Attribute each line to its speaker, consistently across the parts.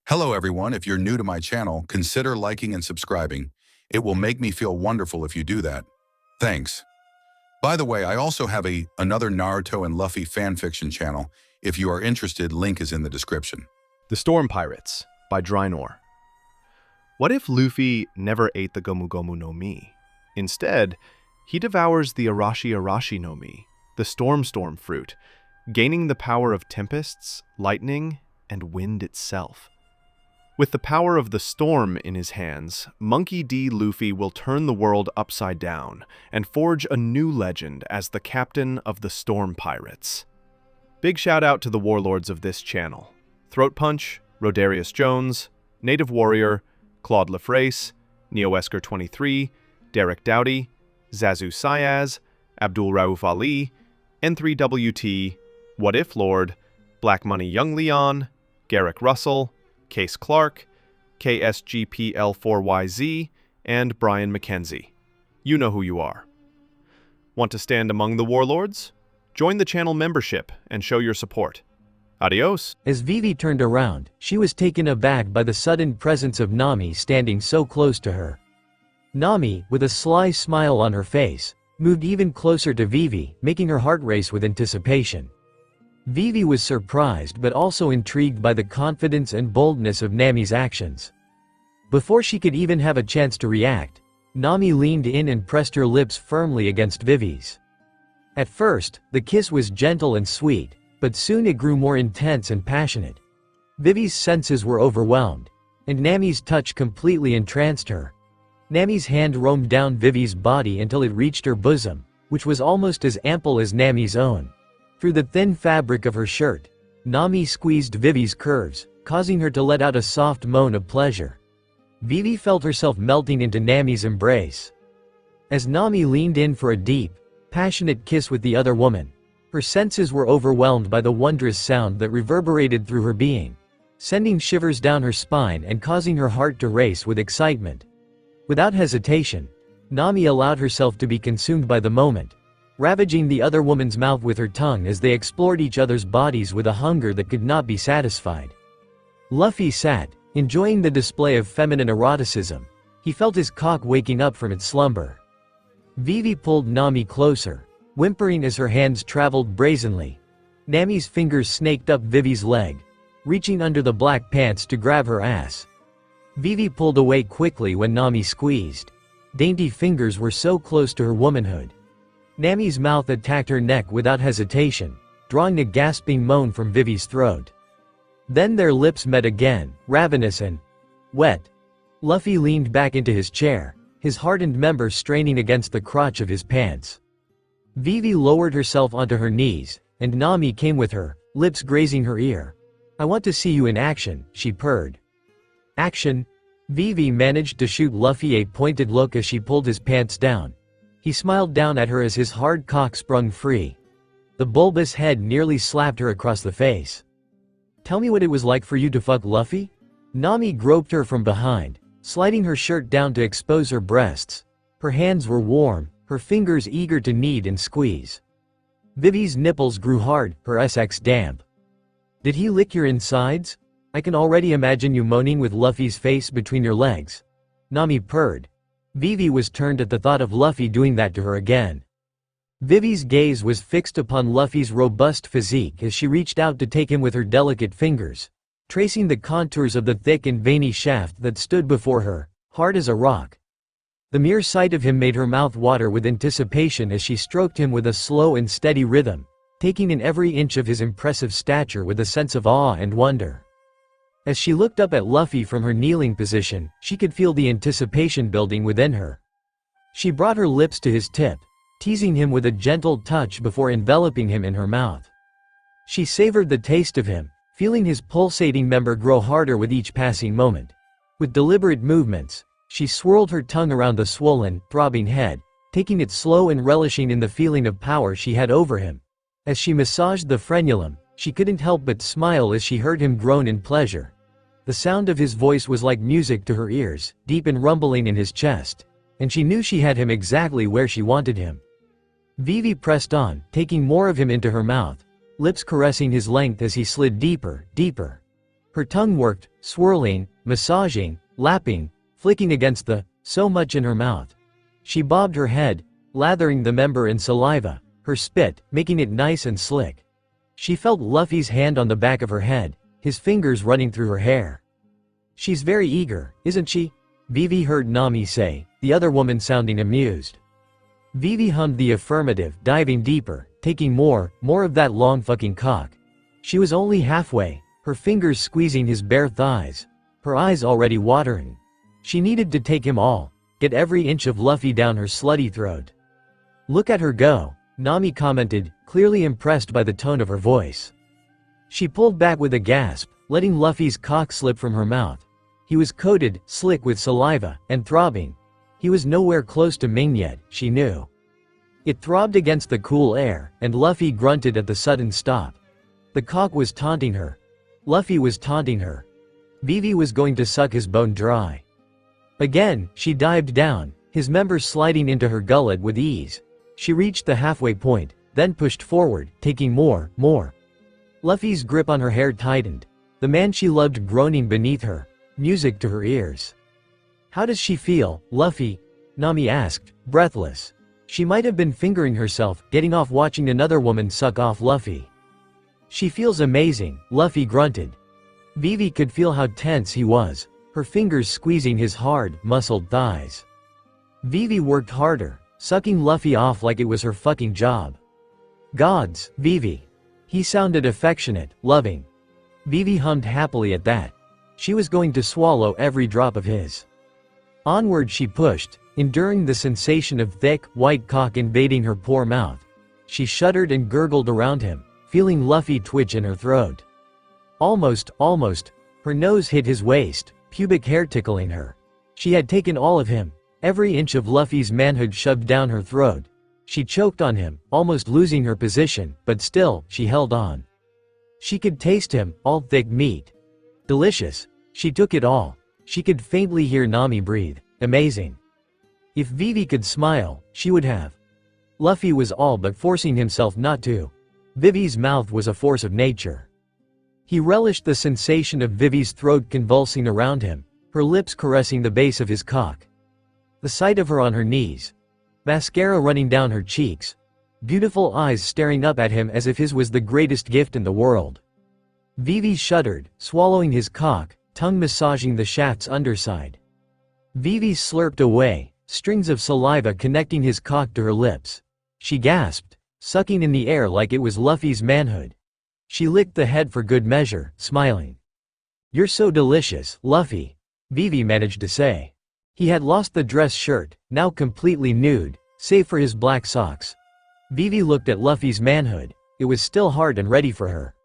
Speaker 1: Hello everyone, if you're new to my channel, consider liking and subscribing. It will make me feel wonderful if you do that. Thanks. By the way, I also have another Naruto and Luffy fanfiction channel. If you are interested, link is in the description.
Speaker 2: The Storm Pirates by Drinor. What if Luffy never ate the Gomu Gomu no Mi? Instead, he devours the Arashi Arashi no Mi, the Storm fruit, gaining the power of tempests, lightning, and wind itself. With the power of the storm in his hands, Monkey D. Luffy will turn the world upside down and forge a new legend as the captain of the Storm Pirates. Big shout out to the warlords of this channel: Throat Punch, Rodarius Jones, Native Warrior, Claude Lefrace, Neoesker 23, Derek Dowdy, Zazu Syaz, Abdul Rauf Ali, N3WT, What If Lord, Black Money Young Leon, Garrick Russell, Case Clark, KSGPL4YZ, and Brian McKenzie. You know who you are. Want to stand among the warlords? Join the channel membership and show your support. Adios.
Speaker 3: As Vivi turned around, she was taken aback by the sudden presence of Nami standing so close to her. Nami, with a sly smile on her face, moved even closer to Vivi, making her heart race with anticipation. Vivi was surprised but also intrigued by the confidence and boldness of Nami's actions. Before she could even have a chance to react, Nami leaned in and pressed her lips firmly against Vivi's. At first, the kiss was gentle and sweet, but soon it grew more intense and passionate. Vivi's senses were overwhelmed, and Nami's touch completely entranced her. Nami's hand roamed down Vivi's body until it reached her bosom, which was almost as ample as Nami's own. Through the thin fabric of her shirt, Nami squeezed Vivi's curves, causing her to let out a soft moan of pleasure. Vivi felt herself melting into Nami's embrace. As Nami leaned in for a deep, passionate kiss with the other woman, her senses were overwhelmed by the wondrous sound that reverberated through her being, sending shivers down her spine and causing her heart to race with excitement. Without hesitation, Nami allowed herself to be consumed by the moment, ravaging the other woman's mouth with her tongue as they explored each other's bodies with a hunger that could not be satisfied. Luffy sat, enjoying the display of feminine eroticism. He felt his cock waking up from its slumber. Vivi pulled Nami closer, whimpering as her hands traveled brazenly. Nami's fingers snaked up Vivi's leg, reaching under the black pants to grab her ass. Vivi pulled away quickly when Nami squeezed. Dainty fingers were so close to her womanhood. Nami's mouth attacked her neck without hesitation, drawing a gasping moan from Vivi's throat. Then their lips met again, ravenous and wet. Luffy leaned back into his chair, his hardened member straining against the crotch of his pants. Vivi lowered herself onto her knees, and Nami came with her, lips grazing her ear. "I want to see you in action," she purred. Action? Vivi managed to shoot Luffy a pointed look as she pulled his pants down. He smiled down at her as his hard cock sprung free. The bulbous head nearly slapped her across the face. "Tell me what it was like for you to fuck Luffy?" Nami groped her from behind, sliding her shirt down to expose her breasts. Her hands were warm, her fingers eager to knead and squeeze. Vivi's nipples grew hard, her SX damp. "Did he lick your insides? I can already imagine you moaning with Luffy's face between your legs." Nami purred. Vivi was turned at the thought of Luffy doing that to her again. Vivi's gaze was fixed upon Luffy's robust physique as she reached out to take him with her delicate fingers, tracing the contours of the thick and veiny shaft that stood before her, hard as a rock. The mere sight of him made her mouth water with anticipation as she stroked him with a slow and steady rhythm, taking in every inch of his impressive stature with a sense of awe and wonder. As she looked up at Luffy from her kneeling position, she could feel the anticipation building within her. She brought her lips to his tip, teasing him with a gentle touch before enveloping him in her mouth. She savored the taste of him, feeling his pulsating member grow harder with each passing moment. With deliberate movements, she swirled her tongue around the swollen, throbbing head, taking it slow and relishing in the feeling of power she had over him. As she massaged the frenulum, she couldn't help but smile as she heard him groan in pleasure. The sound of his voice was like music to her ears, deep and rumbling in his chest, and she knew she had him exactly where she wanted him. Vivi pressed on, taking more of him into her mouth, lips caressing his length as he slid deeper, deeper. Her tongue worked, swirling, massaging, lapping, flicking against the so much in her mouth. She bobbed her head, lathering the member in saliva, her spit, making it nice and slick. She felt Luffy's hand on the back of her head, his fingers running through her hair. She's very eager, isn't she? Vivi heard Nami say, the other woman sounding amused. Vivi hummed the affirmative, diving deeper, taking more of that long fucking cock. She was only halfway, her fingers squeezing his bare thighs, her eyes already watering. She needed to take him all, get every inch of Luffy down her slutty throat. Look at her go, Nami commented, clearly impressed by the tone of her voice. She pulled back with a gasp, letting Luffy's cock slip from her mouth. He was coated, slick with saliva, and throbbing. He was nowhere close to Ming yet, she knew. It throbbed against the cool air, and Luffy grunted at the sudden stop. The cock was taunting her. Luffy was taunting her. Vivi was going to suck his bone dry. Again, she dived down, his members sliding into her gullet with ease. She reached the halfway point, then pushed forward, taking more. Luffy's grip on her hair tightened. The man she loved groaning beneath her, music to her ears. How does she feel, Luffy? Nami asked, breathless. She might have been fingering herself, getting off watching another woman suck off Luffy. She feels amazing, Luffy grunted. Vivi could feel how tense he was, her fingers squeezing his hard, muscled thighs. Vivi worked harder, sucking Luffy off like it was her fucking job. Gods, Vivi. He sounded affectionate, loving. Vivi hummed happily at that. She was going to swallow every drop of his. Onward she pushed, enduring the sensation of thick, white cock invading her poor mouth. She shuddered and gurgled around him, feeling Luffy twitch in her throat. Almost, her nose hit his waist, pubic hair tickling her. She had taken all of him, every inch of Luffy's manhood shoved down her throat. She choked on him, almost losing her position, but still, she held on. She could taste him, all thick meat. Delicious. She took it all. She could faintly hear Nami breathe. Amazing. If Vivi could smile, she would have. Luffy was all but forcing himself not to. Vivi's mouth was a force of nature. He relished the sensation of Vivi's throat convulsing around him, her lips caressing the base of his cock. The sight of her on her knees. Mascara running down her cheeks. Beautiful eyes staring up at him as if his was the greatest gift in the world. Vivi shuddered, swallowing his cock, tongue massaging the shaft's underside. Vivi slurped away, strings of saliva connecting his cock to her lips. She gasped, sucking in the air like it was Luffy's manhood. She licked the head for good measure, smiling. You're so delicious, Luffy, Vivi managed to say. He had lost the dress shirt, now completely nude, save for his black socks. Vivi looked at Luffy's manhood. It was still hard and ready for her.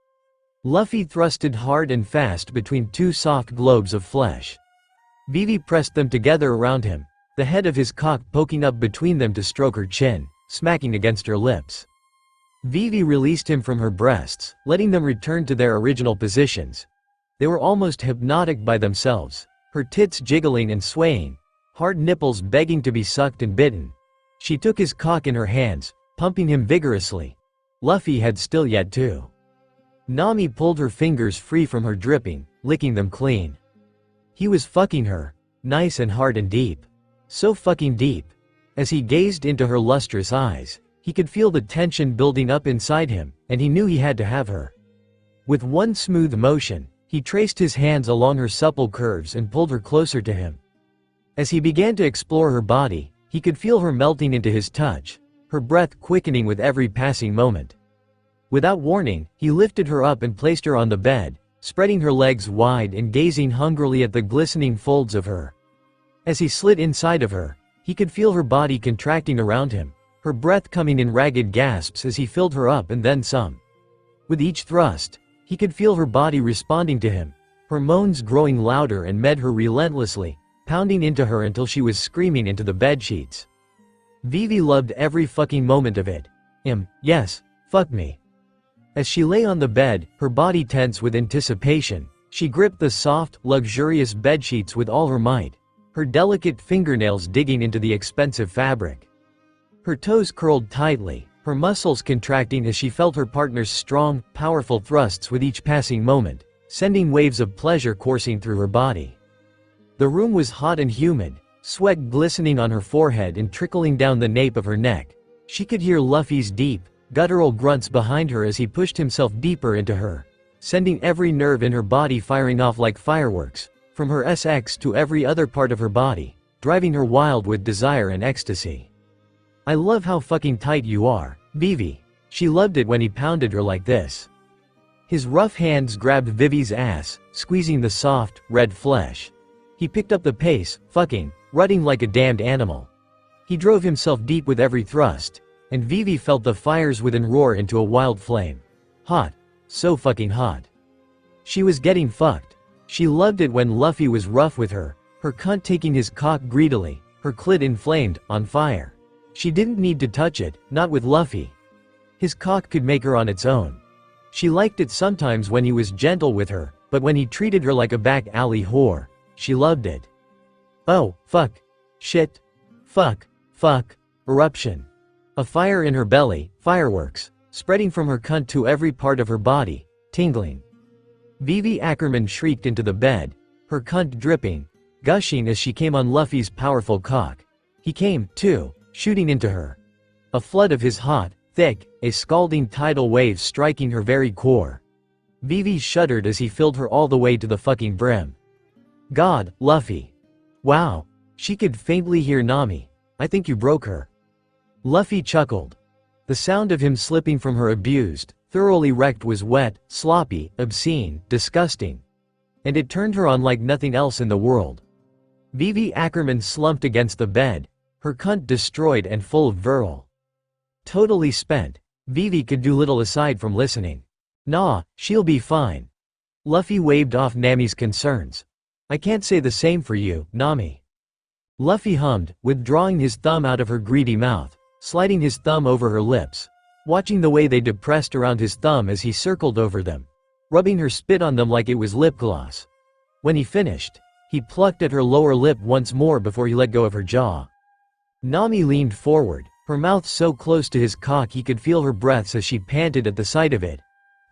Speaker 3: Luffy thrusted hard and fast between two soft globes of flesh. Vivi pressed them together around him, the head of his cock poking up between them to stroke her chin, smacking against her lips. Vivi released him from her breasts, letting them return to their original positions. They were almost hypnotic by themselves, her tits jiggling and swaying, hard nipples begging to be sucked and bitten. She took his cock in her hands, pumping him vigorously. Luffy had still yet to. Nami pulled her fingers free from her dripping, licking them clean. He was fucking her, nice and hard and deep. So fucking deep. As he gazed into her lustrous eyes, he could feel the tension building up inside him, and he knew he had to have her. With one smooth motion, he traced his hands along her supple curves and pulled her closer to him. As he began to explore her body, he could feel her melting into his touch, her breath quickening with every passing moment. Without warning, he lifted her up and placed her on the bed, spreading her legs wide and gazing hungrily at the glistening folds of her. As he slid inside of her, he could feel her body contracting around him, her breath coming in ragged gasps as he filled her up and then some. With each thrust, he could feel her body responding to him, her moans growing louder and med her relentlessly, pounding into her until she was screaming into the bedsheets. Vivi loved every fucking moment of it. Yes, fuck me. As she lay on the bed, her body tense with anticipation, she gripped the soft, luxurious bedsheets with all her might, her delicate fingernails digging into the expensive fabric. Her toes curled tightly, her muscles contracting as she felt her partner's strong, powerful thrusts with each passing moment, sending waves of pleasure coursing through her body. The room was hot and humid, sweat glistening on her forehead and trickling down the nape of her neck. She could hear Luffy's deep, guttural grunts behind her as he pushed himself deeper into her, sending every nerve in her body firing off like fireworks, from her SX to every other part of her body, driving her wild with desire and ecstasy. "I love how fucking tight you are, Vivi." She loved it when he pounded her like this. His rough hands grabbed Vivi's ass, squeezing the soft, red flesh. He picked up the pace, rutting like a damned animal. He drove himself deep with every thrust, and Vivi felt the fires within roar into a wild flame. Hot. So fucking hot. She was getting fucked. She loved it when Luffy was rough with her cunt taking his cock greedily, her clit inflamed, on fire. She didn't need to touch it, not with Luffy. His cock could make her on its own. She liked it sometimes when he was gentle with her, but when he treated her like a back alley whore, she loved it. Oh, fuck. Shit. Fuck. Eruption. A fire in her belly, fireworks, spreading from her cunt to every part of her body, tingling. Vivi Ackerman shrieked into the bed, her cunt dripping, gushing as she came on Luffy's powerful cock. He came, too, shooting into her. A flood of his hot, thick, a scalding tidal wave striking her very core. Vivi shuddered as he filled her all the way to the fucking brim. God, Luffy. Wow. She could faintly hear Nami. I think you broke her. Luffy chuckled. The sound of him slipping from her abused, thoroughly wrecked was wet, sloppy, obscene, disgusting. And it turned her on like nothing else in the world. Vivi Ackerman slumped against the bed, her cunt destroyed and full of virile. Totally spent, Vivi could do little aside from listening. Nah, she'll be fine. Luffy waved off Nami's concerns. I can't say the same for you, Nami. Luffy hummed, withdrawing his thumb out of her greedy mouth, sliding his thumb over her lips, watching the way they depressed around his thumb as he circled over them, rubbing her spit on them like it was lip gloss. When he finished, he plucked at her lower lip once more before he let go of her jaw. Nami leaned forward, her mouth so close to his cock he could feel her breaths as she panted at the sight of it,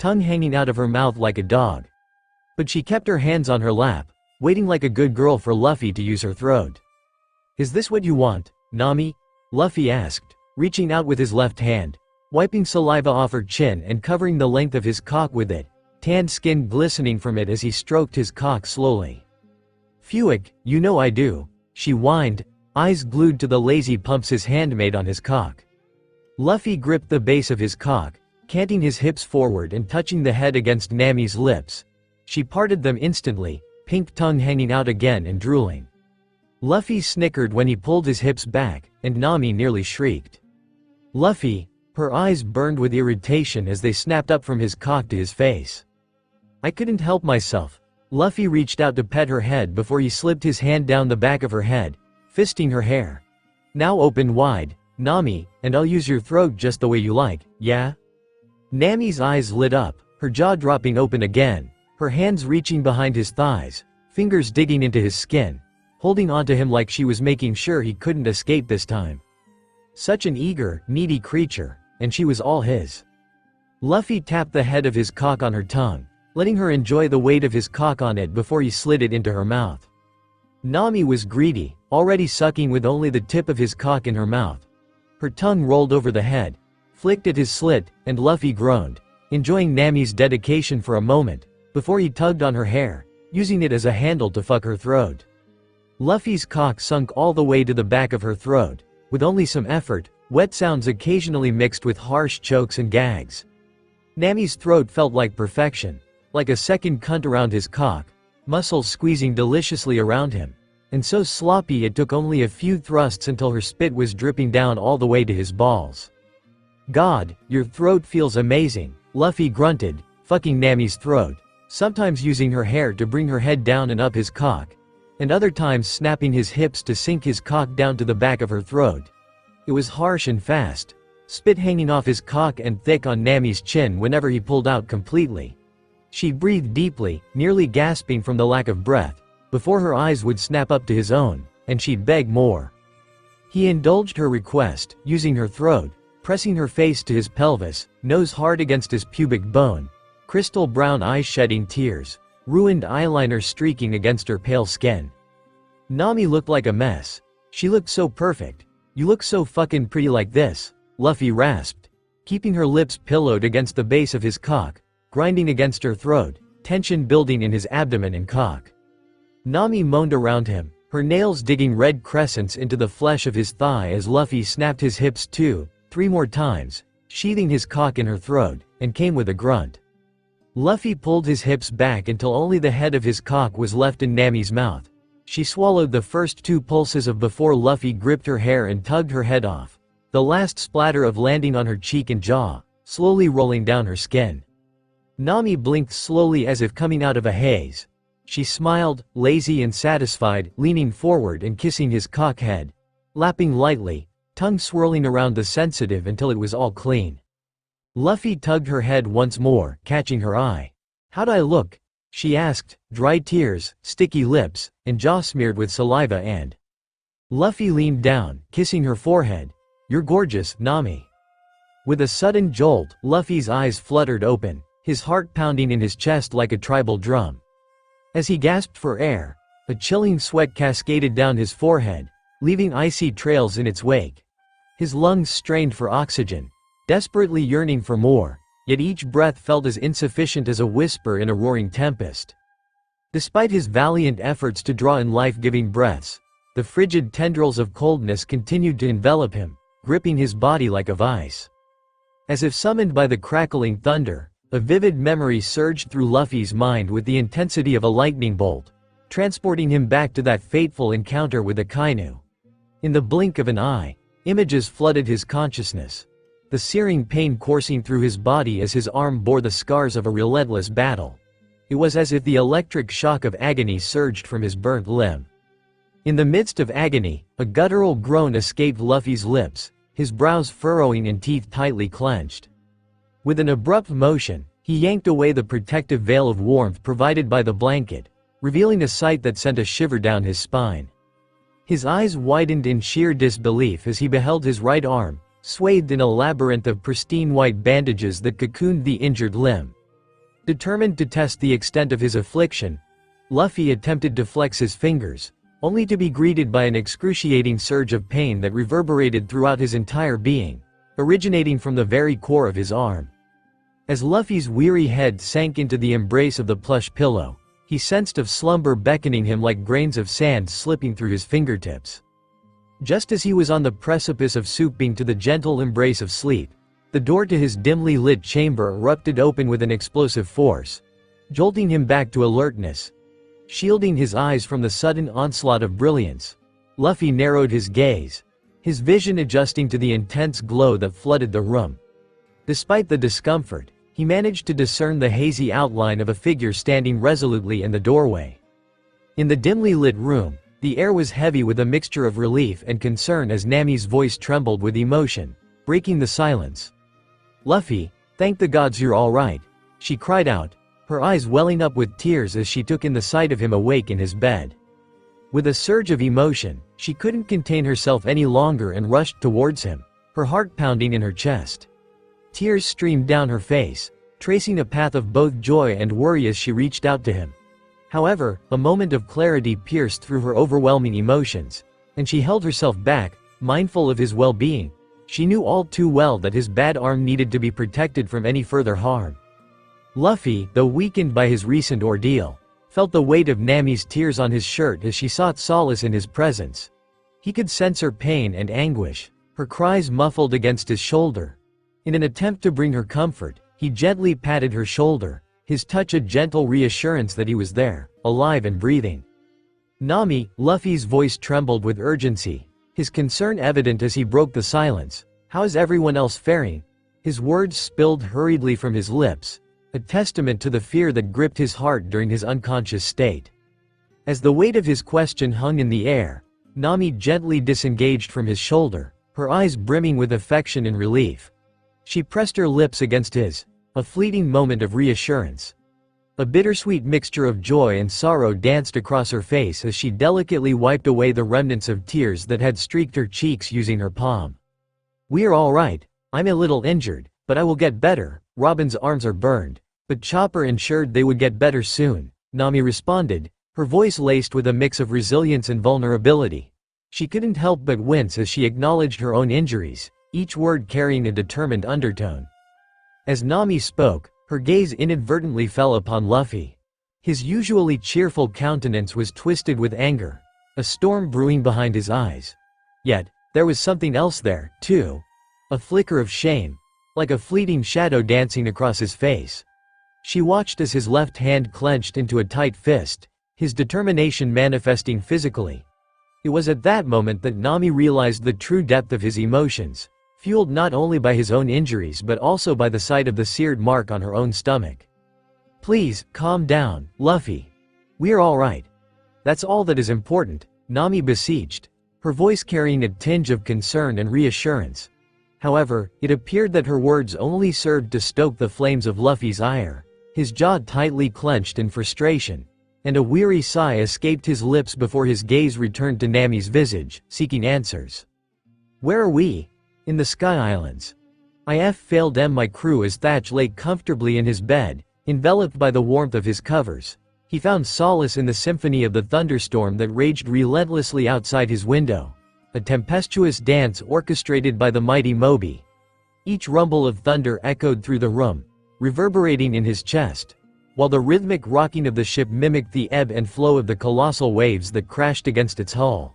Speaker 3: tongue hanging out of her mouth like a dog. But she kept her hands on her lap, waiting like a good girl for Luffy to use her throat. Is this what you want, Nami? Luffy asked, reaching out with his left hand, wiping saliva off her chin and covering the length of his cock with it, tanned skin glistening from it as he stroked his cock slowly. Phewick, you know I do, she whined, eyes glued to the lazy pumps his hand made on his cock. Luffy gripped the base of his cock, canting his hips forward and touching the head against Nami's lips. She parted them instantly, pink tongue hanging out again and drooling. Luffy snickered when he pulled his hips back, and Nami nearly shrieked. Luffy, her eyes burned with irritation as they snapped up from his cock to his face. I couldn't help myself. Luffy reached out to pet her head before he slipped his hand down the back of her head, fisting her hair. Now open wide, Nami, and I'll use your throat just the way you like, yeah? Nami's eyes lit up, her jaw dropping open again, her hands reaching behind his thighs, fingers digging into his skin, holding onto him like she was making sure he couldn't escape this time. Such an eager, needy creature, and she was all his. Luffy tapped the head of his cock on her tongue, letting her enjoy the weight of his cock on it before he slid it into her mouth. Nami was greedy, already sucking with only the tip of his cock in her mouth. Her tongue rolled over the head, flicked at his slit, and Luffy groaned, enjoying Nami's dedication for a moment, before he tugged on her hair, using it as a handle to fuck her throat. Luffy's cock sunk all the way to the back of her throat, with only some effort, wet sounds occasionally mixed with harsh chokes and gags. Nami's throat felt like perfection, like a second cunt around his cock, muscles squeezing deliciously around him, and so sloppy it took only a few thrusts until her spit was dripping down all the way to his balls. God, your throat feels amazing, Luffy grunted, fucking Nami's throat, sometimes using her hair to bring her head down and up his cock, and other times snapping his hips to sink his cock down to the back of her throat. It was harsh and fast, spit hanging off his cock and thick on Nami's chin whenever he pulled out completely. She breathed deeply, nearly gasping from the lack of breath, before her eyes would snap up to his own, and she'd beg more. He indulged her request, using her throat, pressing her face to his pelvis, nose hard against his pubic bone, crystal brown eyes shedding tears, ruined eyeliner streaking against her pale skin. Nami looked like a mess. She looked so perfect. "You look so fucking pretty like this," Luffy rasped, keeping her lips pillowed against the base of his cock, grinding against her throat, tension building in his abdomen and cock. Nami moaned around him, her nails digging red crescents into the flesh of his thigh as Luffy snapped his hips 2-3 more times, sheathing his cock in her throat, and came with a grunt. Luffy pulled his hips back until only the head of his cock was left in Nami's mouth. She swallowed the first 2 pulses of before Luffy gripped her hair and tugged her head off, the last splatter of landing on her cheek and jaw, slowly rolling down her skin. Nami blinked slowly as if coming out of a haze. She smiled, lazy and satisfied, leaning forward and kissing his cock head, lapping lightly, tongue swirling around the sensitive until it was all clean. Luffy tugged her head once more, catching her eye. "How'd I look?" she asked, dry tears, sticky lips, and jaw smeared with saliva and Luffy leaned down, kissing her forehead. "You're gorgeous, Nami." With a sudden jolt, Luffy's eyes fluttered open, his heart pounding in his chest like a tribal drum. As he gasped for air, a chilling sweat cascaded down his forehead, leaving icy trails in its wake. His lungs strained for oxygen, desperately yearning for more, yet each breath felt as insufficient as a whisper in a roaring tempest. Despite his valiant efforts to draw in life-giving breaths, the frigid tendrils of coldness continued to envelop him, gripping his body like a vice. As if summoned by the crackling thunder, a vivid memory surged through Luffy's mind with the intensity of a lightning bolt, transporting him back to that fateful encounter with Akainu. In the blink of an eye, images flooded his consciousness, the searing pain coursing through his body as his arm bore the scars of a relentless battle. It was as if the electric shock of agony surged from his burnt limb. In the midst of agony, a guttural groan escaped Luffy's lips, his brows furrowing and teeth tightly clenched. With an abrupt motion, he yanked away the protective veil of warmth provided by the blanket, revealing a sight that sent a shiver down his spine. His eyes widened in sheer disbelief as he beheld his right arm, swathed in a labyrinth of pristine white bandages that cocooned the injured limb. Determined to test the extent of his affliction, Luffy attempted to flex his fingers, only to be greeted by an excruciating surge of pain that reverberated throughout his entire being, originating from the very core of his arm. As Luffy's weary head sank into the embrace of the plush pillow, he sensed of slumber beckoning him like grains of sand slipping through his fingertips. Just as he was on the precipice of stooping to the gentle embrace of sleep, the door to his dimly lit chamber erupted open with an explosive force, jolting him back to alertness. Shielding his eyes from the sudden onslaught of brilliance, Luffy narrowed his gaze, his vision adjusting to the intense glow that flooded the room. Despite the discomfort, he managed to discern the hazy outline of a figure standing resolutely in the doorway. In the dimly lit room, the air was heavy with a mixture of relief and concern as Nami's voice trembled with emotion, breaking the silence. "Luffy, thank the gods you're all right," she cried out, her eyes welling up with tears as she took in the sight of him awake in his bed. With a surge of emotion, she couldn't contain herself any longer and rushed towards him, her heart pounding in her chest. Tears streamed down her face, tracing a path of both joy and worry as she reached out to him. However, a moment of clarity pierced through her overwhelming emotions, and she held herself back, mindful of his well-being. She knew all too well that his bad arm needed to be protected from any further harm. Luffy, though weakened by his recent ordeal, felt the weight of Nami's tears on his shirt as she sought solace in his presence. He could sense her pain and anguish, her cries muffled against his shoulder. In an attempt to bring her comfort, he gently patted her shoulder, his touch a gentle reassurance that he was there, alive and breathing. "Nami," Luffy's voice trembled with urgency, his concern evident as he broke the silence. "How is everyone else faring?" His words spilled hurriedly from his lips, a testament to the fear that gripped his heart during his unconscious state. As the weight of his question hung in the air, Nami gently disengaged from his shoulder, her eyes brimming with affection and relief. She pressed her lips against his, a fleeting moment of reassurance. A bittersweet mixture of joy and sorrow danced across her face as she delicately wiped away the remnants of tears that had streaked her cheeks using her palm. "We're all right. I'm a little injured, but I will get better. Robin's arms are burned, but Chopper ensured they would get better soon," Nami responded, her voice laced with a mix of resilience and vulnerability. She couldn't help but wince as she acknowledged her own injuries, each word carrying a determined undertone. As Nami spoke, her gaze inadvertently fell upon Luffy. His usually cheerful countenance was twisted with anger, a storm brewing behind his eyes. Yet, there was something else there, too. A flicker of shame, like a fleeting shadow dancing across his face. She watched as his left hand clenched into a tight fist, his determination manifesting physically. It was at that moment that Nami realized the true depth of his emotions, fueled not only by his own injuries but also by the sight of the seared mark on her own stomach. "Please, calm down, Luffy. We're all right. That's all that is important," Nami beseeched, her voice carrying a tinge of concern and reassurance. However, it appeared that her words only served to stoke the flames of Luffy's ire. His jaw tightly clenched in frustration, and a weary sigh escaped his lips before his gaze returned to Nami's visage, seeking answers. "Where are we?" "In the Sky Islands. I failed my crew." As Thatch lay comfortably in his bed, enveloped by the warmth of his covers, he found solace in the symphony of the thunderstorm that raged relentlessly outside his window, a tempestuous dance orchestrated by the mighty Moby. Each rumble of thunder echoed through the room, reverberating in his chest, while the rhythmic rocking of the ship mimicked the ebb and flow of the colossal waves that crashed against its hull.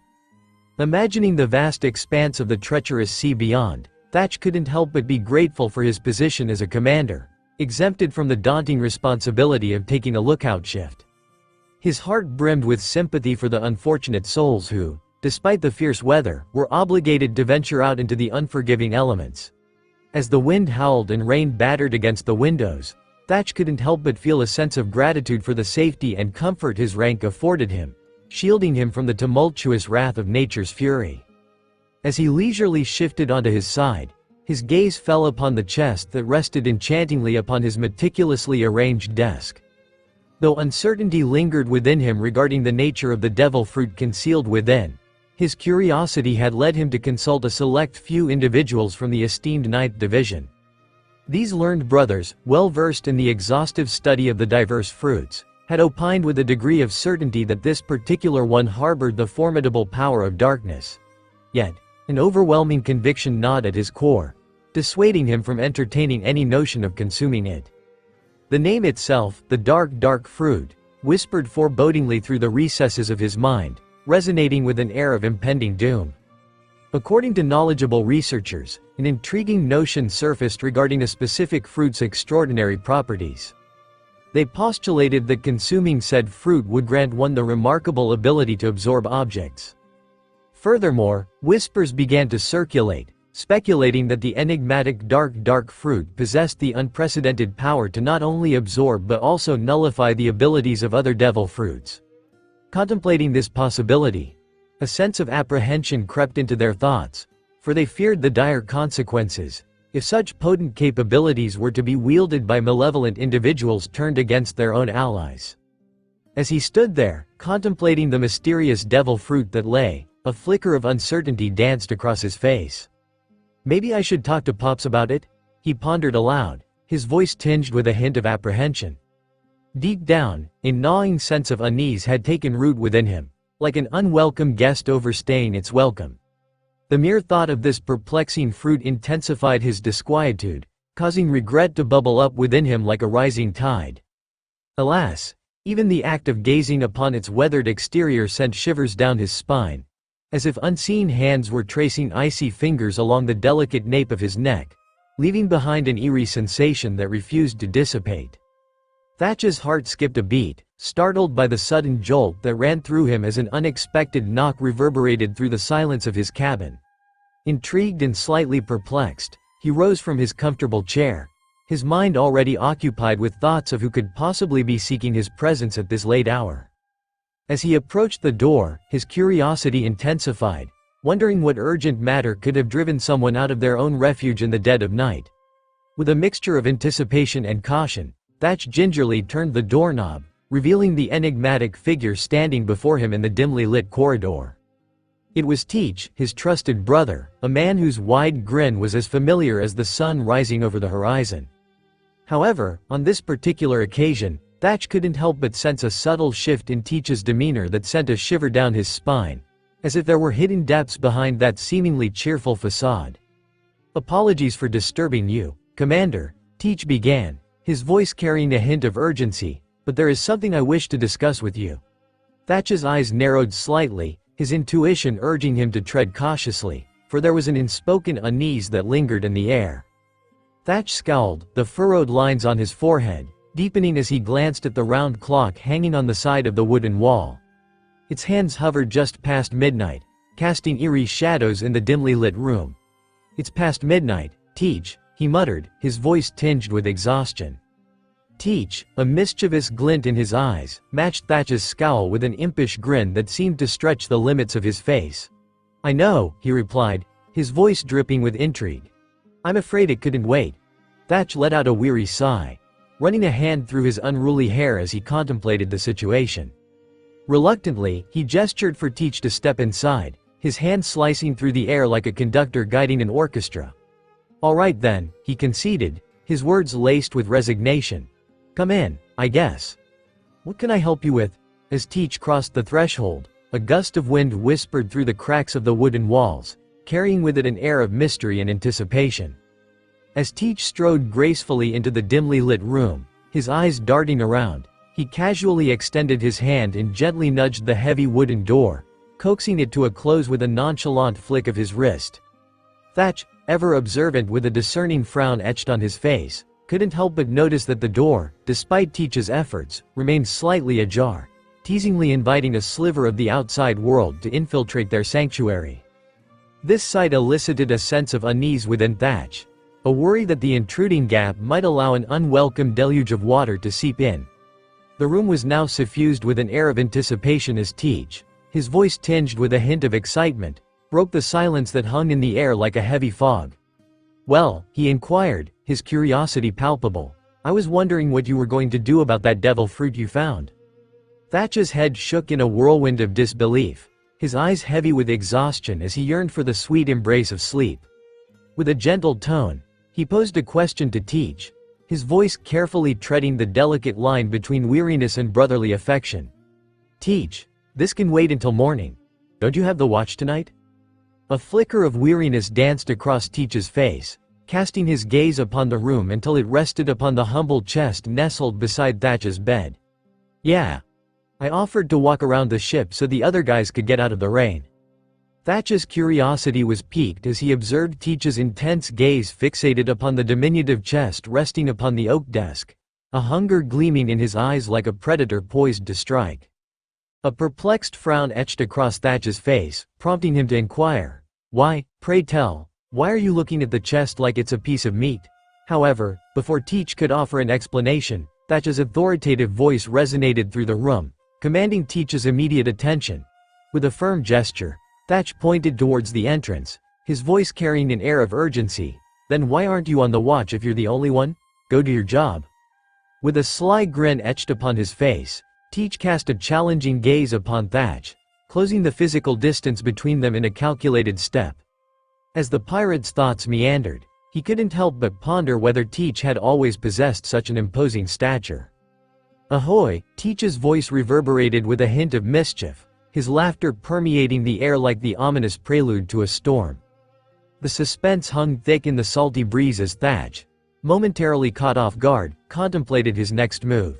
Speaker 3: Imagining the vast expanse of the treacherous sea beyond, Thatch couldn't help but be grateful for his position as a commander, exempted from the daunting responsibility of taking a lookout shift. His heart brimmed with sympathy for the unfortunate souls who, despite the fierce weather, were obligated to venture out into the unforgiving elements. As the wind howled and rain battered against the windows, Thatch couldn't help but feel a sense of gratitude for the safety and comfort his rank afforded him, shielding him from the tumultuous wrath of nature's fury. As he leisurely shifted onto his side, his gaze fell upon the chest that rested enchantingly upon his meticulously arranged desk. Though uncertainty lingered within him regarding the nature of the devil fruit concealed within, his curiosity had led him to consult a select few individuals from the esteemed Ninth Division. These learned brothers, well versed in the exhaustive study of the diverse fruits, had opined with a degree of certainty that this particular one harbored the formidable power of darkness. Yet, an overwhelming conviction gnawed at his core, dissuading him from entertaining any notion of consuming it. The name itself, the dark fruit, whispered forebodingly through the recesses of his mind, resonating with an air of impending doom. According to knowledgeable researchers, an intriguing notion surfaced regarding a specific fruit's extraordinary properties. They postulated that consuming said fruit would grant one the remarkable ability to absorb objects. Furthermore, whispers began to circulate, speculating that the enigmatic dark fruit possessed the unprecedented power to not only absorb but also nullify the abilities of other devil fruits. Contemplating this possibility, a sense of apprehension crept into their thoughts, for they feared the dire consequences if such potent capabilities were to be wielded by malevolent individuals turned against their own allies. As he stood there, contemplating the mysterious devil fruit that lay, a flicker of uncertainty danced across his face. "Maybe I should talk to Pops about it?" he pondered aloud, his voice tinged with a hint of apprehension. Deep down, a gnawing sense of unease had taken root within him, like an unwelcome guest overstaying its welcome. The mere thought of this perplexing fruit intensified his disquietude, causing regret to bubble up within him like a rising tide. Alas, even the act of gazing upon its weathered exterior sent shivers down his spine, as if unseen hands were tracing icy fingers along the delicate nape of his neck, leaving behind an eerie sensation that refused to dissipate. Thatch's heart skipped a beat, startled by the sudden jolt that ran through him as an unexpected knock reverberated through the silence of his cabin. Intrigued and slightly perplexed, he rose from his comfortable chair, his mind already occupied with thoughts of who could possibly be seeking his presence at this late hour. As he approached the door, his curiosity intensified, wondering what urgent matter could have driven someone out of their own refuge in the dead of night. With a mixture of anticipation and caution, Thatch gingerly turned the doorknob, revealing the enigmatic figure standing before him in the dimly lit corridor. It was Teach, his trusted brother, a man whose wide grin was as familiar as the sun rising over the horizon. However, on this particular occasion, Thatch couldn't help but sense a subtle shift in Teach's demeanor that sent a shiver down his spine, as if there were hidden depths behind that seemingly cheerful facade. "Apologies for disturbing you, Commander," Teach began, his voice carrying a hint of urgency, "but there is something I wish to discuss with you." Thatch's eyes narrowed slightly, his intuition urging him to tread cautiously, for there was an unspoken unease that lingered in the air. Thatch scowled, the furrowed lines on his forehead deepening as he glanced at the round clock hanging on the side of the wooden wall. Its hands hovered just past midnight, casting eerie shadows in the dimly lit room. "It's past midnight, Teach," he muttered, his voice tinged with exhaustion. Teach, a mischievous glint in his eyes, matched Thatch's scowl with an impish grin that seemed to stretch the limits of his face. "I know," he replied, his voice dripping with intrigue. "I'm afraid it couldn't wait." Thatch let out a weary sigh, running a hand through his unruly hair as he contemplated the situation. Reluctantly, he gestured for Teach to step inside, his hand slicing through the air like a conductor guiding an orchestra. "All right then," he conceded, his words laced with resignation. "Come in, I guess. What can I help you with?" As Teach crossed the threshold, a gust of wind whispered through the cracks of the wooden walls, carrying with it an air of mystery and anticipation. As Teach strode gracefully into the dimly lit room, his eyes darting around, he casually extended his hand and gently nudged the heavy wooden door, coaxing it to a close with a nonchalant flick of his wrist. Thatch, ever observant with a discerning frown etched on his face, couldn't help but notice that the door, despite Teach's efforts, remained slightly ajar, teasingly inviting a sliver of the outside world to infiltrate their sanctuary. This sight elicited a sense of unease within Thatch, a worry that the intruding gap might allow an unwelcome deluge of water to seep in. The room was now suffused with an air of anticipation as Teach, his voice tinged with a hint of excitement, broke the silence that hung in the air like a heavy fog. "Well," he inquired, his curiosity palpable, "I was wondering what you were going to do about that devil fruit you found." Thatch's head shook in a whirlwind of disbelief, his eyes heavy with exhaustion as he yearned for the sweet embrace of sleep. With a gentle tone, he posed a question to Teach, his voice carefully treading the delicate line between weariness and brotherly affection. "Teach, this can wait until morning. Don't you have the watch tonight?" A flicker of weariness danced across Teach's face, casting his gaze upon the room until it rested upon the humble chest nestled beside Thatch's bed. "Yeah. I offered to walk around the ship so the other guys could get out of the rain." Thatch's curiosity was piqued as he observed Teach's intense gaze fixated upon the diminutive chest resting upon the oak desk, a hunger gleaming in his eyes like a predator poised to strike. A perplexed frown etched across Thatch's face, prompting him to inquire, "Why, pray tell, why are you looking at the chest like it's a piece of meat?" However, before Teach could offer an explanation, Thatch's authoritative voice resonated through the room, commanding Teach's immediate attention. With a firm gesture, Thatch pointed towards the entrance, his voice carrying an air of urgency. "Then why aren't you on the watch if you're the only one? Go do your job." With a sly grin etched upon his face, Teach cast a challenging gaze upon Thatch, closing the physical distance between them in a calculated step. As the pirate's thoughts meandered, he couldn't help but ponder whether Teach had always possessed such an imposing stature. "Ahoy!" Teach's voice reverberated with a hint of mischief, his laughter permeating the air like the ominous prelude to a storm. The suspense hung thick in the salty breeze as Thatch, momentarily caught off guard, contemplated his next move.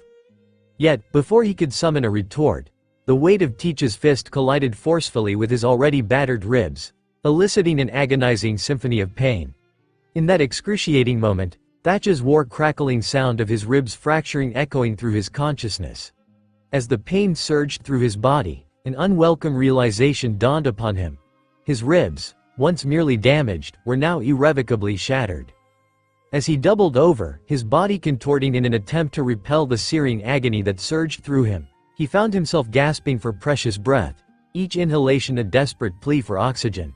Speaker 3: Yet, before he could summon a retort, the weight of Teach's fist collided forcefully with his already battered ribs, eliciting an agonizing symphony of pain. In that excruciating moment, Thatch's war-crackling sound of his ribs fracturing echoing through his consciousness. As the pain surged through his body, an unwelcome realization dawned upon him. His ribs, once merely damaged, were now irrevocably shattered. As he doubled over, his body contorting in an attempt to repel the searing agony that surged through him, he found himself gasping for precious breath, each inhalation a desperate plea for oxygen.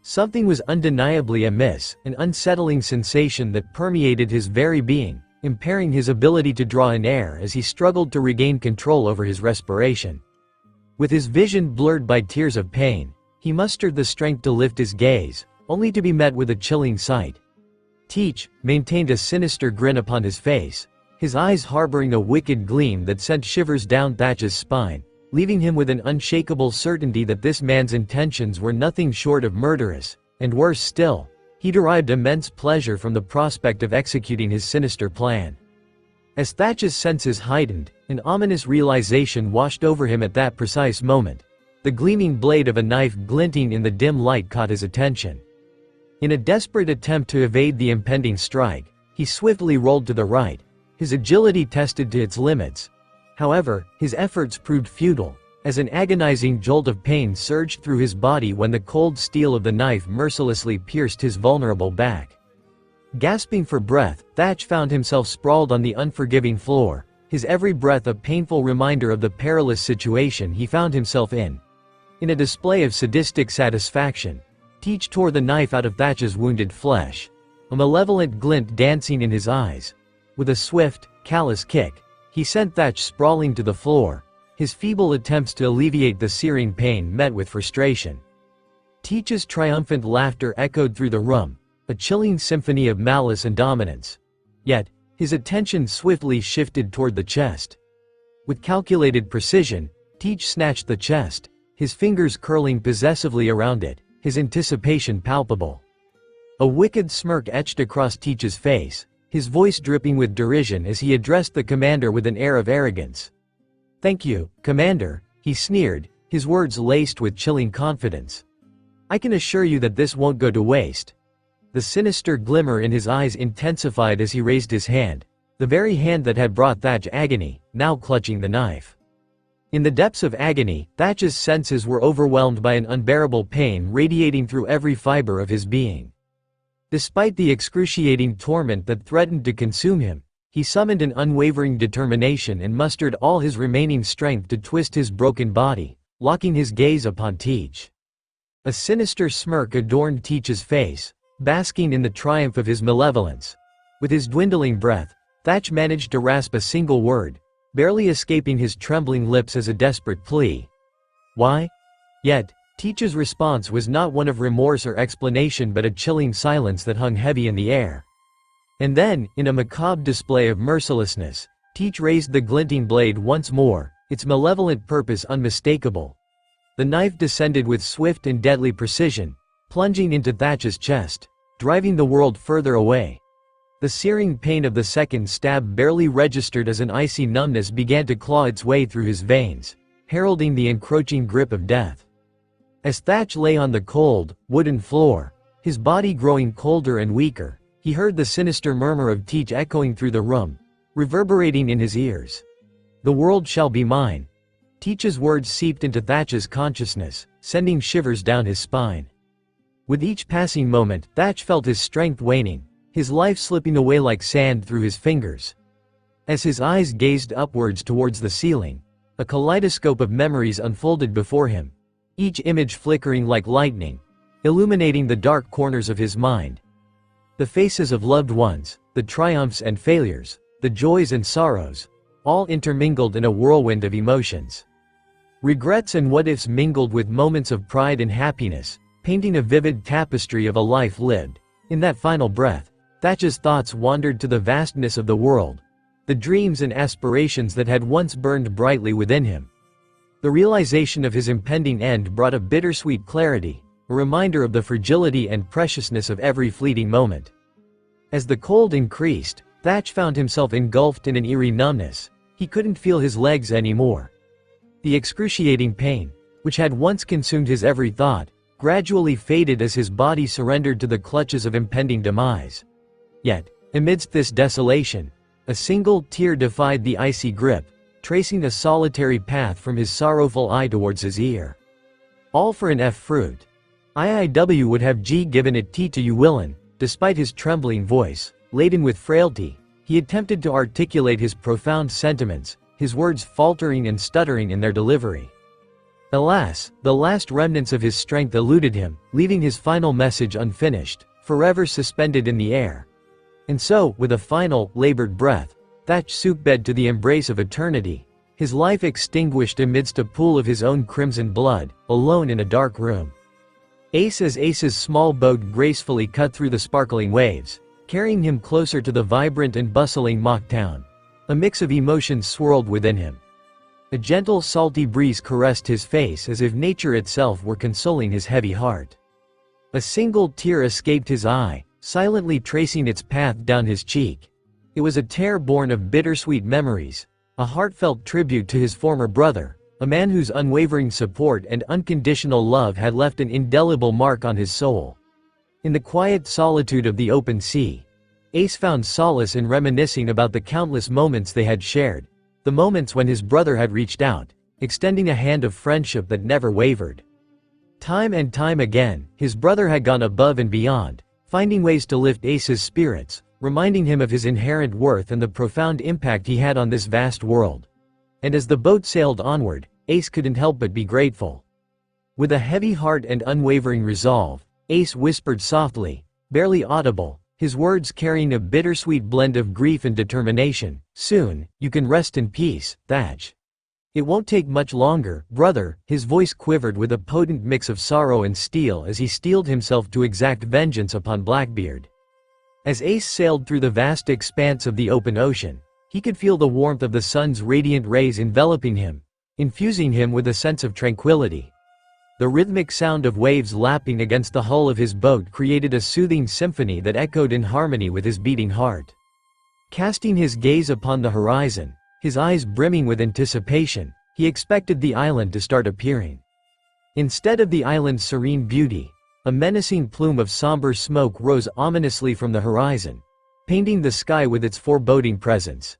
Speaker 3: Something was undeniably amiss, an unsettling sensation that permeated his very being, impairing his ability to draw in air as he struggled to regain control over his respiration. With his vision blurred by tears of pain, he mustered the strength to lift his gaze, only to be met with a chilling sight. Teach maintained a sinister grin upon his face, his eyes harboring a wicked gleam that sent shivers down Thatch's spine, leaving him with an unshakable certainty that this man's intentions were nothing short of murderous, and worse still, he derived immense pleasure from the prospect of executing his sinister plan. As Thatch's senses heightened, an ominous realization washed over him at that precise moment. The gleaming blade of a knife glinting in the dim light caught his attention. In a desperate attempt to evade the impending strike, he swiftly rolled to the right, his agility tested to its limits. However, his efforts proved futile, as an agonizing jolt of pain surged through his body when the cold steel of the knife mercilessly pierced his vulnerable back. Gasping for breath, Thatch found himself sprawled on the unforgiving floor, his every breath a painful reminder of the perilous situation he found himself in. In a display of sadistic satisfaction, Teach tore the knife out of Thatch's wounded flesh, a malevolent glint dancing in his eyes. With a swift, callous kick, he sent Thatch sprawling to the floor, his feeble attempts to alleviate the searing pain met with frustration. Teach's triumphant laughter echoed through the room, a chilling symphony of malice and dominance. Yet, his attention swiftly shifted toward the chest. With calculated precision, Teach snatched the chest, his fingers curling possessively around it, his anticipation palpable. A wicked smirk etched across Teach's face, his voice dripping with derision as he addressed the commander with an air of arrogance. "Thank you, Commander," he sneered, his words laced with chilling confidence. "I can assure you that this won't go to waste." The sinister glimmer in his eyes intensified as he raised his hand, the very hand that had brought Thatch agony, now clutching the knife. In the depths of agony, Thatch's senses were overwhelmed by an unbearable pain radiating through every fiber of his being. Despite the excruciating torment that threatened to consume him, he summoned an unwavering determination and mustered all his remaining strength to twist his broken body, locking his gaze upon Teach. A sinister smirk adorned Teach's face, basking in the triumph of his malevolence. With his dwindling breath, Thatch managed to rasp a single word, barely escaping his trembling lips as a desperate plea. "Why?" Yet, Teach's response was not one of remorse or explanation but a chilling silence that hung heavy in the air. And then, in a macabre display of mercilessness, Teach raised the glinting blade once more, its malevolent purpose unmistakable. The knife descended with swift and deadly precision, plunging into Thatch's chest, driving the world further away. The searing pain of the second stab barely registered as an icy numbness began to claw its way through his veins, heralding the encroaching grip of death. As Thatch lay on the cold, wooden floor, his body growing colder and weaker, he heard the sinister murmur of Teach echoing through the room, reverberating in his ears. "The world shall be mine." Teach's words seeped into Thatch's consciousness, sending shivers down his spine. With each passing moment, Thatch felt his strength waning, his life slipping away like sand through his fingers. As his eyes gazed upwards towards the ceiling, a kaleidoscope of memories unfolded before him, each image flickering like lightning, illuminating the dark corners of his mind. The faces of loved ones, the triumphs and failures, the joys and sorrows, all intermingled in a whirlwind of emotions. Regrets and what-ifs mingled with moments of pride and happiness, painting a vivid tapestry of a life lived. In that final breath, Thatch's thoughts wandered to the vastness of the world, the dreams and aspirations that had once burned brightly within him. The realization of his impending end brought a bittersweet clarity, a reminder of the fragility and preciousness of every fleeting moment. As the cold increased, Thatch found himself engulfed in an eerie numbness. He couldn't feel his legs anymore. The excruciating pain, which had once consumed his every thought, gradually faded as his body surrendered to the clutches of impending demise. Yet, amidst this desolation, a single tear defied the icy grip, tracing a solitary path from his sorrowful eye towards his ear. All for an F-fruit. IIW would have G given it T to you willin'. Despite his trembling voice, laden with frailty, he attempted to articulate his profound sentiments, his words faltering and stuttering in their delivery. Alas, the last remnants of his strength eluded him, leaving his final message unfinished, forever suspended in the air. And so, with a final, labored breath, Thatch soup-bed to the embrace of eternity, his life extinguished amidst a pool of his own crimson blood, alone in a dark room. Ace's small boat gracefully cut through the sparkling waves, carrying him closer to the vibrant and bustling mock town. A mix of emotions swirled within him. A gentle, salty breeze caressed his face as if nature itself were consoling his heavy heart. A single tear escaped his eye, silently tracing its path down his cheek. It was a tear born of bittersweet memories, a heartfelt tribute to his former brother, a man whose unwavering support and unconditional love had left an indelible mark on his soul. In the quiet solitude of the open sea, Ace found solace in reminiscing about the countless moments they had shared, the moments when his brother had reached out, extending a hand of friendship that never wavered. Time and time again, his brother had gone above and beyond, finding ways to lift Ace's spirits, reminding him of his inherent worth and the profound impact he had on this vast world. And as the boat sailed onward, Ace couldn't help but be grateful. With a heavy heart and unwavering resolve, Ace whispered softly, barely audible, his words carrying a bittersweet blend of grief and determination, "Soon, you can rest in peace, Thatch. It won't take much longer, brother." His voice quivered with a potent mix of sorrow and steel as he steeled himself to exact vengeance upon Blackbeard. As Ace sailed through the vast expanse of the open ocean, he could feel the warmth of the sun's radiant rays enveloping him, infusing him with a sense of tranquility. The rhythmic sound of waves lapping against the hull of his boat created a soothing symphony that echoed in harmony with his beating heart. Casting his gaze upon the horizon, his eyes brimming with anticipation, he expected the island to start appearing. Instead of the island's serene beauty, a menacing plume of somber smoke rose ominously from the horizon, painting the sky with its foreboding presence.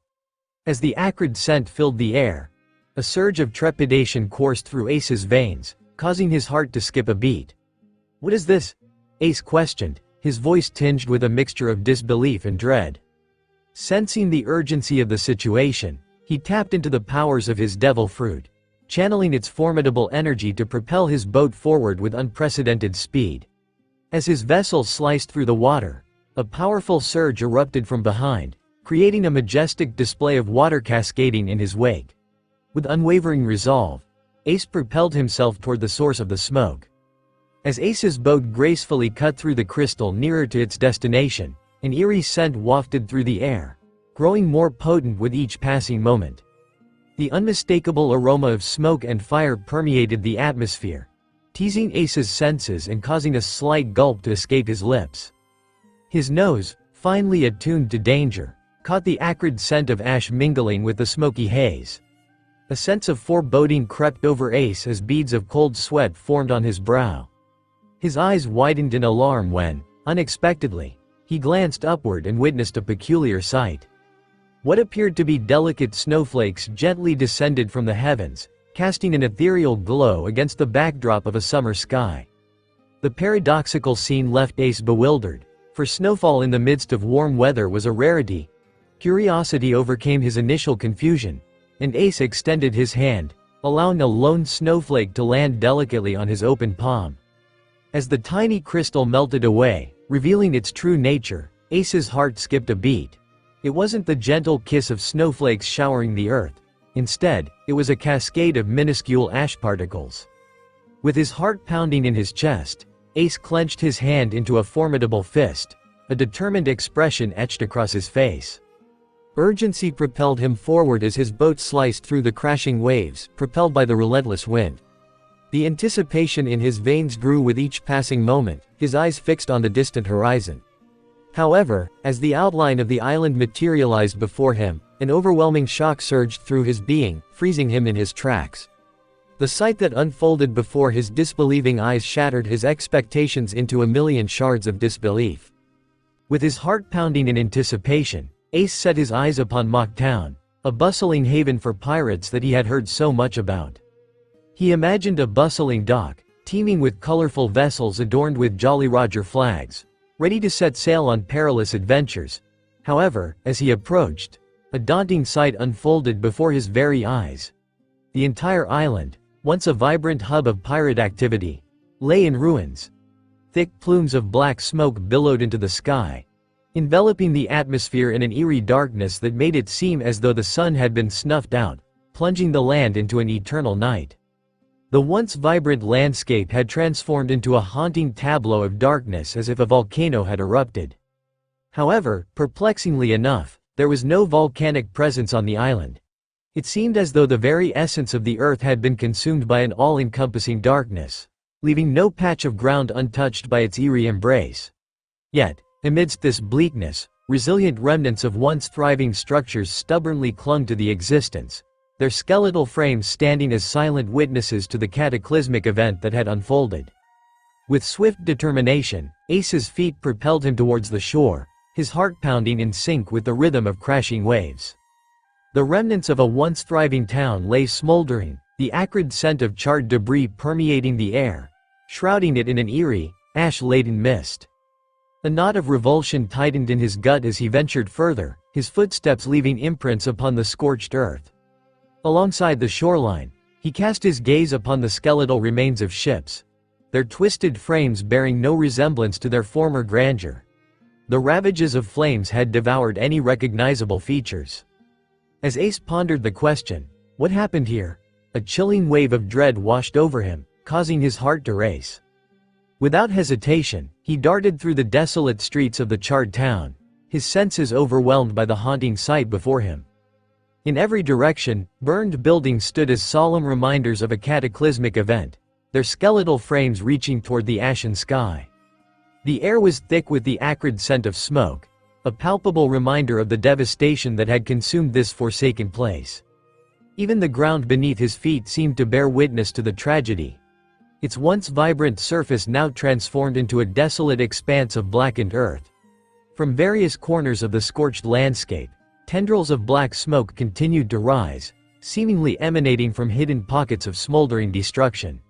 Speaker 3: As the acrid scent filled the air, a surge of trepidation coursed through Ace's veins, causing his heart to skip a beat. "What is this?" Ace questioned, his voice tinged with a mixture of disbelief and dread. Sensing the urgency of the situation, he tapped into the powers of his devil fruit, channeling its formidable energy to propel his boat forward with unprecedented speed. As his vessel sliced through the water, a powerful surge erupted from behind, creating a majestic display of water cascading in his wake. With unwavering resolve, Ace propelled himself toward the source of the smoke. As Ace's boat gracefully cut through the crystal nearer to its destination, an eerie scent wafted through the air, growing more potent with each passing moment. The unmistakable aroma of smoke and fire permeated the atmosphere, teasing Ace's senses and causing a slight gulp to escape his lips. His nose, finely attuned to danger, caught the acrid scent of ash mingling with the smoky haze. A sense of foreboding crept over Ace as beads of cold sweat formed on his brow. His eyes widened in alarm when, unexpectedly, he glanced upward and witnessed a peculiar sight. What appeared to be delicate snowflakes gently descended from the heavens, casting an ethereal glow against the backdrop of a summer sky. The paradoxical scene left Ace bewildered, for snowfall in the midst of warm weather was a rarity. Curiosity overcame his initial confusion, and Ace extended his hand, allowing a lone snowflake to land delicately on his open palm. As the tiny crystal melted away, revealing its true nature, Ace's heart skipped a beat. It wasn't the gentle kiss of snowflakes showering the earth. Instead, it was a cascade of minuscule ash particles. With his heart pounding in his chest, Ace clenched his hand into a formidable fist, a determined expression etched across his face. Urgency propelled him forward as his boat sliced through the crashing waves, propelled by the relentless wind. The anticipation in his veins grew with each passing moment, his eyes fixed on the distant horizon. However, as the outline of the island materialized before him, an overwhelming shock surged through his being, freezing him in his tracks. The sight that unfolded before his disbelieving eyes shattered his expectations into a million shards of disbelief. With his heart pounding in anticipation, Ace set his eyes upon Mock Town, a bustling haven for pirates that he had heard so much about. He imagined a bustling dock, teeming with colorful vessels adorned with Jolly Roger flags, ready to set sail on perilous adventures. However, as he approached, a daunting sight unfolded before his very eyes. The entire island, once a vibrant hub of pirate activity, lay in ruins. Thick plumes of black smoke billowed into the sky, enveloping the atmosphere in an eerie darkness that made it seem as though the sun had been snuffed out, plunging the land into an eternal night. The once vibrant landscape had transformed into a haunting tableau of darkness as if a volcano had erupted. However, perplexingly enough, There was no volcanic presence on the island. It seemed as though the very essence of the earth had been consumed by an all-encompassing darkness, leaving no patch of ground untouched by its eerie embrace. Yet, amidst this bleakness, resilient remnants of once thriving structures stubbornly clung to the existence, their skeletal frames standing as silent witnesses to the cataclysmic event that had unfolded. With swift determination, Ace's feet propelled him towards the shore, his heart pounding in sync with the rhythm of crashing waves. The remnants of a once thriving town lay smoldering, the acrid scent of charred debris permeating the air, shrouding it in an eerie, ash-laden mist. A knot of revulsion tightened in his gut as he ventured further, his footsteps leaving imprints upon the scorched earth. Alongside the shoreline, he cast his gaze upon the skeletal remains of ships, their twisted frames bearing no resemblance to their former grandeur. The ravages of flames had devoured any recognizable features. As Ace pondered the question, what happened here? A chilling wave of dread washed over him, causing his heart to race. Without hesitation, he darted through the desolate streets of the charred town, his senses overwhelmed by the haunting sight before him. In every direction, burned buildings stood as solemn reminders of a cataclysmic event, their skeletal frames reaching toward the ashen sky. The air was thick with the acrid scent of smoke, a palpable reminder of the devastation that had consumed this forsaken place. Even the ground beneath his feet seemed to bear witness to the tragedy, its once vibrant surface now transformed into a desolate expanse of blackened earth. From various corners of the scorched landscape, tendrils of black smoke continued to rise, seemingly emanating from hidden pockets of smoldering destruction.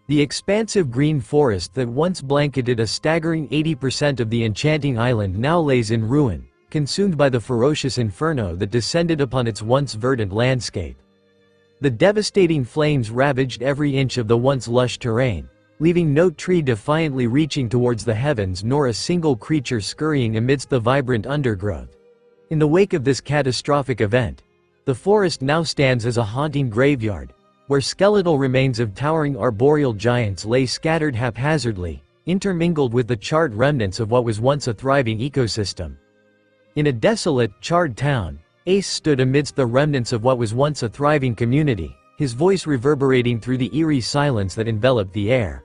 Speaker 3: The expansive green forest that once blanketed a staggering 80% of the enchanting island now lays in ruin, consumed by the ferocious inferno that descended upon its once verdant landscape. The devastating flames ravaged every inch of the once lush terrain, leaving no tree defiantly reaching towards the heavens nor a single creature scurrying amidst the vibrant undergrowth. In the wake of this catastrophic event, the forest now stands as a haunting graveyard, where skeletal remains of towering arboreal giants lay scattered haphazardly, intermingled with the charred remnants of what was once a thriving ecosystem. In a desolate, charred town, Ace stood amidst the remnants of what was once a thriving community, his voice reverberating through the eerie silence that enveloped the air.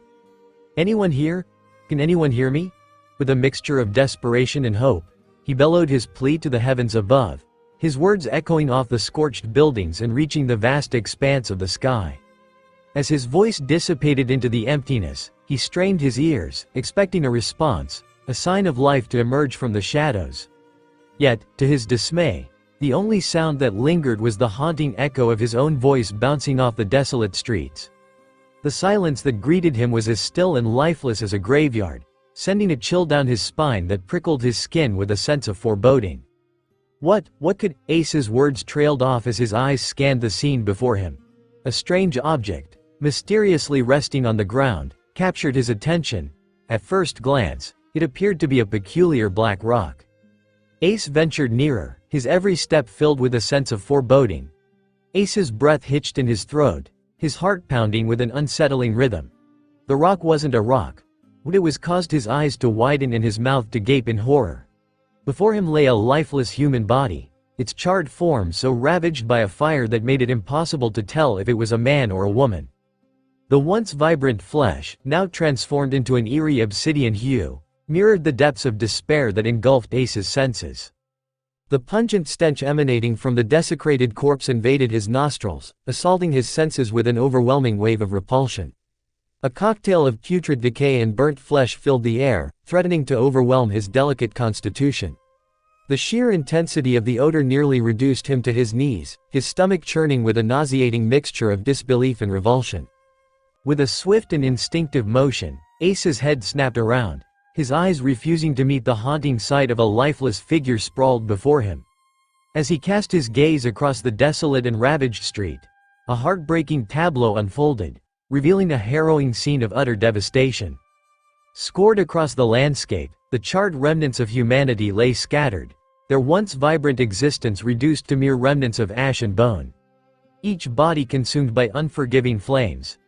Speaker 3: "Anyone here? Can anyone hear me?" With a mixture of desperation and hope, he bellowed his plea to the heavens above, his words echoing off the scorched buildings and reaching the vast expanse of the sky. As his voice dissipated into the emptiness, he strained his ears, expecting a response, a sign of life to emerge from the shadows. Yet, to his dismay, the only sound that lingered was the haunting echo of his own voice bouncing off the desolate streets. The silence that greeted him was as still and lifeless as a graveyard, sending a chill down his spine that prickled his skin with a sense of foreboding. What could— Ace's words trailed off as his eyes scanned the scene before him. A strange object, mysteriously resting on the ground, captured his attention. At first glance, it appeared to be a peculiar black rock. Ace ventured nearer, his every step filled with a sense of foreboding. Ace's breath hitched in his throat, his heart pounding with an unsettling rhythm. The rock wasn't a rock. What it was caused his eyes to widen and his mouth to gape in horror. Before him lay a lifeless human body, its charred form so ravaged by a fire that made it impossible to tell if it was a man or a woman. The once vibrant flesh, now transformed into an eerie obsidian hue, mirrored the depths of despair that engulfed Ace's senses. The pungent stench emanating from the desecrated corpse invaded his nostrils, assaulting his senses with an overwhelming wave of repulsion. A cocktail of putrid decay and burnt flesh filled the air, threatening to overwhelm his delicate constitution. The sheer intensity of the odor nearly reduced him to his knees, his stomach churning with a nauseating mixture of disbelief and revulsion. With a swift and instinctive motion, Ace's head snapped around, his eyes refusing to meet the haunting sight of a lifeless figure sprawled before him. As he cast his gaze across the desolate and ravaged street, a heartbreaking tableau unfolded, revealing a harrowing scene of utter devastation. Scored across the landscape, the charred remnants of humanity lay scattered, their once vibrant existence reduced to mere remnants of ash and bone. Each body consumed by unforgiving flames.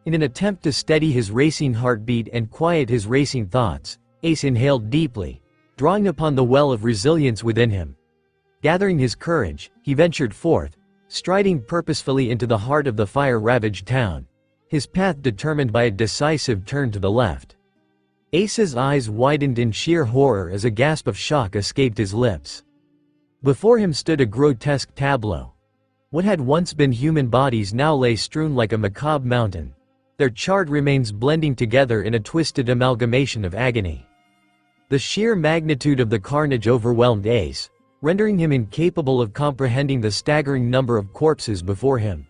Speaker 3: In an attempt to steady his racing heartbeat and quiet his racing thoughts, Ace inhaled deeply, drawing upon the well of resilience within him. Gathering his courage, he ventured forth, striding purposefully into the heart of the fire-ravaged town, his path determined by a decisive turn to the left. Ace's eyes widened in sheer horror as a gasp of shock escaped his lips. Before him stood a grotesque tableau. What had once been human bodies now lay strewn like a macabre mountain, their charred remains blending together in a twisted amalgamation of agony. The sheer magnitude of the carnage overwhelmed Ace, rendering him incapable of comprehending the staggering number of corpses before him.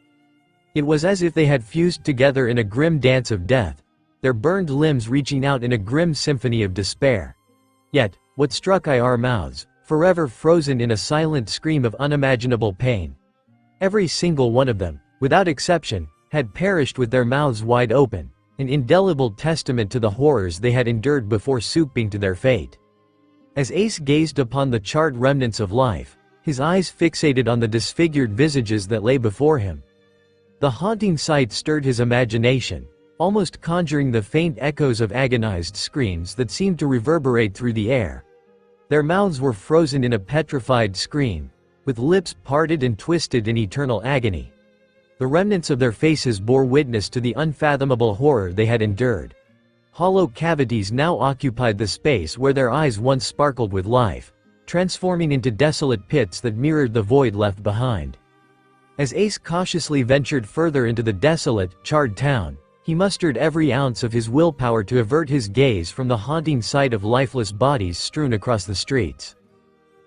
Speaker 3: It was as if they had fused together in a grim dance of death, their burned limbs reaching out in a grim symphony of despair. Yet, what struck our mouths, forever frozen in a silent scream of unimaginable pain. Every single one of them, without exception, had perished with their mouths wide open, an indelible testament to the horrors they had endured before succumbing to their fate. As Ace gazed upon the charred remnants of life, his eyes fixated on the disfigured visages that lay before him. The haunting sight stirred his imagination, almost conjuring the faint echoes of agonized screams that seemed to reverberate through the air. Their mouths were frozen in a petrified scream, with lips parted and twisted in eternal agony. The remnants of their faces bore witness to the unfathomable horror they had endured. Hollow cavities now occupied the space where their eyes once sparkled with life, transforming into desolate pits that mirrored the void left behind. As Ace cautiously ventured further into the desolate, charred town, he mustered every ounce of his willpower to avert his gaze from the haunting sight of lifeless bodies strewn across the streets.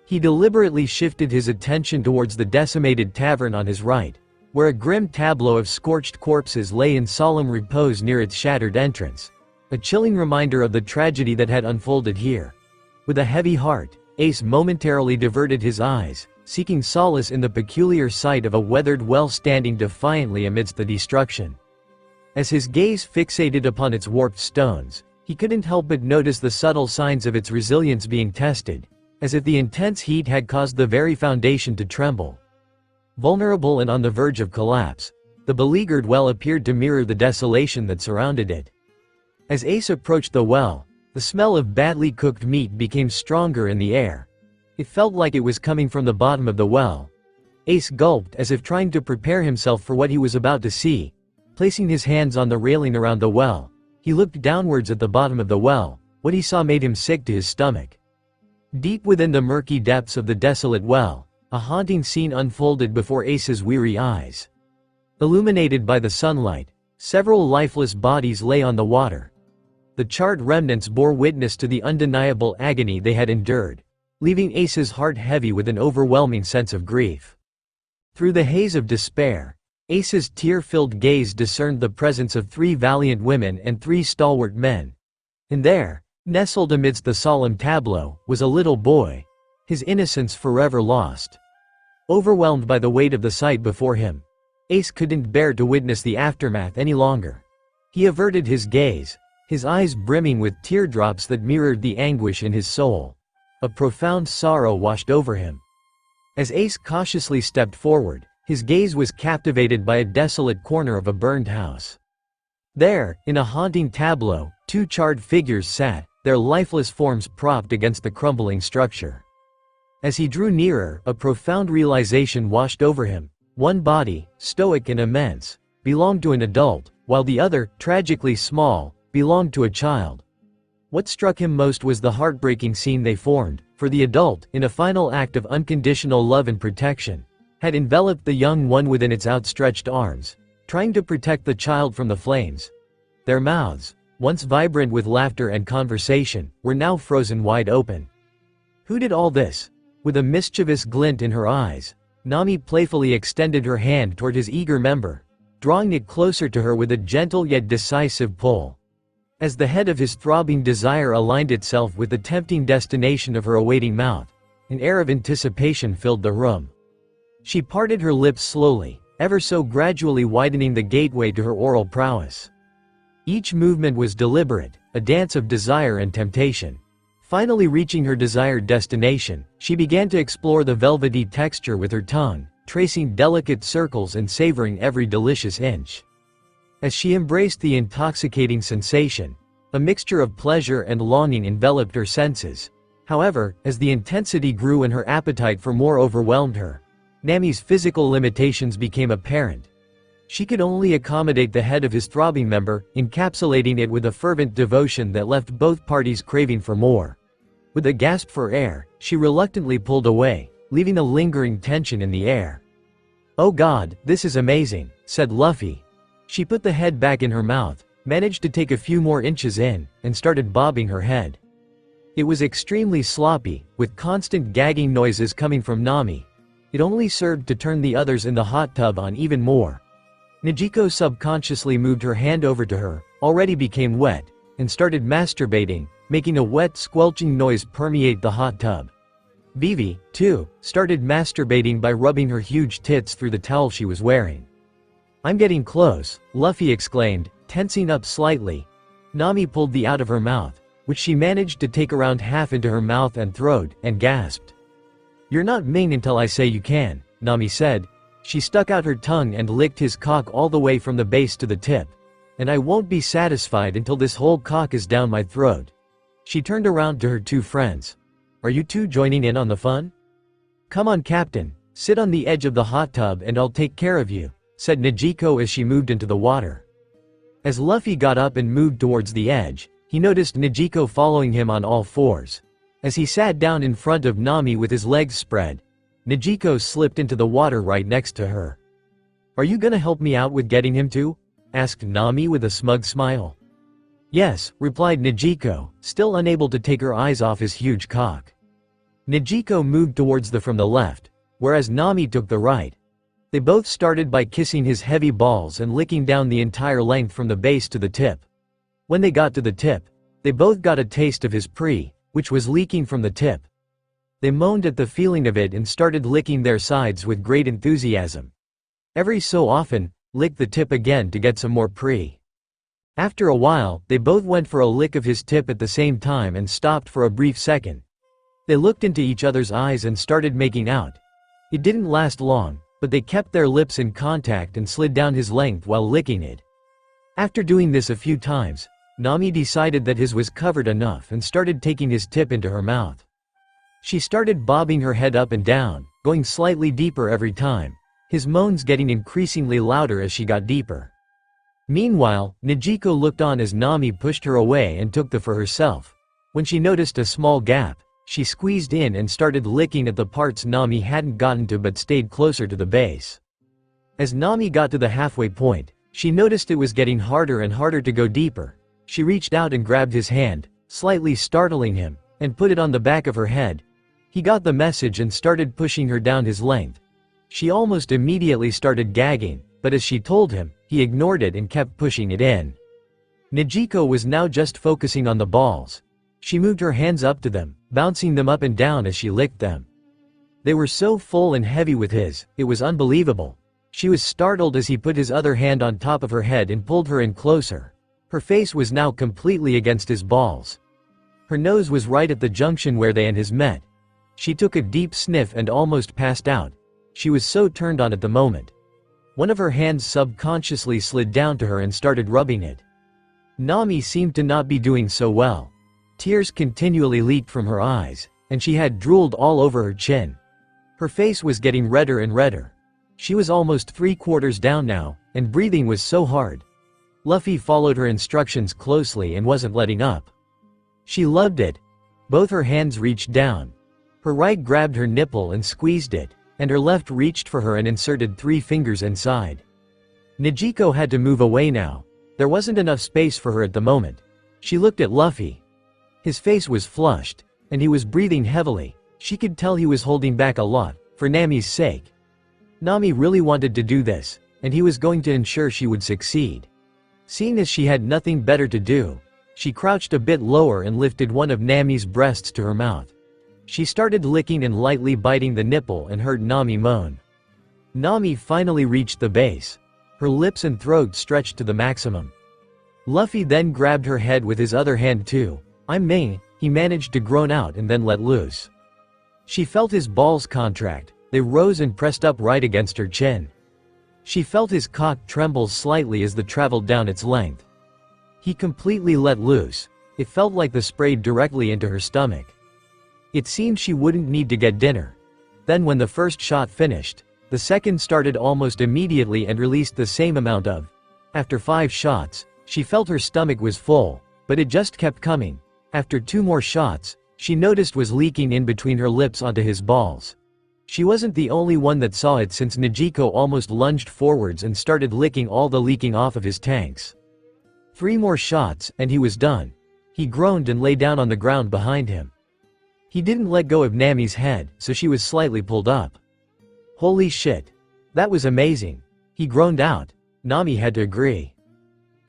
Speaker 3: He deliberately shifted his attention towards the decimated tavern on his right, where a grim tableau of scorched corpses lay in solemn repose near its shattered entrance, a chilling reminder of the tragedy that had unfolded here. With a heavy heart, Ace momentarily diverted his eyes, seeking solace in the peculiar sight of a weathered well standing defiantly amidst the destruction. As his gaze fixated upon its warped stones, he couldn't help but notice the subtle signs of its resilience being tested, as if the intense heat had caused the very foundation to tremble. Vulnerable and on the verge of collapse, the beleaguered well appeared to mirror the desolation that surrounded it. As Ace approached the well, the smell of badly cooked meat became stronger in the air. It felt like it was coming from the bottom of the well. Ace gulped as if trying to prepare himself for what he was about to see. Placing his hands on the railing around the well, he looked downwards at the bottom of the well. What he saw made him sick to his stomach. Deep within the murky depths of the desolate well, a haunting scene unfolded before Ace's weary eyes. Illuminated by the sunlight, several lifeless bodies lay on the water. The charred remnants bore witness to the undeniable agony they had endured, leaving Ace's heart heavy with an overwhelming sense of grief. Through the haze of despair, Ace's tear-filled gaze discerned the presence of 3 valiant women and 3 stalwart men. And there, nestled amidst the solemn tableau, was a little boy, his innocence forever lost. Overwhelmed by the weight of the sight before him, Ace couldn't bear to witness the aftermath any longer. He averted his gaze, his eyes brimming with teardrops that mirrored the anguish in his soul. A profound sorrow washed over him. As Ace cautiously stepped forward, his gaze was captivated by a desolate corner of a burned house. There, in a haunting tableau, 2 charred figures sat, their lifeless forms propped against the crumbling structure. As he drew nearer, a profound realization washed over him. One body, stoic and immense, belonged to an adult, while the other, tragically small, belonged to a child. What struck him most was the heartbreaking scene they formed, for the adult, in a final act of unconditional love and protection, had enveloped the young one within its outstretched arms, trying to protect the child from the flames. Their mouths, once vibrant with laughter and conversation, were now frozen wide open. Who did all this? With a mischievous glint in her eyes, Nami playfully extended her hand toward his eager member, drawing it closer to her with a gentle yet decisive pull. As the head of his throbbing desire aligned itself with the tempting destination of her awaiting mouth, an air of anticipation filled the room. She parted her lips slowly, ever so gradually widening the gateway to her oral prowess. Each movement was deliberate, a dance of desire and temptation. Finally reaching her desired destination, she began to explore the velvety texture with her tongue, tracing delicate circles and savoring every delicious inch. As she embraced the intoxicating sensation, a mixture of pleasure and longing enveloped her senses, However, as the intensity grew and her appetite for more overwhelmed her, Nami's physical limitations became apparent. She could only accommodate the head of his throbbing member, encapsulating it with a fervent devotion that left both parties craving for more. With a gasp for air, she reluctantly pulled away, leaving a lingering tension in the air. "Oh God, this is amazing," said Luffy. She put the head back in her mouth, managed to take a few more inches in, and started bobbing her head. It was extremely sloppy, with constant gagging noises coming from Nami. It only served to turn the others in the hot tub on even more. Nijiko subconsciously moved her hand over to her, already became wet, and started masturbating, making a wet squelching noise permeate the hot tub. Vivi, too, started masturbating by rubbing her huge tits through the towel she was wearing. "I'm getting close," Luffy exclaimed, tensing up slightly. Nami pulled the out of her mouth, which she managed to take around half into her mouth and throat, and gasped. "You're not mean until I say you can," Nami said. She stuck out her tongue and licked his cock all the way from the base to the tip. "And I won't be satisfied until this whole cock is down my throat." She turned around to her two friends. "Are you two joining in on the fun?" "Come on, Captain, sit on the edge of the hot tub and I'll take care of you," said Nijiko as she moved into the water. As Luffy got up and moved towards the edge, he noticed Nijiko following him on all fours. As he sat down in front of Nami with his legs spread, Nijiko slipped into the water right next to her. "Are you gonna help me out with getting him too?" asked Nami with a smug smile. "Yes," replied Nijiko, still unable to take her eyes off his huge cock. Nijiko moved towards from the left, whereas Nami took the right. They both started by kissing his heavy balls and licking down the entire length from the base to the tip. When they got to the tip, they both got a taste of his pre, which was leaking from the tip. They moaned at the feeling of it and started licking their sides with great enthusiasm. Every so often, lick the tip again to get some more pre. After a while, they both went for a lick of his tip at the same time and stopped for a brief second. They looked into each other's eyes and started making out. It didn't last long, but they kept their lips in contact and slid down his length while licking it. After doing this a few times, Nami decided that his was covered enough and started taking his tip into her mouth. She started bobbing her head up and down, going slightly deeper every time, his moans getting increasingly louder as she got deeper. Meanwhile, Nijiko looked on as Nami pushed her away and took the for herself. When she noticed a small gap, she squeezed in and started licking at the parts Nami hadn't gotten to but stayed closer to the base. As Nami got to the halfway point, she noticed it was getting harder and harder to go deeper. She reached out and grabbed his hand, slightly startling him, and put it on the back of her head. He got the message and started pushing her down his length. She almost immediately started gagging, but as she told him, he ignored it and kept pushing it in. Nijiko was now just focusing on the balls. She moved her hands up to them, bouncing them up and down as she licked them. They were so full and heavy with his, it was unbelievable. She was startled as he put his other hand on top of her head and pulled her in closer. Her face was now completely against his balls. Her nose was right at the junction where they and his met. She took a deep sniff and almost passed out. She was so turned on at the moment. One of her hands subconsciously slid down to her and started rubbing it. Nami seemed to not be doing so well. Tears continually leaked from her eyes, and she had drooled all over her chin. Her face was getting redder and redder. She was almost 3/4 down now, and breathing was so hard. Luffy followed her instructions closely and wasn't letting up. She loved it. Both her hands reached down. Her right grabbed her nipple and squeezed it, and her left reached for her and inserted 3 fingers inside. Nijiko had to move away now. There wasn't enough space for her at the moment. She looked at Luffy. His face was flushed, and he was breathing heavily. She could tell he was holding back a lot, for Nami's sake. Nami really wanted to do this, and he was going to ensure she would succeed. Seeing as she had nothing better to do, she crouched a bit lower and lifted one of Nami's breasts to her mouth. She started licking and lightly biting the nipple and heard Nami moan. Nami finally reached the base. Her lips and throat stretched to the maximum. Luffy then grabbed her head with his other hand too. "I'm Ming," he managed to groan out and then let loose. She felt his balls contract. They rose and pressed up right against her chin. She felt his cock tremble slightly as the traveled down its length. He completely let loose. It felt like the sprayed directly into her stomach. It seemed she wouldn't need to get dinner. Then when the first shot finished, the second started almost immediately and released the same amount of. After 5 shots, she felt her stomach was full, but it just kept coming. After 2 more shots, she noticed was leaking in between her lips onto his balls. She wasn't the only one that saw it since Nijiko almost lunged forwards and started licking all the leaking off of his tanks. 3 more shots, and he was done. He groaned and lay down on the ground behind him. He didn't let go of Nami's head, so she was slightly pulled up. Holy shit. That was amazing. He groaned out. Nami had to agree.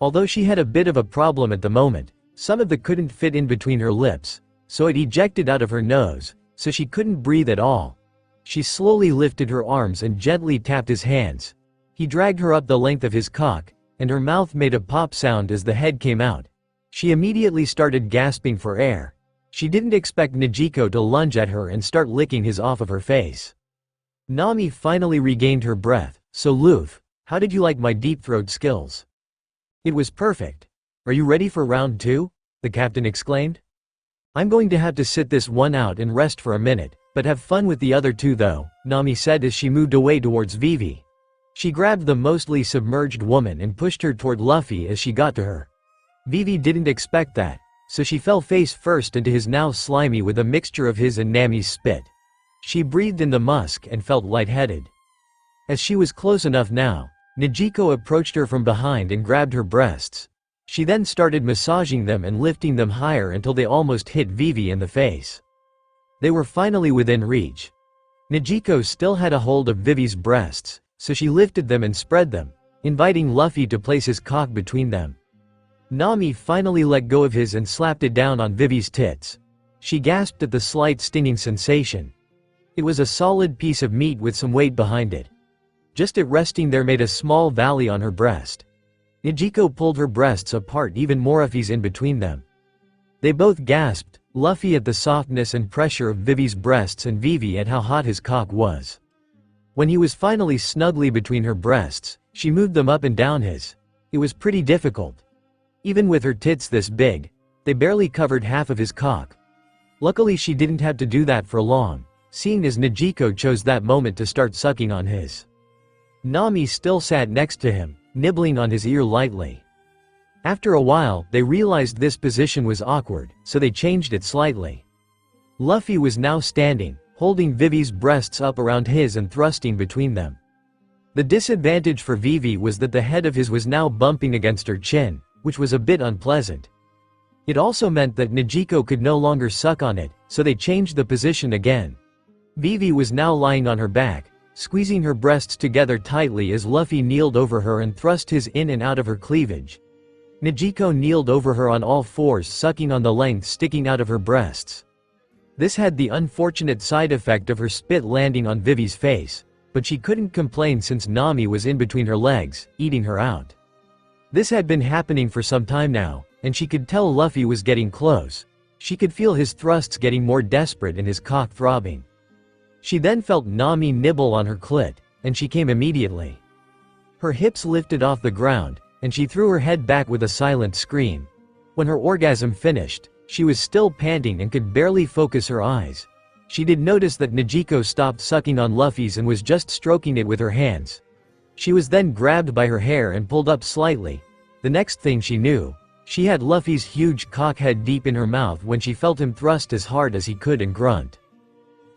Speaker 3: Although she had a bit of a problem at the moment, some of the couldn't fit in between her lips, so it ejected out of her nose, so she couldn't breathe at all. She slowly lifted her arms and gently tapped his hands. He dragged her up the length of his cock, and her mouth made a pop sound as the head came out. She immediately started gasping for air. She didn't expect Nijiko to lunge at her and start licking his off of her face. Nami finally regained her breath. So Luffy, how did you like my deep throat skills? It was perfect. Are you ready for round 2? The captain exclaimed. I'm going to have to sit this one out and rest for a minute, but have fun with the other 2 though, Nami said as she moved away towards Vivi. She grabbed the mostly submerged woman and pushed her toward Luffy as she got to her. Vivi didn't expect that, so she fell face first into his now slimy with a mixture of his and Nami's spit. She breathed in the musk and felt lightheaded. As she was close enough now, Nijiko approached her from behind and grabbed her breasts. She then started massaging them and lifting them higher until they almost hit Vivi in the face. They were finally within reach. Nijiko still had a hold of Vivi's breasts, so she lifted them and spread them, inviting Luffy to place his cock between them. Nami finally let go of his and slapped it down on Vivi's tits. She gasped at the slight stinging sensation. It was a solid piece of meat with some weight behind it. Just it resting there made a small valley on her breast. Nijiko pulled her breasts apart even more if he's in between them. They both gasped, Luffy at the softness and pressure of Vivi's breasts and Vivi at how hot his cock was. When he was finally snugly between her breasts, she moved them up and down his. It was pretty difficult. Even with her tits this big, they barely covered half of his cock. Luckily she didn't have to do that for long, seeing as Nijiko chose that moment to start sucking on his. Nami still sat next to him, nibbling on his ear lightly. After a while, they realized this position was awkward, so they changed it slightly. Luffy was now standing, holding Vivi's breasts up around his and thrusting between them. The disadvantage for Vivi was that the head of his was now bumping against her chin, which was a bit unpleasant. It also meant that Nijiko could no longer suck on it, so they changed the position again. Vivi was now lying on her back, squeezing her breasts together tightly as Luffy kneeled over her and thrust his in and out of her cleavage. Nijiko kneeled over her on all fours, sucking on the length sticking out of her breasts. This had the unfortunate side effect of her spit landing on Vivi's face, but she couldn't complain since Nami was in between her legs, eating her out. This had been happening for some time now, and she could tell Luffy was getting close. She could feel his thrusts getting more desperate and his cock throbbing. She then felt Nami nibble on her clit, and she came immediately. Her hips lifted off the ground, and she threw her head back with a silent scream. When her orgasm finished, she was still panting and could barely focus her eyes. She did notice that Nijiko stopped sucking on Luffy's and was just stroking it with her hands. She was then grabbed by her hair and pulled up slightly. The next thing she knew, she had Luffy's huge cockhead deep in her mouth when she felt him thrust as hard as he could and grunt.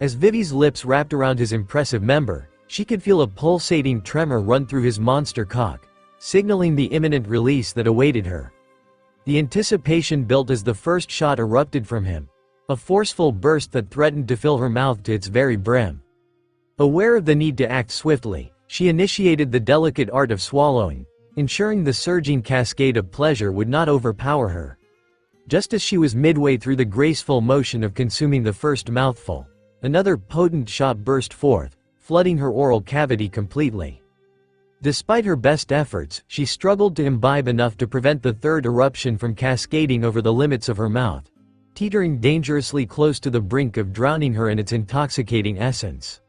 Speaker 3: As Vivi's lips wrapped around his impressive member, she could feel a pulsating tremor run through his monster cock, signaling the imminent release that awaited her. The anticipation built as the first shot erupted from him, a forceful burst that threatened to fill her mouth to its very brim. Aware of the need to act swiftly, she initiated the delicate art of swallowing, ensuring the surging cascade of pleasure would not overpower her. Just as she was midway through the graceful motion of consuming the first mouthful, another potent shot burst forth, flooding her oral cavity completely. Despite her best efforts, she struggled to imbibe enough to prevent the third eruption from cascading over the limits of her mouth, teetering dangerously close to the brink of drowning her in its intoxicating essence.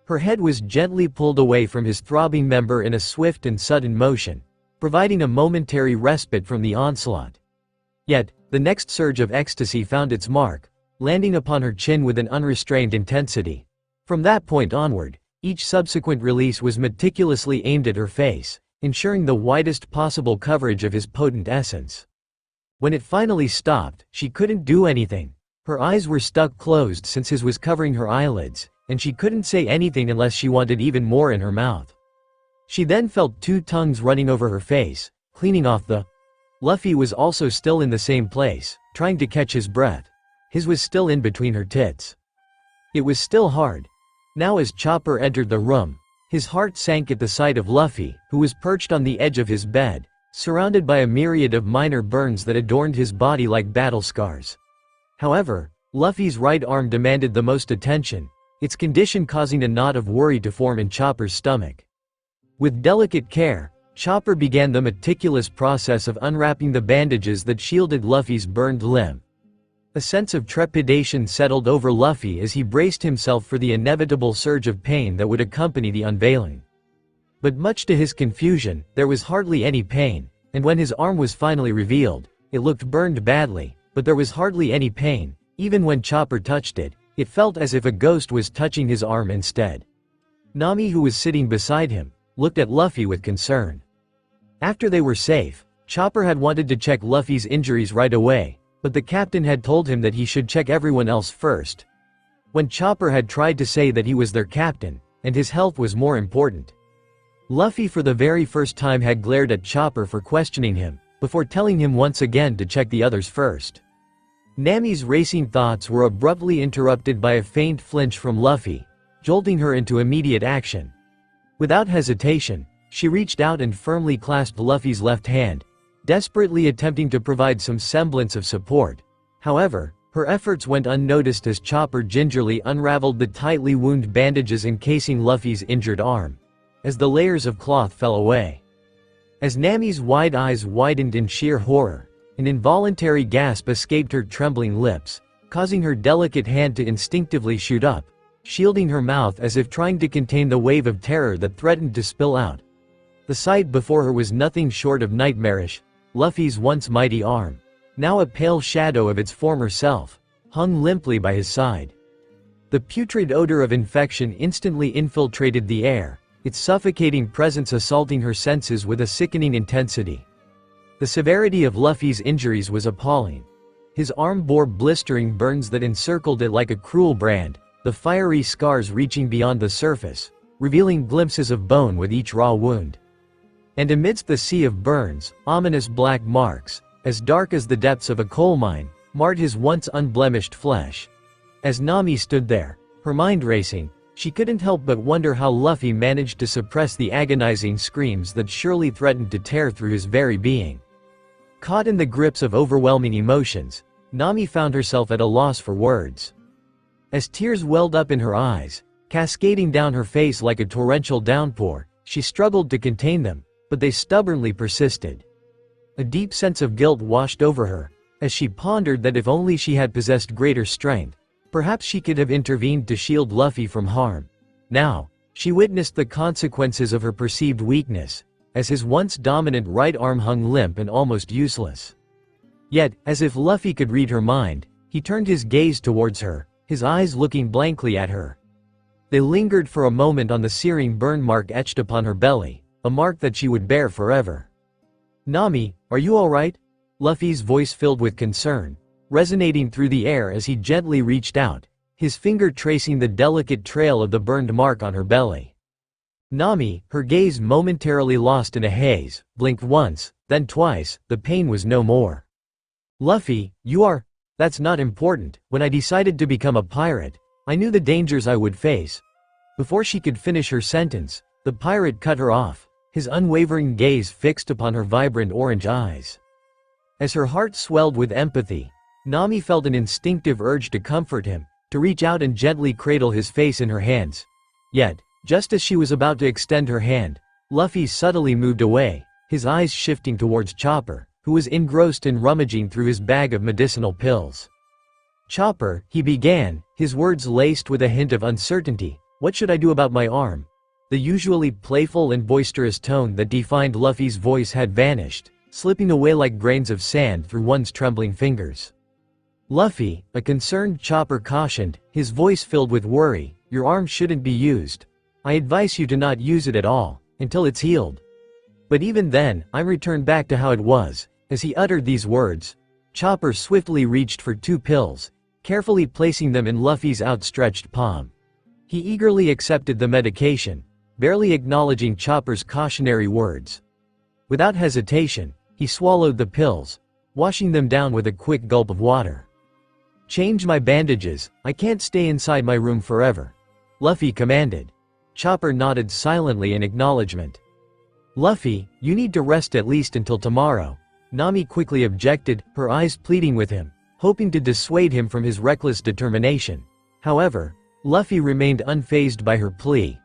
Speaker 3: Her head was gently pulled away from his throbbing member in a swift and sudden motion, providing a momentary respite from the onslaught. Yet, the next surge of ecstasy found its mark. landing upon her chin with an unrestrained intensity. From that point onward, each subsequent release was meticulously aimed at her face, ensuring the widest possible coverage of his potent essence. When it finally stopped, she couldn't do anything. Her eyes were stuck closed since his was covering her eyelids, and she couldn't say anything unless she wanted even more in her mouth. She then felt two tongues running over her face, cleaning off the. Luffy was also still in the same place, trying to catch his breath. His was still in between her tits. It was still hard. Now as Chopper entered the room, his heart sank at the sight of Luffy, who was perched on the edge of his bed, surrounded by a myriad of minor burns that adorned his body like battle scars. However, Luffy's right arm demanded the most attention, its condition causing a knot of worry to form in Chopper's stomach. With delicate care, Chopper began the meticulous process of unwrapping the bandages that shielded Luffy's burned limb. A sense of trepidation settled over Luffy as he braced himself for the inevitable surge of pain that would accompany the unveiling. But much to his confusion, there was hardly any pain, and when his arm was finally revealed, it looked burned badly, but there was hardly any pain. Even when Chopper touched it, it felt as if a ghost was touching his arm instead. Nami, who was sitting beside him, looked at Luffy with concern. After they were safe, Chopper had wanted to check Luffy's injuries right away, but the captain had told him that he should check everyone else first. When Chopper had tried to say that he was their captain, and his health was more important. Luffy for the very first time had glared at Chopper for questioning him, before telling him once again to check the others first. Nami's racing thoughts were abruptly interrupted by a faint flinch from Luffy, jolting her into immediate action. Without hesitation, she reached out and firmly clasped Luffy's left hand, desperately attempting to provide some semblance of support. However, her efforts went unnoticed as Chopper gingerly unraveled the tightly wound bandages encasing Luffy's injured arm, as the layers of cloth fell away. As Nami's wide eyes widened in sheer horror, an involuntary gasp escaped her trembling lips, causing her delicate hand to instinctively shoot up, shielding her mouth as if trying to contain the wave of terror that threatened to spill out. The sight before her was nothing short of nightmarish. Luffy's once mighty arm, now a pale shadow of its former self, hung limply by his side. The putrid odor of infection instantly infiltrated the air, its suffocating presence assaulting her senses with a sickening intensity. The severity of Luffy's injuries was appalling. His arm bore blistering burns that encircled it like a cruel brand, the fiery scars reaching beyond the surface, revealing glimpses of bone with each raw wound. And amidst the sea of burns, ominous black marks, as dark as the depths of a coal mine, marred his once unblemished flesh. As Nami stood there, her mind racing, she couldn't help but wonder how Luffy managed to suppress the agonizing screams that surely threatened to tear through his very being. Caught in the grips of overwhelming emotions, Nami found herself at a loss for words. As tears welled up in her eyes, cascading down her face like a torrential downpour, she struggled to contain them, but they stubbornly persisted. A deep sense of guilt washed over her, as she pondered that if only she had possessed greater strength, perhaps she could have intervened to shield Luffy from harm. Now, she witnessed the consequences of her perceived weakness, as his once dominant right arm hung limp and almost useless. Yet, as if Luffy could read her mind, he turned his gaze towards her, his eyes looking blankly at her. They lingered for a moment on the searing burn mark etched upon her belly, a mark that she would bear forever. "Nami, are you alright?" Luffy's voice filled with concern, resonating through the air as he gently reached out, his finger tracing the delicate trail of the burned mark on her belly. Nami, her gaze momentarily lost in a haze, blinked once, then twice. The pain was no more. "Luffy, you are. That's not important. When I decided to become a pirate, I knew the dangers I would face." Before she could finish her sentence, the pirate cut her off, his unwavering gaze fixed upon her vibrant orange eyes. As her heart swelled with empathy, Nami felt an instinctive urge to comfort him, to reach out and gently cradle his face in her hands. Yet, just as she was about to extend her hand, Luffy subtly moved away, his eyes shifting towards Chopper, who was engrossed in rummaging through his bag of medicinal pills. "Chopper," he began, his words laced with a hint of uncertainty, "what should I do about my arm?" The usually playful and boisterous tone that defined Luffy's voice had vanished, slipping away like grains of sand through one's trembling fingers. Luffy, a concerned Chopper cautioned, his voice filled with worry, "Your arm shouldn't be used. I advise you to not use it at all, until it's healed." But even then, I'm returned back to how it was. As he uttered these words, Chopper swiftly reached for 2 pills, carefully placing them in Luffy's outstretched palm. He eagerly accepted the medication, barely acknowledging Chopper's cautionary words. Without hesitation, he swallowed the pills, washing them down with a quick gulp of water. "Change my bandages, I can't stay inside my room forever," Luffy commanded. Chopper nodded silently in acknowledgement. "Luffy, you need to rest at least until tomorrow," Nami quickly objected, her eyes pleading with him, hoping to dissuade him from his reckless determination. However, Luffy remained unfazed by her plea.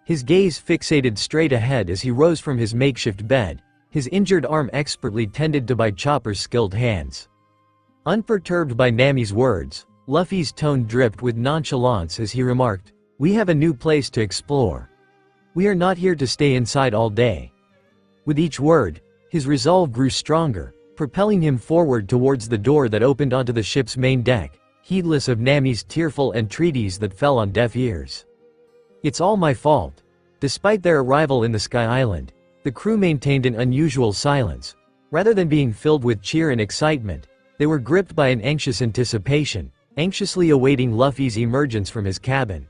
Speaker 3: His gaze fixated straight ahead as he rose from his makeshift bed, his injured arm expertly tended to by Chopper's skilled hands. Unperturbed by Nami's words, Luffy's tone dripped with nonchalance as he remarked, "We have a new place to explore. We are not here to stay inside all day." With each word, his resolve grew stronger, propelling him forward towards the door that opened onto the ship's main deck, heedless of Nami's tearful entreaties that fell on deaf ears. "It's all my fault." Despite their arrival in the Sky Island, the crew maintained an unusual silence. Rather than being filled with cheer and excitement, they were gripped by an anxious anticipation, anxiously awaiting Luffy's emergence from his cabin.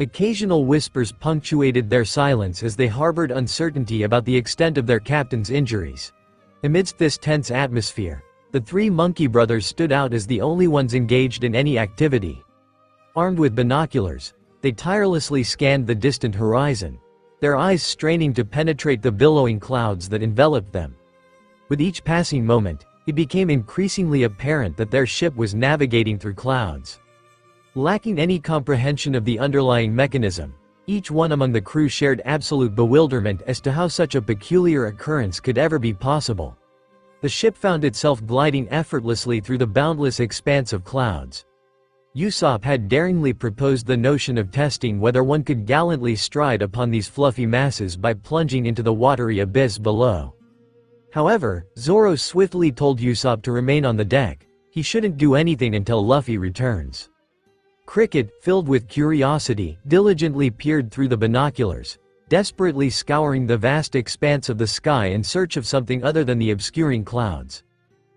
Speaker 3: Occasional whispers punctuated their silence as they harbored uncertainty about the extent of their captain's injuries. Amidst this tense atmosphere, the 3 monkey brothers stood out as the only ones engaged in any activity. Armed with binoculars, they tirelessly scanned the distant horizon, their eyes straining to penetrate the billowing clouds that enveloped them. With each passing moment, it became increasingly apparent that their ship was navigating through clouds. Lacking any comprehension of the underlying mechanism, each one among the crew shared absolute bewilderment as to how such a peculiar occurrence could ever be possible. The ship found itself gliding effortlessly through the boundless expanse of clouds. Usopp had daringly proposed the notion of testing whether one could gallantly stride upon these fluffy masses by plunging into the watery abyss below. However, Zoro swiftly told Usopp to remain on the deck. He shouldn't do anything until Luffy returns. Cricket, filled with curiosity, diligently peered through the binoculars, desperately scouring the vast expanse of the sky in search of something other than the obscuring clouds.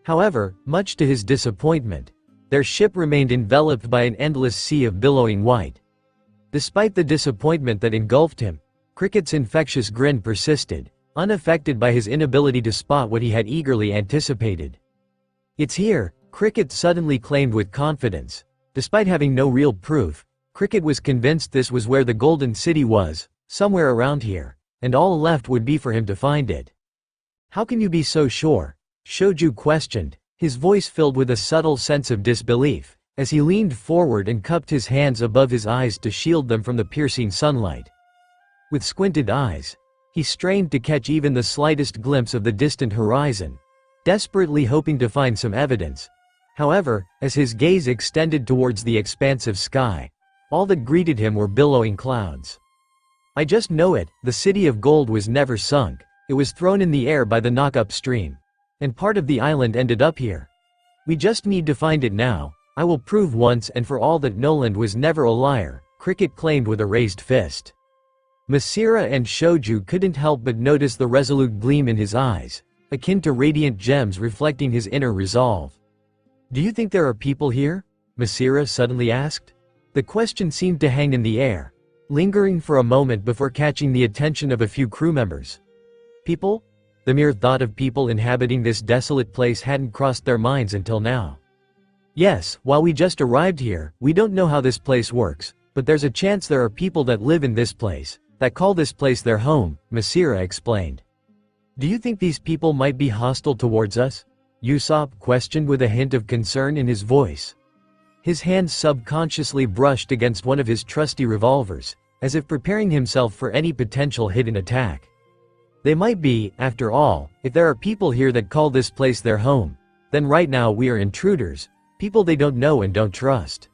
Speaker 3: However, much to his disappointment, their ship remained enveloped by an endless sea of billowing white. Despite the disappointment that engulfed him, Cricket's infectious grin persisted, unaffected by his inability to spot what he had eagerly anticipated. "It's here," Cricket suddenly claimed with confidence. Despite having no real proof, Cricket was convinced this was where the Golden City was, somewhere around here, and all left would be for him to find it. "How can you be so sure?" Shoju questioned, his voice filled with a subtle sense of disbelief, as he leaned forward and cupped his hands above his eyes to shield them from the piercing sunlight. With squinted eyes, he strained to catch even the slightest glimpse of the distant horizon, desperately hoping to find some evidence. However, as his gaze extended towards the expansive sky, all that greeted him were billowing clouds. "I just know it, the city of gold was never sunk, it was thrown in the air by the knock-up stream. And part of the island ended up here. We just need to find it now. I will prove once and for all that Noland was never a liar," Cricket claimed with a raised fist. Masira and Shoju couldn't help but notice the resolute gleam in his eyes, akin to radiant gems reflecting his inner resolve. "Do you think there are people here?" Masira suddenly asked. The question seemed to hang in the air, lingering for a moment before catching the attention of a few crew members. People? The mere thought of people inhabiting this desolate place hadn't crossed their minds until now. "Yes, while we just arrived here, we don't know how this place works, but there's a chance there are people that live in this place, that call this place their home," Masira explained. "Do you think these people might be hostile towards us?" Usopp questioned with a hint of concern in his voice. His hand subconsciously brushed against one of his trusty revolvers, as if preparing himself for any potential hidden attack. "They might be, after all, if there are people here that call this place their home, then right now we are intruders, people they don't know and don't trust.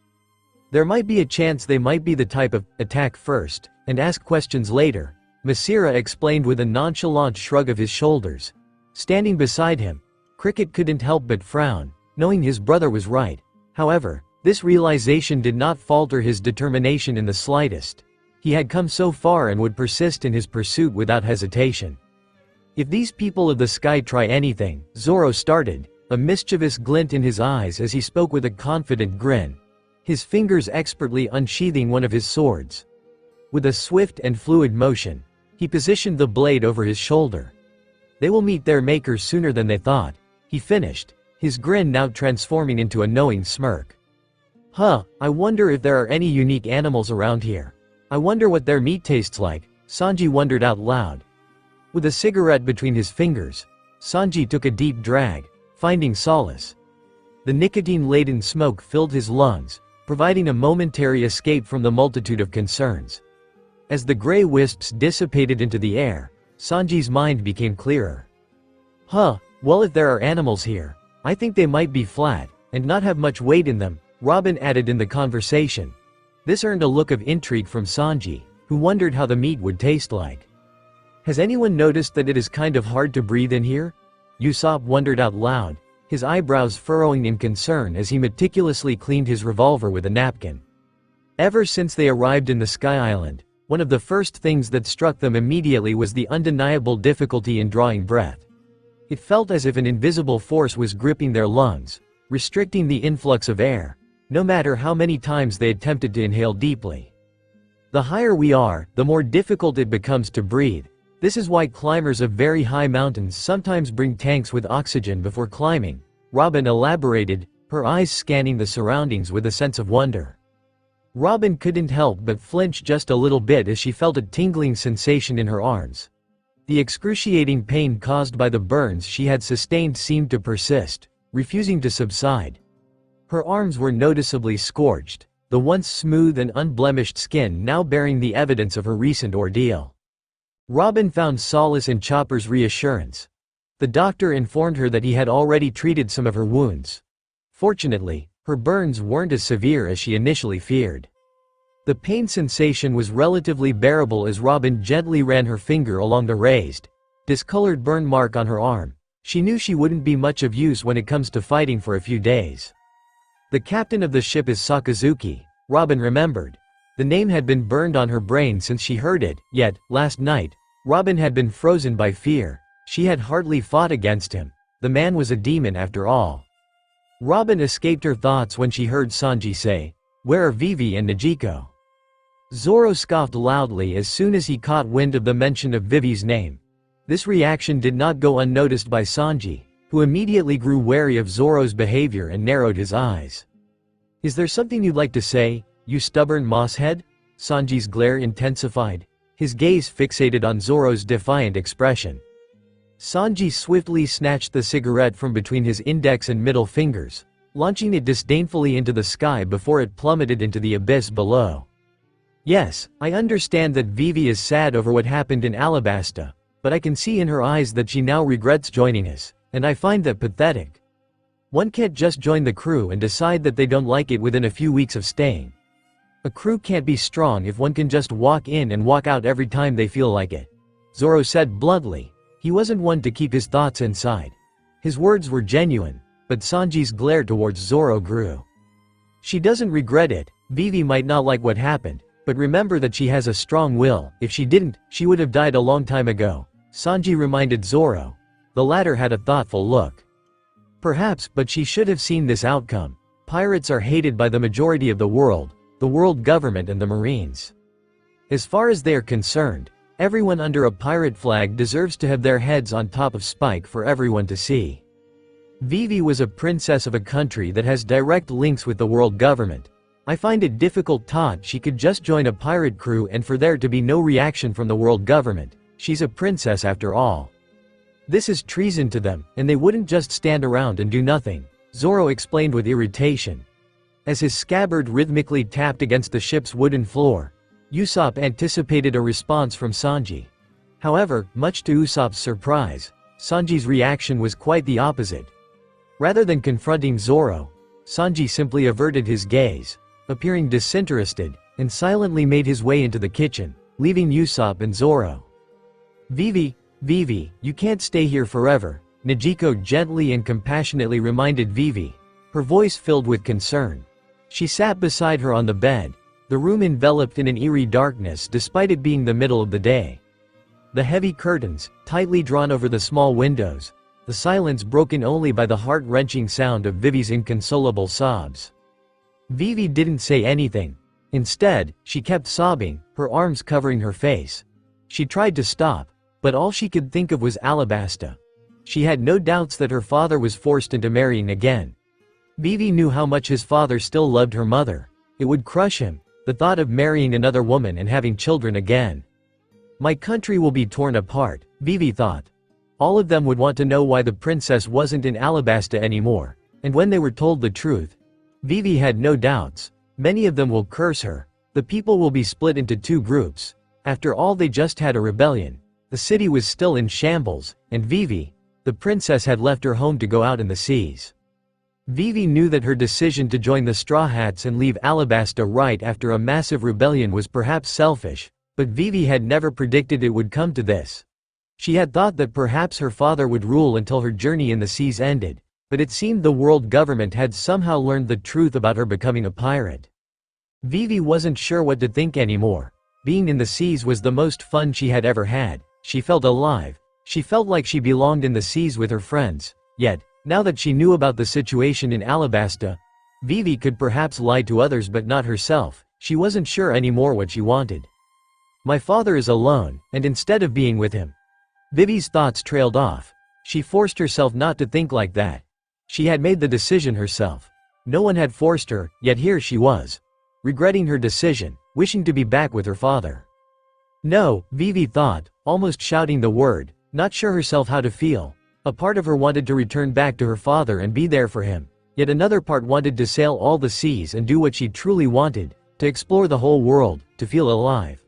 Speaker 3: There might be a chance they might be the type of attack first, and ask questions later," Masira explained with a nonchalant shrug of his shoulders. Standing beside him, Cricket couldn't help but frown, knowing his brother was right. However, this realization did not falter his determination in the slightest. He had come so far and would persist in his pursuit without hesitation. If these people of the sky try anything, Zoro started, a mischievous glint in his eyes as he spoke with a confident grin, his fingers expertly unsheathing one of his swords. With a swift and fluid motion, he positioned the blade over his shoulder. They will meet their maker sooner than they thought, he finished, his grin now transforming into a knowing smirk. I wonder if there are any unique animals around here. I wonder what their meat tastes like, Sanji wondered out loud. With a cigarette between his fingers, Sanji took a deep drag, finding solace. The nicotine-laden smoke filled his lungs, providing a momentary escape from the multitude of concerns. As the gray wisps dissipated into the air, Sanji's mind became clearer. Well, if there are animals here, I think they might be flat, and not have much weight in them, Robin added in the conversation. This earned a look of intrigue from Sanji, who wondered how the meat would taste like. Has anyone noticed that it is kind of hard to breathe in here? Usopp wondered out loud, his eyebrows furrowing in concern as he meticulously cleaned his revolver with a napkin. Ever since they arrived in the Sky Island, one of the first things that struck them immediately was the undeniable difficulty in drawing breath. It felt as if an invisible force was gripping their lungs, restricting the influx of air, no matter how many times they attempted to inhale deeply. The higher we are, the more difficult it becomes to breathe. This is why climbers of very high mountains sometimes bring tanks with oxygen before climbing, Robin elaborated, her eyes scanning the surroundings with a sense of wonder. Robin couldn't help but flinch just a little bit as she felt a tingling sensation in her arms. The excruciating pain caused by the burns she had sustained seemed to persist, refusing to subside. Her arms were noticeably scorched, the once smooth and unblemished skin now bearing the evidence of her recent ordeal. Robin found solace in Chopper's reassurance. The doctor informed her that he had already treated some of her wounds. Fortunately, her burns weren't as severe as she initially feared. The pain sensation was relatively bearable as Robin gently ran her finger along the raised, discolored burn mark on her arm. She knew she wouldn't be much of use when it comes to fighting for a few days. The captain of the ship is Sakazuki, Robin remembered. The name had been burned on her brain since she heard it, yet, last night, Robin had been frozen by fear. She had hardly fought against him. The man was a demon after all. Robin escaped her thoughts when she heard Sanji say, "Where are Vivi and Najiko?" Zoro scoffed loudly as soon as he caught wind of the mention of Vivi's name. This reaction did not go unnoticed by Sanji, who immediately grew wary of Zoro's behavior and narrowed his eyes. "Is there something you'd like to say, you stubborn mosshead?" Sanji's glare intensified, his gaze fixated on Zoro's defiant expression. Sanji swiftly snatched the cigarette from between his index and middle fingers, launching it disdainfully into the sky before it plummeted into the abyss below. "Yes, I understand that Vivi is sad over what happened in Alabasta, but I can see in her eyes that she now regrets joining us, and I find that pathetic. One can't just join the crew and decide that they don't like it within a few weeks of staying. A crew can't be strong if one can just walk in and walk out every time they feel like it," Zoro said bluntly. He wasn't one to keep his thoughts inside. His words were genuine, but Sanji's glare towards Zoro grew. "She doesn't regret it. Vivi might not like what happened, but remember that she has a strong will. If she didn't, she would have died a long time ago," Sanji reminded Zoro. The latter had a thoughtful look. "Perhaps, but she should have seen this outcome. Pirates are hated by the majority of the world government and the Marines. As far as they are concerned, everyone under a pirate flag deserves to have their heads on top of Spike for everyone to see. Vivi was a princess of a country that has direct links with the world government. I find it difficult thought she could just join a pirate crew and for there to be no reaction from the world government. She's a princess after all. This is treason to them, and they wouldn't just stand around and do nothing," Zoro explained with irritation. As his scabbard rhythmically tapped against the ship's wooden floor, Usopp anticipated a response from Sanji. However, much to Usopp's surprise, Sanji's reaction was quite the opposite. Rather than confronting Zoro, Sanji simply averted his gaze, appearing disinterested, and silently made his way into the kitchen, leaving Usopp and Zoro. Vivi, you can't stay here forever," Najiko gently and compassionately reminded Vivi, her voice filled with concern. She sat beside her on the bed, the room enveloped in an eerie darkness despite it being the middle of the day. The heavy curtains, tightly drawn over the small windows, the silence broken only by the heart-wrenching sound of Vivi's inconsolable sobs. Vivi didn't say anything. Instead, she kept sobbing, her arms covering her face. She tried to stop, but all she could think of was Alabasta. She had no doubts that her father was forced into marrying again. Vivi knew how much his father still loved her mother. It would crush him, the thought of marrying another woman and having children again. My country will be torn apart, Vivi thought. All of them would want to know why the princess wasn't in Alabasta anymore, and when they were told the truth, Vivi had no doubts. Many of them will curse her. The people will be split into two groups. After all, they just had a rebellion. The city was still in shambles, and Vivi, the princess, had left her home to go out in the seas. Vivi knew that her decision to join the Straw Hats and leave Alabasta right after a massive rebellion was perhaps selfish, but Vivi had never predicted it would come to this. She had thought that perhaps her father would rule until her journey in the seas ended, but it seemed the world government had somehow learned the truth about her becoming a pirate. Vivi wasn't sure what to think anymore. Being in the seas was the most fun she had ever had. She felt alive. She felt like she belonged in the seas with her friends. Yet, now that she knew about the situation in Alabasta, Vivi could perhaps lie to others but not herself. She wasn't sure anymore what she wanted. My father is alone, and instead of being with him. Vivi's thoughts trailed off. She forced herself not to think like that. She had made the decision herself. No one had forced her, yet here she was, regretting her decision, wishing to be back with her father. No, Vivi thought, almost shouting the word, not sure herself how to feel. A part of her wanted to return back to her father and be there for him, yet another part wanted to sail all the seas and do what she truly wanted, to explore the whole world, to feel alive.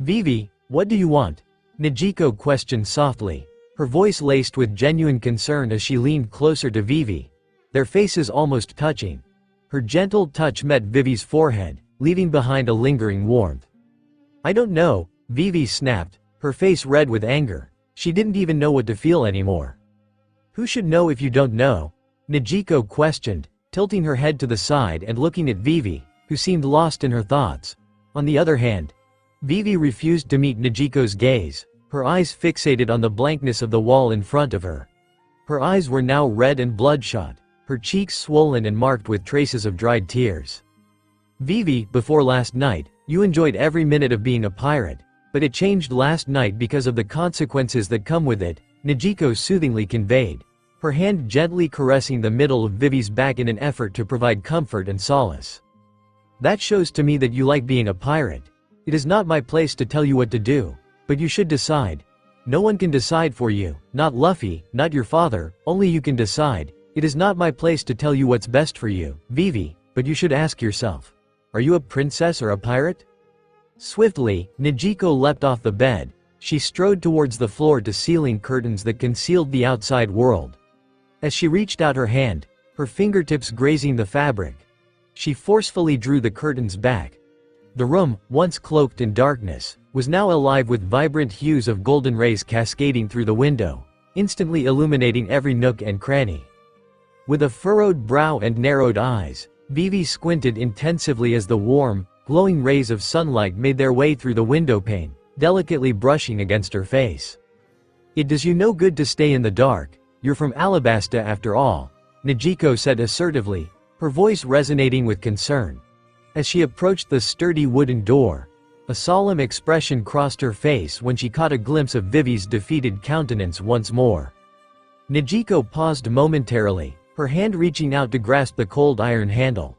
Speaker 3: Vivi, what do you want? Nijiko questioned softly, her voice laced with genuine concern as she leaned closer to Vivi, their faces almost touching. Her gentle touch met Vivi's forehead, leaving behind a lingering warmth. I don't know, Vivi snapped, her face red with anger. She didn't even know what to feel anymore. Who should know if you don't know? Nijiko questioned, tilting her head to the side and looking at Vivi, who seemed lost in her thoughts. On the other hand, Vivi refused to meet Nijiko's gaze, her eyes fixated on the blankness of the wall in front of her. Her eyes were now red and bloodshot, her cheeks swollen and marked with traces of dried tears. Vivi, before last night, you enjoyed every minute of being a pirate, but it changed last night because of the consequences that come with it, Nijiko soothingly conveyed, her hand gently caressing the middle of Vivi's back in an effort to provide comfort and solace. That shows to me that you like being a pirate. It is not my place to tell you what to do, but you should decide. No one can decide for you, not Luffy, not your father, only you can decide. It is not my place to tell you what's best for you, Vivi, but you should ask yourself. Are you a princess or a pirate? Swiftly, Nijiko leapt off the bed. She strode towards the floor-to-ceiling curtains that concealed the outside world. As she reached out her hand, her fingertips grazing the fabric, she forcefully drew the curtains back. The room, once cloaked in darkness, was now alive with vibrant hues of golden rays cascading through the window, instantly illuminating every nook and cranny. With a furrowed brow and narrowed eyes, Vivi squinted intensively as the warm, glowing rays of sunlight made their way through the windowpane, delicately brushing against her face. It does you no good to stay in the dark. You're from Alabasta after all, Nijiko said assertively, her voice resonating with concern. As she approached the sturdy wooden door, a solemn expression crossed her face when she caught a glimpse of Vivi's defeated countenance once more. Nijiko paused momentarily, her hand reaching out to grasp the cold iron handle.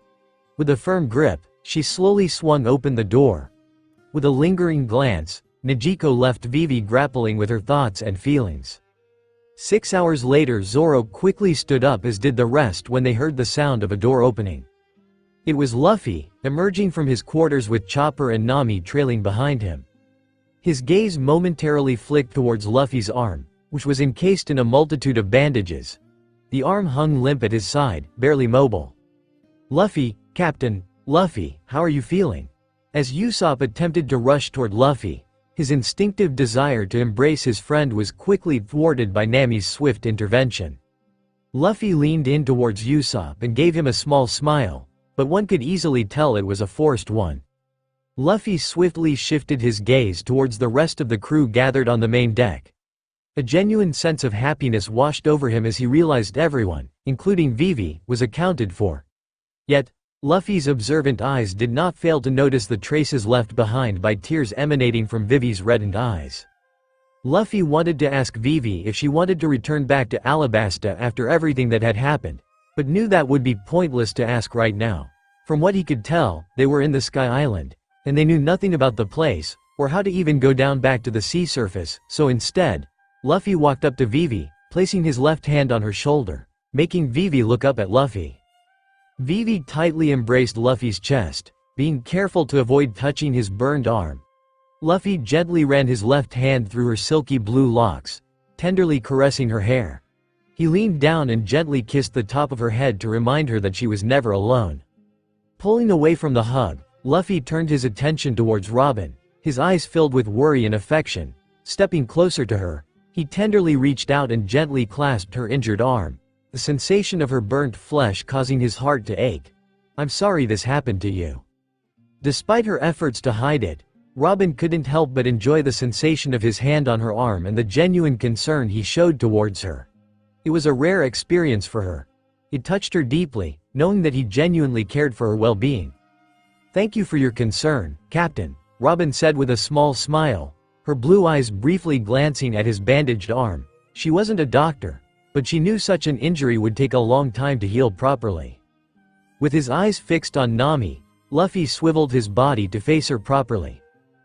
Speaker 3: With a firm grip, she slowly swung open the door. With a lingering glance, Nijiko left Vivi grappling with her thoughts and feelings. 6 hours later, Zoro quickly stood up, as did the rest when they heard the sound of a door opening. It was Luffy, emerging from his quarters with Chopper and Nami trailing behind him. His gaze momentarily flicked towards Luffy's arm, which was encased in a multitude of bandages. The arm hung limp at his side, barely mobile. Luffy, Captain, Luffy, how are you feeling? As Usopp attempted to rush toward Luffy, his instinctive desire to embrace his friend was quickly thwarted by Nami's swift intervention. Luffy leaned in towards Usopp and gave him a small smile, but one could easily tell it was a forced one. Luffy swiftly shifted his gaze towards the rest of the crew gathered on the main deck. A genuine sense of happiness washed over him as he realized everyone, including Vivi, was accounted for. Yet, Luffy's observant eyes did not fail to notice the traces left behind by tears emanating from Vivi's reddened eyes. Luffy wanted to ask Vivi if she wanted to return back to Alabasta after everything that had happened, but knew that would be pointless to ask right now. From what he could tell, they were in the Sky Island, and they knew nothing about the place, or how to even go down back to the sea surface, so instead, Luffy walked up to Vivi, placing his left hand on her shoulder, making Vivi look up at Luffy. Vivi tightly embraced Luffy's chest, being careful to avoid touching his burned arm. Luffy gently ran his left hand through her silky blue locks, tenderly caressing her hair. He leaned down and gently kissed the top of her head to remind her that she was never alone. Pulling away from the hug, Luffy turned his attention towards Robin, his eyes filled with worry and affection. Stepping closer to her, he tenderly reached out and gently clasped her injured arm, the sensation of her burnt flesh causing his heart to ache. "I'm sorry this happened to you." Despite her efforts to hide it, Robin couldn't help but enjoy the sensation of his hand on her arm and the genuine concern he showed towards her. It was a rare experience for her. It touched her deeply, knowing that he genuinely cared for her well-being. "Thank you for your concern, Captain," Robin said with a small smile, her blue eyes briefly glancing at his bandaged arm. She wasn't a doctor, but she knew such an injury would take a long time to heal properly. With his eyes fixed on Nami, Luffy swiveled his body to face her properly.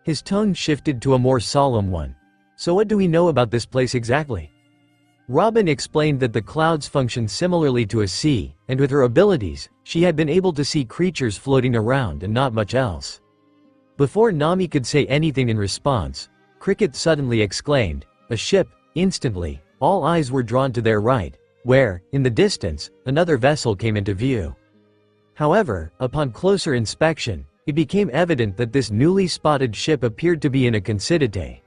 Speaker 3: His tone shifted to a more solemn one. "So what do we know about this place exactly?" Robin explained that the clouds function similarly to a sea, and with her abilities, she had been able to see creatures floating around and not much else. Before Nami could say anything in response, Cricket suddenly exclaimed, "A ship!" Instantly, all eyes were drawn to their right, where, in the distance, another vessel came into view. However, upon closer inspection, it became evident that this newly spotted ship appeared to be in a Considite,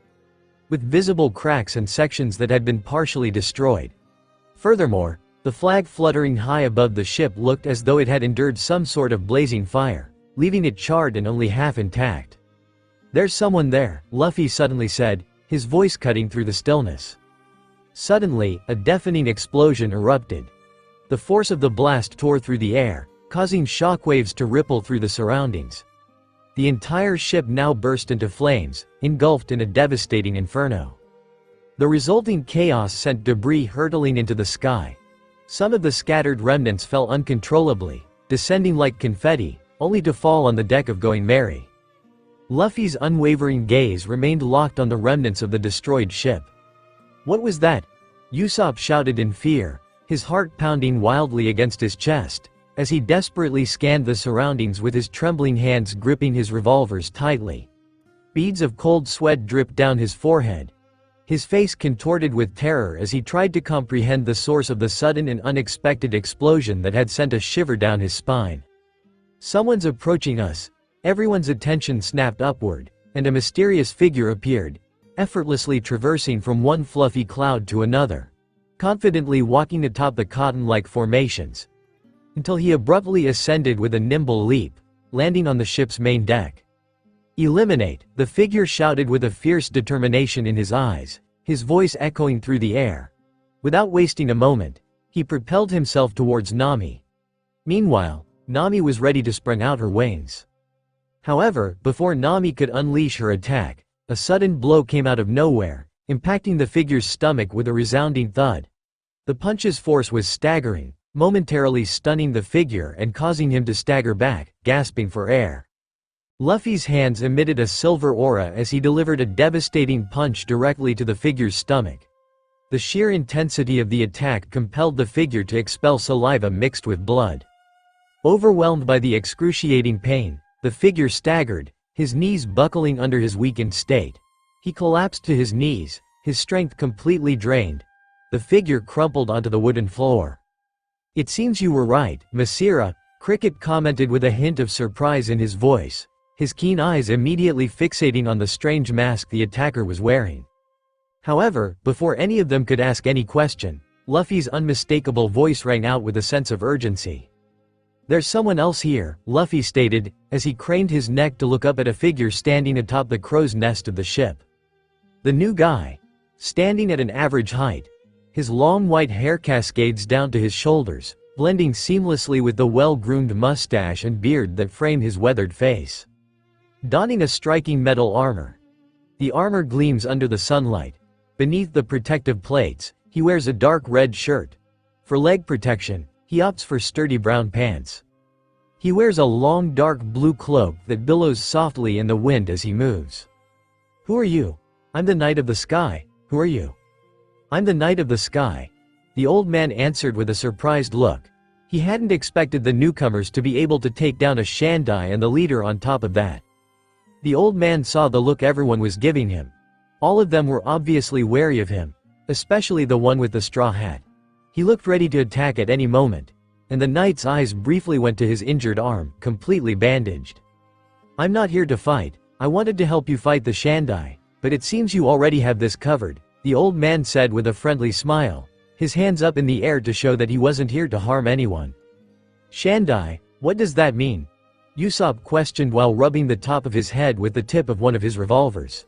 Speaker 3: with visible cracks and sections that had been partially destroyed. Furthermore, the flag fluttering high above the ship looked as though it had endured some sort of blazing fire, leaving it charred and only half intact. "There's someone there," Luffy suddenly said, his voice cutting through the stillness. Suddenly, a deafening explosion erupted. The force of the blast tore through the air, causing shockwaves to ripple through the surroundings. The entire ship now burst into flames, engulfed in a devastating inferno. The resulting chaos sent debris hurtling into the sky. Some of the scattered remnants fell uncontrollably, descending like confetti, only to fall on the deck of Going Merry. Luffy's unwavering gaze remained locked on the remnants of the destroyed ship. "What was that?" Usopp shouted in fear, his heart pounding wildly against his chest, as he desperately scanned the surroundings with his trembling hands gripping his revolvers tightly. Beads of cold sweat dripped down his forehead. His face contorted with terror as he tried to comprehend the source of the sudden and unexpected explosion that had sent a shiver down his spine. "Someone's approaching us." Everyone's attention snapped upward, and a mysterious figure appeared, effortlessly traversing from one fluffy cloud to another, confidently walking atop the cotton-like formations, until he abruptly ascended with a nimble leap, landing on the ship's main deck. "Eliminate!" the figure shouted with a fierce determination in his eyes, his voice echoing through the air. Without wasting a moment, he propelled himself towards Nami. Meanwhile, Nami was ready to spring out her wings. However, before Nami could unleash her attack, a sudden blow came out of nowhere, impacting the figure's stomach with a resounding thud. The punch's force was staggering, momentarily stunning the figure and causing him to stagger back, gasping for air. Luffy's hands emitted a silver aura as he delivered a devastating punch directly to the figure's stomach. The sheer intensity of the attack compelled the figure to expel saliva mixed with blood. Overwhelmed by the excruciating pain, the figure staggered, his knees buckling under his weakened state. He collapsed to his knees, his strength completely drained. The figure crumpled onto the wooden floor. "It seems you were right, Masira," Cricket commented with a hint of surprise in his voice, his keen eyes immediately fixating on the strange mask the attacker was wearing. However, before any of them could ask any question, Luffy's unmistakable voice rang out with a sense of urgency. "There's someone else here," Luffy stated, as he craned his neck to look up at a figure standing atop the crow's nest of the ship. The new guy. Standing at an average height. His long white hair cascades down to his shoulders, blending seamlessly with the well-groomed mustache and beard that frame his weathered face. Donning a striking metal armor. The armor gleams under the sunlight. Beneath the protective plates, he wears a dark red shirt. For leg protection, he opts for sturdy brown pants. He wears a long dark blue cloak that billows softly in the wind as he moves. "Who are you?" "I'm the Knight of the Sky. Who are you?" "I'm the Knight of the Sky," the old man answered with a surprised look. He hadn't expected the newcomers to be able to take down a Shandai and the leader on top of that. The old man saw the look everyone was giving him. All of them were obviously wary of him, especially the one with the straw hat. He looked ready to attack at any moment, and the knight's eyes briefly went to his injured arm, completely bandaged. "I'm not here to fight. I wanted to help you fight the Shandai, but it seems you already have this covered," the old man said with a friendly smile, his hands up in the air to show that he wasn't here to harm anyone. "Shandai, what does that mean?" Usopp questioned while rubbing the top of his head with the tip of one of his revolvers.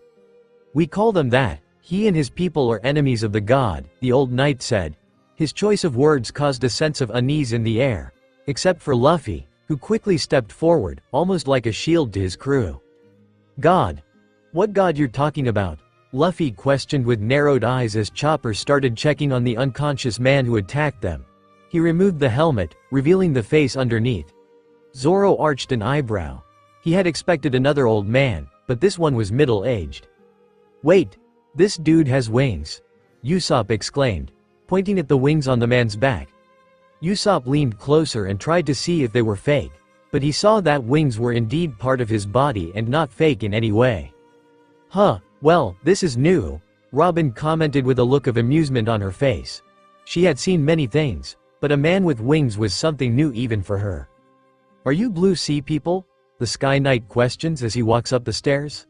Speaker 3: "We call them that. He and his people are enemies of the god," the old knight said. His choice of words caused a sense of unease in the air, except for Luffy, who quickly stepped forward, almost like a shield to his crew. "God? What god you're talking about?" Luffy questioned with narrowed eyes as Chopper started checking on the unconscious man who attacked them. He removed the helmet, revealing the face underneath. Zoro arched an eyebrow. He had expected another old man, but this one was middle-aged. "Wait, this dude has wings," Usopp exclaimed, pointing at the wings on the man's back. Usopp leaned closer and tried to see if they were fake, but he saw that wings were indeed part of his body and not fake in any way. "Huh, well, this is new," Robin commented with a look of amusement on her face. She had seen many things, but a man with wings was something new even for her. "Are you Blue Sea people?" the Sky Knight questions as he walks up the stairs.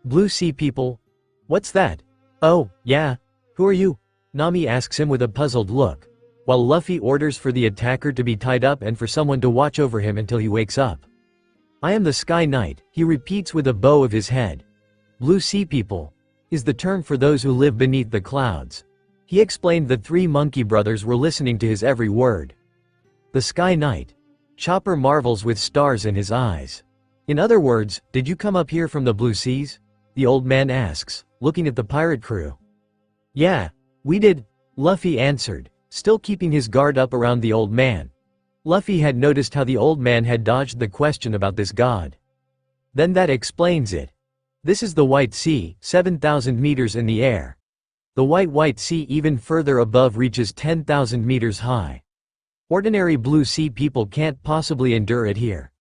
Speaker 3: "Blue Sea people? What's that?" "Oh, yeah. Who are you?" Nami asks him with a puzzled look, while Luffy orders for the attacker to be tied up and for someone to watch over him until he wakes up. "I am the Sky Knight," he repeats with a bow of his head. "Blue Sea people is the term for those who live beneath the clouds." He explained the three monkey brothers were listening to his every word. "The Sky Knight." Chopper marvels with stars in his eyes. "In other words, did you come up here from the Blue Seas?" the old man asks, looking at the pirate crew. "Yeah, we did," Luffy answered, still keeping his guard up around the old man. Luffy had noticed how the old man had dodged the question about this god. "Then that explains it. This is the White Sea, 7,000 meters in the air. The White Sea even further above reaches 10,000 meters high. Ordinary Blue Sea people can't possibly endure it here,"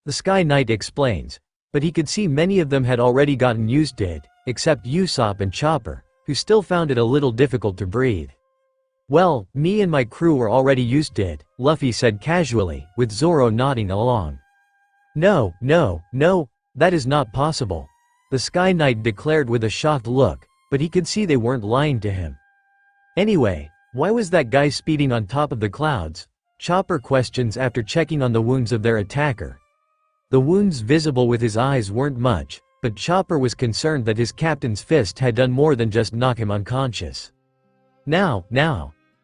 Speaker 3: the Sky Knight explains, but he could see many of them had already gotten used to it, except Usopp and Chopper, who still found it a little difficult to breathe. "Well, me and my crew were already used to it," Luffy said casually, with Zoro nodding along. No, that is not possible," the Sky Knight declared with a shocked look, but he could see they weren't lying to him. "Anyway, why was that guy speeding on top of the clouds?" Chopper questions after checking on the wounds of their attacker. The wounds visible with his eyes weren't much, but Chopper was concerned that his captain's fist had done more than just knock him unconscious. Now,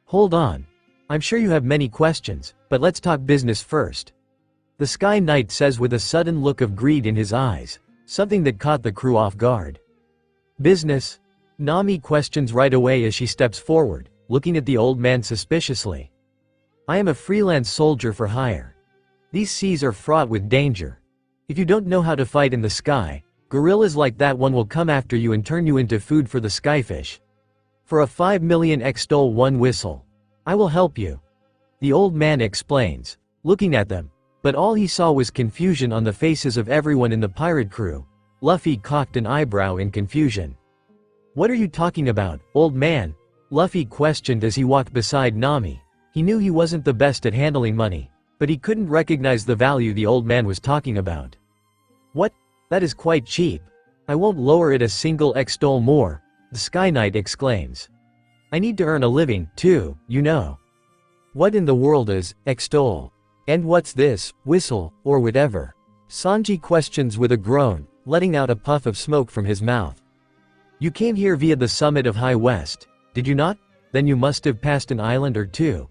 Speaker 3: hold on. I'm sure you have many questions, but let's talk business first," the Sky Knight says with a sudden look of greed in his eyes, something that caught the crew off guard. "Business?" Nami questions right away as she steps forward, looking at the old man suspiciously. "I am a freelance soldier for hire. These seas are fraught with danger. If you don't know how to fight in the sky, gorillas like that one will come after you and turn you into food for the skyfish. For a 5 million extol one whistle, I will help you," the old man explains, looking at them, but all he saw was confusion on the faces of everyone in the pirate crew. Luffy cocked an eyebrow in confusion. "What are you talking about, old man?" Luffy questioned as he walked beside Nami. He knew he wasn't the best at handling money, but he couldn't recognize the value the old man was talking about. "What? That is quite cheap. I won't lower it a single extol more," the Sky Knight exclaims. I need to earn a living, too, you know. What in the world is extol? And what's this, whistle, or whatever? Sanji questions with a groan, letting out a puff of smoke from his mouth. You came here via the summit of High West, did you not? Then you must have passed an island or two.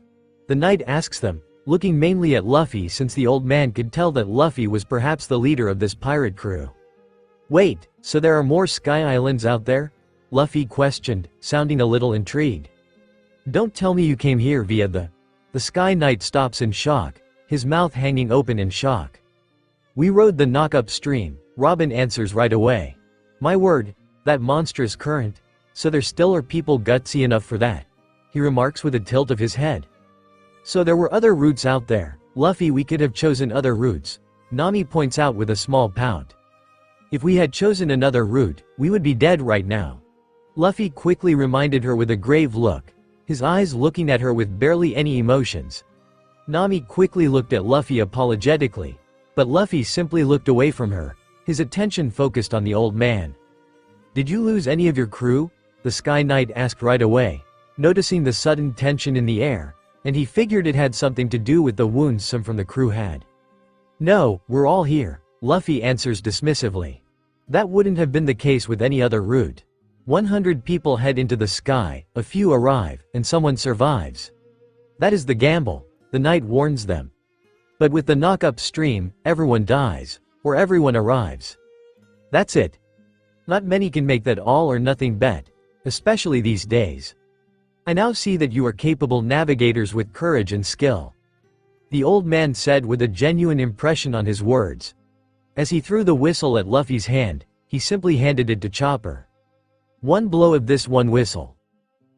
Speaker 3: The knight asks them, looking mainly at Luffy since the old man could tell that Luffy was perhaps the leader of this pirate crew. Wait, so there are more sky islands out there? Luffy questioned, sounding a little intrigued. Don't tell me you came here via the Sky Knight stops in shock, his mouth hanging open in shock. We rode the knock-up stream, Robin answers right away. My word, that monstrous current. So there still are people gutsy enough for that, he remarks with a tilt of his head. So there were other routes out there, Luffy, we could have chosen other routes, Nami points out with a small pout. If we had chosen another route, we would be dead right now. Luffy quickly reminded her with a grave look, his eyes looking at her with barely any emotions. Nami quickly looked at Luffy apologetically, but Luffy simply looked away from her, his attention focused on the old man. Did you lose any of your crew? The Sky Knight asked right away, noticing the sudden tension in the air, and he figured it had something to do with the wounds some from the crew had. No, we're all here, Luffy answers dismissively. That wouldn't have been the case with any other route. 100 people head into the sky, a few arrive, and someone survives. That is the gamble, the knight warns them. But with the knock-up stream, everyone dies, or everyone arrives. That's it. Not many can make that all-or-nothing bet, especially these days. I now see that you are capable navigators with courage and skill. The old man said with a genuine impression on his words. As he threw the whistle at Luffy's hand, he simply handed it to Chopper. One blow of this one whistle.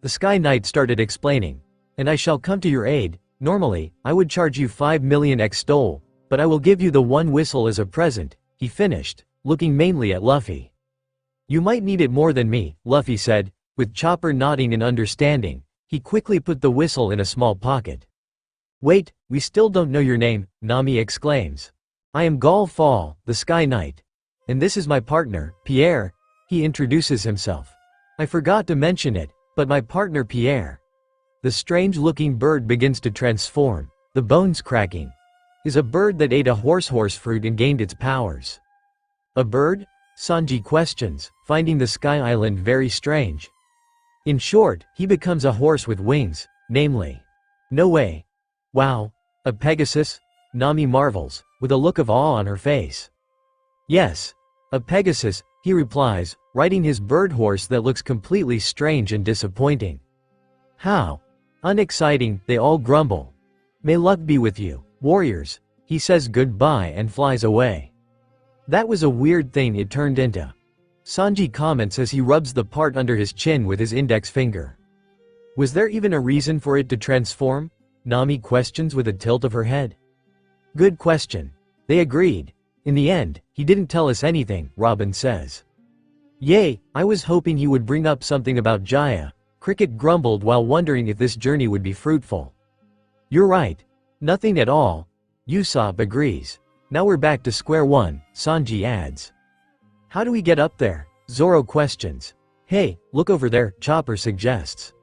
Speaker 3: The Sky Knight started explaining. And I shall come to your aid. Normally, I would charge you 5 million extol, but I will give you the one whistle as a present, he finished, looking mainly at Luffy. You might need it more than me, Luffy said, with Chopper nodding in understanding. He quickly put the whistle in a small pocket. Wait, we still don't know your name, Nami exclaims. I am Gal Fall, the Sky Knight. And this is my partner, Pierre. He introduces himself. I forgot to mention it, but my partner Pierre. The strange-looking bird begins to transform, the bones cracking. Is a bird that ate a horse fruit and gained its powers. A bird? Sanji questions, finding the Sky Island very strange. In short, he becomes a horse with wings, namely. No way. Wow. A Pegasus? Nami marvels, with a look of awe on her face. Yes. A Pegasus, he replies, riding his bird horse that looks completely strange and disappointing. How? Unexciting, they all grumble. May luck be with you, warriors. He says goodbye and flies away. That was a weird thing it turned into. Sanji comments as he rubs the part under his chin with his index finger. Was there even a reason for it to transform? Nami questions with a tilt of her head. Good question. They agreed. In the end, he didn't tell us anything, Robin says. Yay, I was hoping he would bring up something about Jaya. Cricket grumbled while wondering if this journey would be fruitful. You're right. Nothing at all. Usopp agrees. Now we're back to square one, Sanji adds. How do we get up there? Zoro questions. Hey, look over there, Chopper suggests.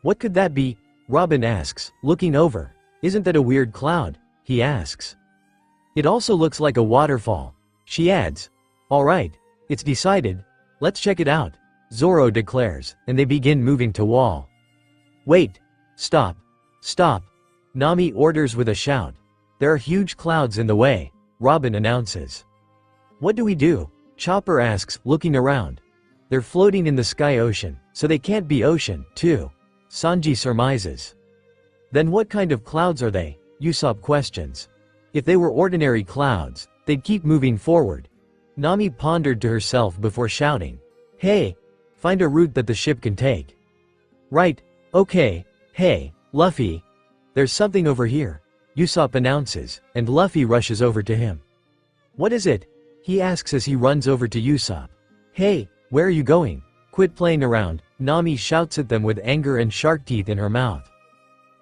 Speaker 3: What could that be? Robin asks, looking over. Isn't that a weird cloud? He asks. It also looks like a waterfall. She adds. Alright, it's decided. Let's check it out, Zoro declares, and they begin moving to wall. Wait. Stop. Stop. Nami orders with a shout. There are huge clouds in the way, Robin announces. What do we do? Chopper asks, looking around. They're floating in the sky ocean, so they can't be ocean, too. Sanji surmises. Then what kind of clouds are they? Usopp questions. If they were ordinary clouds, they'd keep moving forward. Nami pondered to herself before shouting. Hey! Find a route that the ship can take. Right, okay, hey, Luffy. There's something over here, Usopp announces, and Luffy rushes over to him. What is it? He asks as he runs over to Usopp. Hey, where are you going? Quit playing around, Nami shouts at them with anger and shark teeth in her mouth.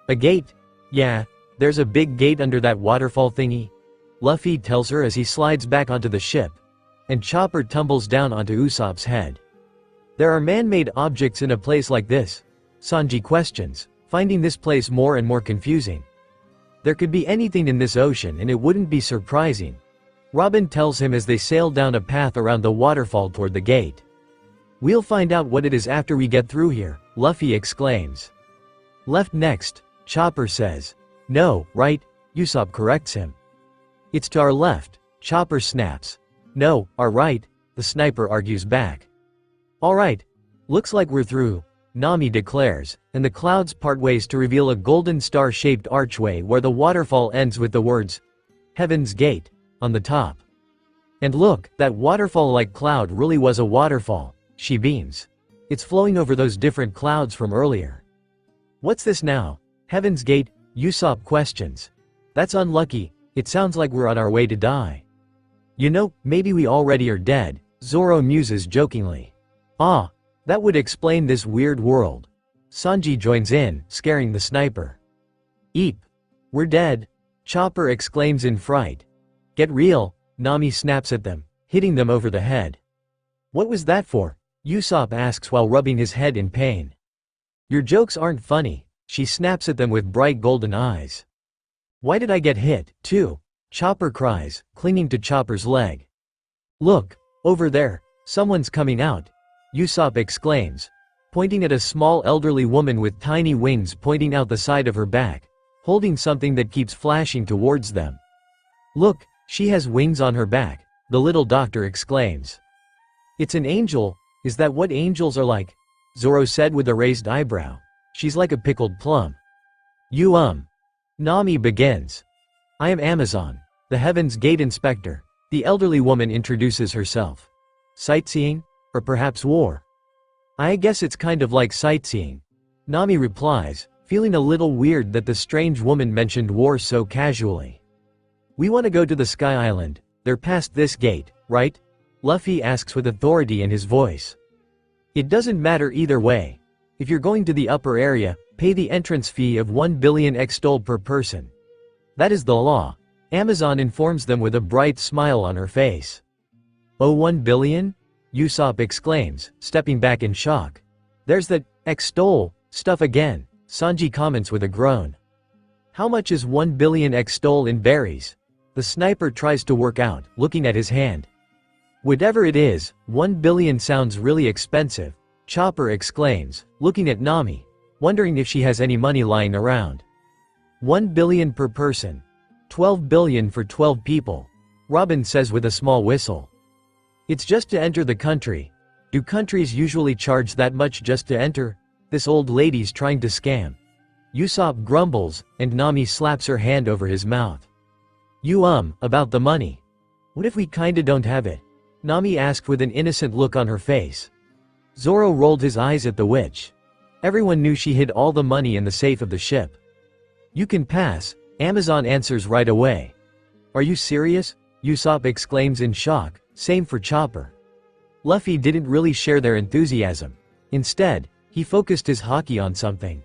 Speaker 3: A gate? Yeah, there's a big gate under that waterfall thingy, Luffy tells her as he slides back onto the ship. And Chopper tumbles down onto Usopp's head. There are man-made objects in a place like this, Sanji questions, finding this place more and more confusing. There could be anything in this ocean and it wouldn't be surprising. Robin tells him as they sail down a path around the waterfall toward the gate. We'll find out what it is after we get through here, Luffy exclaims. Left next, Chopper says. No, right? Usopp corrects him. It's to our left, Chopper snaps. No, our right, the sniper argues back. Alright. Looks like we're through, Nami declares, and the clouds part ways to reveal a golden star-shaped archway where the waterfall ends with the words, Heaven's Gate, on the top. And look, that waterfall-like cloud really was a waterfall, she beams. It's flowing over those different clouds from earlier. What's this now? Heaven's Gate, Usopp questions. That's unlucky, it sounds like we're on our way to die. You know, maybe we already are dead, Zoro muses jokingly. Ah, that would explain this weird world. Sanji joins in, scaring the sniper. Eep. We're dead, Chopper exclaims in fright. Get real, Nami snaps at them, hitting them over the head. What was that for? Usopp asks while rubbing his head in pain. Your jokes aren't funny, she snaps at them with bright golden eyes. Why did I get hit, too? Chopper cries, clinging to Chopper's leg. Look, over there, someone's coming out, Usopp exclaims, pointing at a small elderly woman with tiny wings pointing out the side of her back, holding something that keeps flashing towards them. Look, she has wings on her back, the little doctor exclaims. It's an angel, is that what angels are like? Zoro said with a raised eyebrow. She's like a pickled plum. Nami begins. I am Amazon, the Heaven's Gate inspector, the elderly woman introduces herself. Sightseeing? Or perhaps war? I guess it's kind of like sightseeing. Nami replies, feeling a little weird that the strange woman mentioned war so casually. We want to go to the Sky Island, they're past this gate, right? Luffy asks with authority in his voice. It doesn't matter either way. If you're going to the upper area, pay the entrance fee of 1 billion XTOL per person. That is the law, Amazon informs them with a bright smile on her face. Oh, 1 billion? Usopp exclaims, stepping back in shock. There's that XTOL stuff again, Sanji comments with a groan. How much is 1 billion XTOL in berries? The sniper tries to work out, looking at his hand. Whatever it is, 1 billion sounds really expensive, Chopper exclaims, looking at Nami, wondering if she has any money lying around. 1 billion per person. 12 billion for 12 people, Robin says with a small whistle. It's just to enter the country. Do countries usually charge that much just to enter? This old lady's trying to scam. Usopp grumbles, and Nami slaps her hand over his mouth. About the money. What if we kinda don't have it? Nami asked with an innocent look on her face. Zoro rolled his eyes at the witch. Everyone knew she hid all the money in the safe of the ship. You can pass, Amazon answers right away. Are you serious? Usopp exclaims in shock, same for Chopper. Luffy didn't really share their enthusiasm. Instead, he focused his haki on something.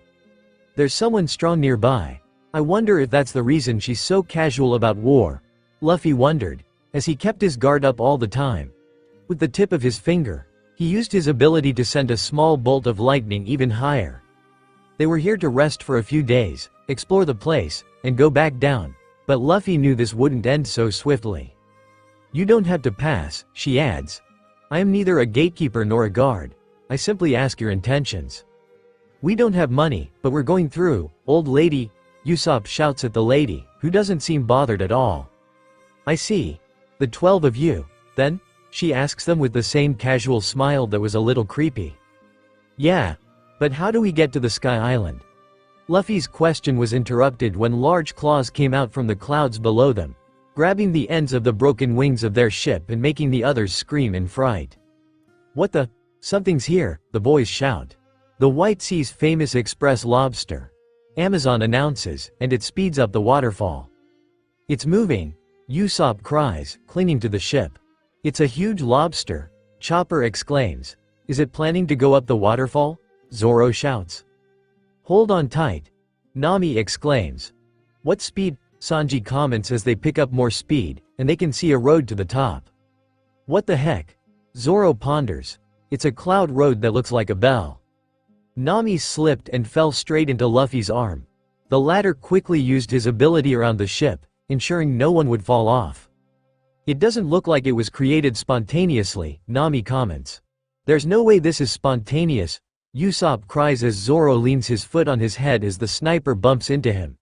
Speaker 3: There's someone strong nearby. I wonder if that's the reason she's so casual about war. Luffy wondered, as he kept his guard up all the time. With the tip of his finger, he used his ability to send a small bolt of lightning even higher. They were here to rest for a few days, explore the place, and go back down, but Luffy knew this wouldn't end so swiftly. You don't have to pass, she adds. I am neither a gatekeeper nor a guard. I simply ask your intentions. We don't have money, but we're going through, old lady, Usopp shouts at the lady, who doesn't seem bothered at all. I see. The 12 of you, then? She asks them with the same casual smile that was a little creepy. Yeah. But how do we get to the Sky Island? Luffy's question was interrupted when large claws came out from the clouds below them, grabbing the ends of the broken wings of their ship and making the others scream in fright. What the? Something's here, the boys shout. The White Sea's famous express lobster. Amazon announces, and it speeds up the waterfall. It's moving, Usopp cries, clinging to the ship. It's a huge lobster, Chopper exclaims. Is it planning to go up the waterfall? Zoro shouts. Hold on tight, Nami exclaims. What speed? Sanji comments as they pick up more speed, and they can see a road to the top. What the heck? Zoro ponders. It's a cloud road that looks like a bell. Nami slipped and fell straight into Luffy's arm. The latter quickly used his ability around the ship, ensuring no one would fall off. It doesn't look like it was created spontaneously, Nami comments. There's no way this is spontaneous, Usopp cries as Zoro leans his foot on his head as the sniper bumps into him.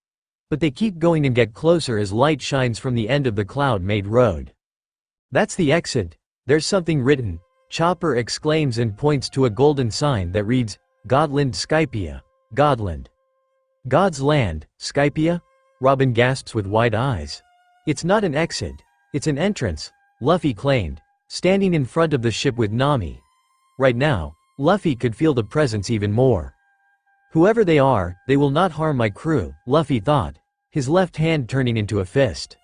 Speaker 3: But they keep going and get closer as light shines from the end of the cloud-made road. That's the exit. There's something written, Chopper exclaims and points to a golden sign that reads, Godland Skypia, Godland. God's land, Skypia? Robin gasps with wide eyes. It's not an exit, it's an entrance, Luffy claimed, standing in front of the ship with Nami. Right now, Luffy could feel the presence even more. Whoever they are, they will not harm my crew, Luffy thought, his left hand turning into a fist.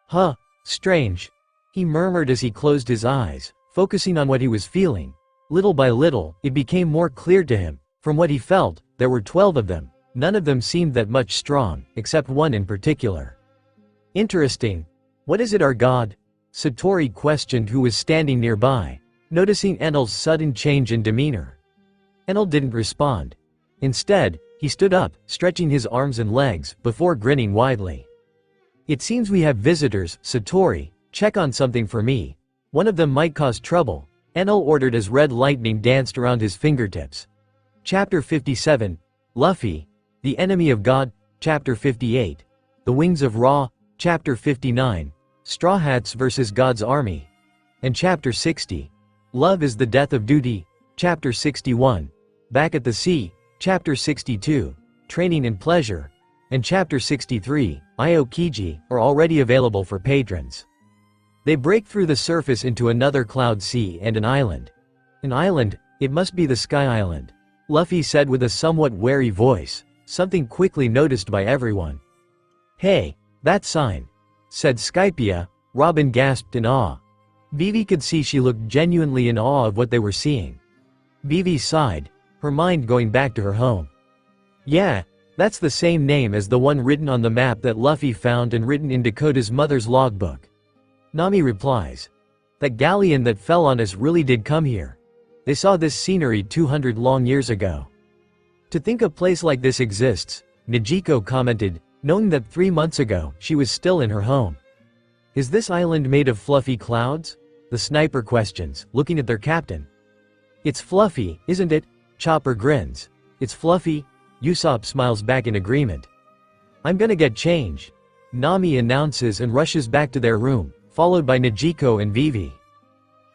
Speaker 3: Huh, strange, he murmured as he closed his eyes, focusing on what he was feeling. Little by little, it became more clear to him. From what he felt, there were 12 of them. None of them seemed that much strong, except one in particular. Interesting. What is it, our god? Satori questioned, who was standing nearby, noticing Enel's sudden change in demeanor. Enel didn't respond. Instead, he stood up, stretching his arms and legs, before grinning widely. It seems we have visitors, Satori. Check on something for me. One of them might cause trouble, Enel ordered as red lightning danced around his fingertips. Chapter 57, Luffy, the Enemy of God, Chapter 58, The Wings of Ra, Chapter 59, Straw Hats vs. God's Army, and Chapter 60, Love is the Death of Duty, Chapter 61, Back at the Sea, Chapter 62, Training and Pleasure, and Chapter 63, Aokiji, are already available for patrons. They break through the surface into another cloud sea and an island. An island? It must be the Sky Island, Luffy said with a somewhat wary voice, something quickly noticed by everyone. Hey, that sign, said Skypia. Robin gasped in awe. Vivi could see she looked genuinely in awe of what they were seeing. Vivi sighed, her mind going back to her home. Yeah, that's the same name as the one written on the map that Luffy found and written in Dakota's mother's logbook. Nami replies. That galleon that fell on us really did come here. They saw this scenery 200 long years ago. To think a place like this exists, Nijiko commented, knowing that 3 months ago, she was still in her home. Is this island made of fluffy clouds? The sniper questions, looking at their captain. It's fluffy, isn't it? Chopper grins. It's fluffy? Usopp smiles back in agreement. I'm gonna get change, Nami announces and rushes back to their room, followed by Nijiko and Vivi.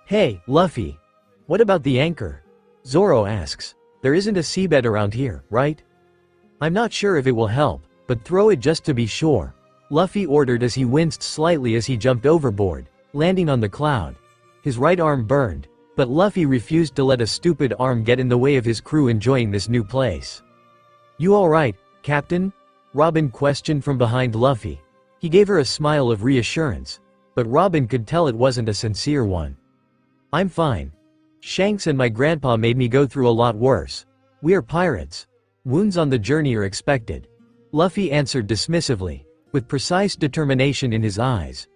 Speaker 3: Hey, Luffy. What about the anchor? Zoro asks. There isn't a seabed around here, right? I'm not sure if it will help, but throw it just to be sure, Luffy ordered as he winced slightly as he jumped overboard, landing on the cloud. His right arm burned, but Luffy refused to let a stupid arm get in the way of his crew enjoying this new place. You alright, Captain? Robin questioned from behind Luffy. He gave her a smile of reassurance, but Robin could tell it wasn't a sincere one. I'm fine. Shanks and my grandpa made me go through a lot worse. We are pirates. Wounds on the journey are expected, Luffy answered dismissively, with precise determination in his eyes.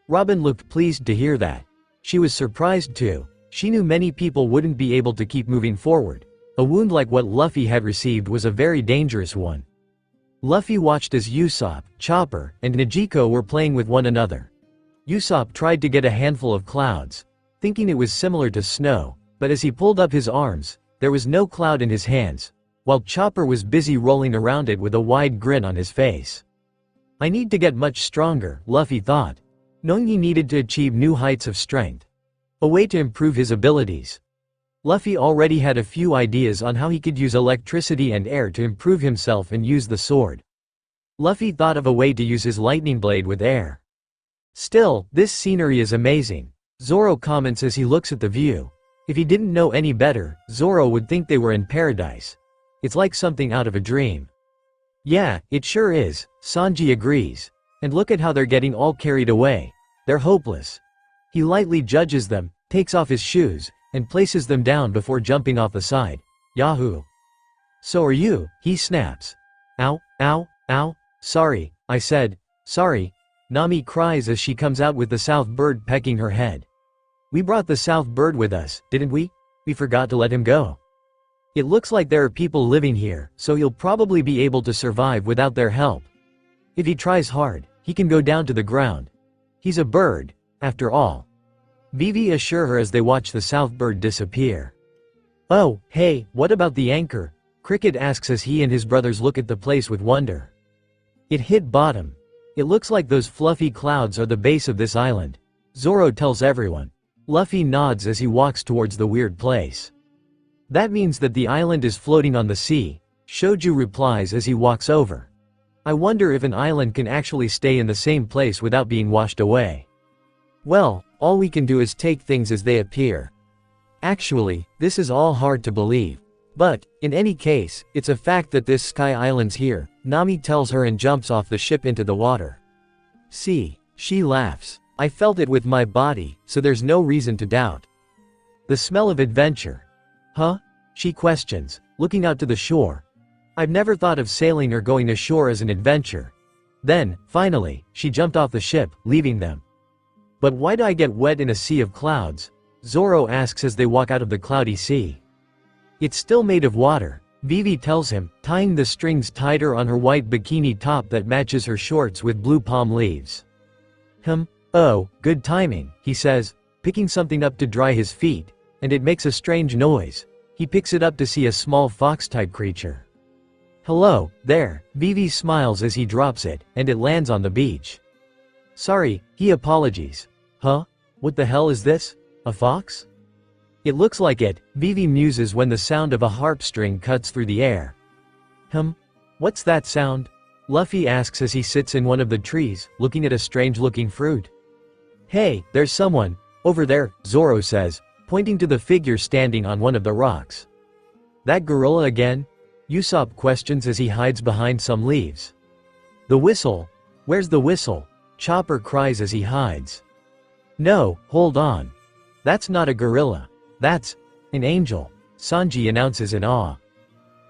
Speaker 3: Robin looked pleased to hear that. She was surprised too. She knew many people wouldn't be able to keep moving forward. A wound like what Luffy had received was a very dangerous one. Luffy watched as Usopp, Chopper, and Nijiko were playing with one another. Usopp tried to get a handful of clouds, thinking it was similar to snow, but as he pulled up his arms, there was no cloud in his hands, while Chopper was busy rolling around it with a wide grin on his face. I need to get much stronger, Luffy thought, knowing he needed to achieve new heights of strength. A way to improve his abilities. Luffy already had a few ideas on how he could use electricity and air to improve himself and use the sword. Luffy thought of a way to use his lightning blade with air. Still, this scenery is amazing, Zoro comments as he looks at the view. If he didn't know any better, Zoro would think they were in paradise. It's like something out of a dream. Yeah, it sure is, Sanji agrees. And look at how they're getting all carried away. They're hopeless. He lightly judges them, takes off his shoes, and places them down before jumping off the side. Yahoo! So are you, he snaps. Ow, ow, ow, sorry, I said, sorry, Nami cries as she comes out with the south bird pecking her head. We brought the south bird with us, didn't we? We forgot to let him go. It looks like there are people living here, so he'll probably be able to survive without their help. If he tries hard, he can go down to the ground. He's a bird, after all. Vivi assures her as they watch the south bird disappear. Oh, hey, what about the anchor? Cricket asks as he and his brothers look at the place with wonder. It hit bottom. It looks like those fluffy clouds are the base of this island. Zoro tells everyone. Luffy nods as he walks towards the weird place. That means that the island is floating on the sea, Shoju replies as he walks over. I wonder if an island can actually stay in the same place without being washed away. Well, all we can do is take things as they appear. Actually, this is all hard to believe. But, in any case, it's a fact that this sky island's here, Nami tells her and jumps off the ship into the water. See, she laughs. I felt it with my body, so there's no reason to doubt. The smell of adventure. Huh? She questions, looking out to the shore. I've never thought of sailing or going ashore as an adventure. Then, finally, she jumped off the ship, leaving them. But why do I get wet in a sea of clouds? Zoro asks as they walk out of the cloudy sea. It's still made of water, Vivi tells him, tying the strings tighter on her white bikini top that matches her shorts with blue palm leaves. Oh, good timing, he says, picking something up to dry his feet, and it makes a strange noise. He picks it up to see a small fox-type creature. Hello, there, Vivi smiles as he drops it, and it lands on the beach. Sorry, he apologies. Huh? What the hell is this? A fox? It looks like it, Vivi muses when the sound of a harp string cuts through the air. What's that sound? Luffy asks as he sits in one of the trees, looking at a strange-looking fruit. Hey, there's someone, over there, Zoro says, pointing to the figure standing on one of the rocks. That gorilla again? Usopp questions as he hides behind some leaves. The whistle? Where's the whistle? Chopper cries as he hides. No, hold on. That's not a gorilla. That's an angel, Sanji announces in awe.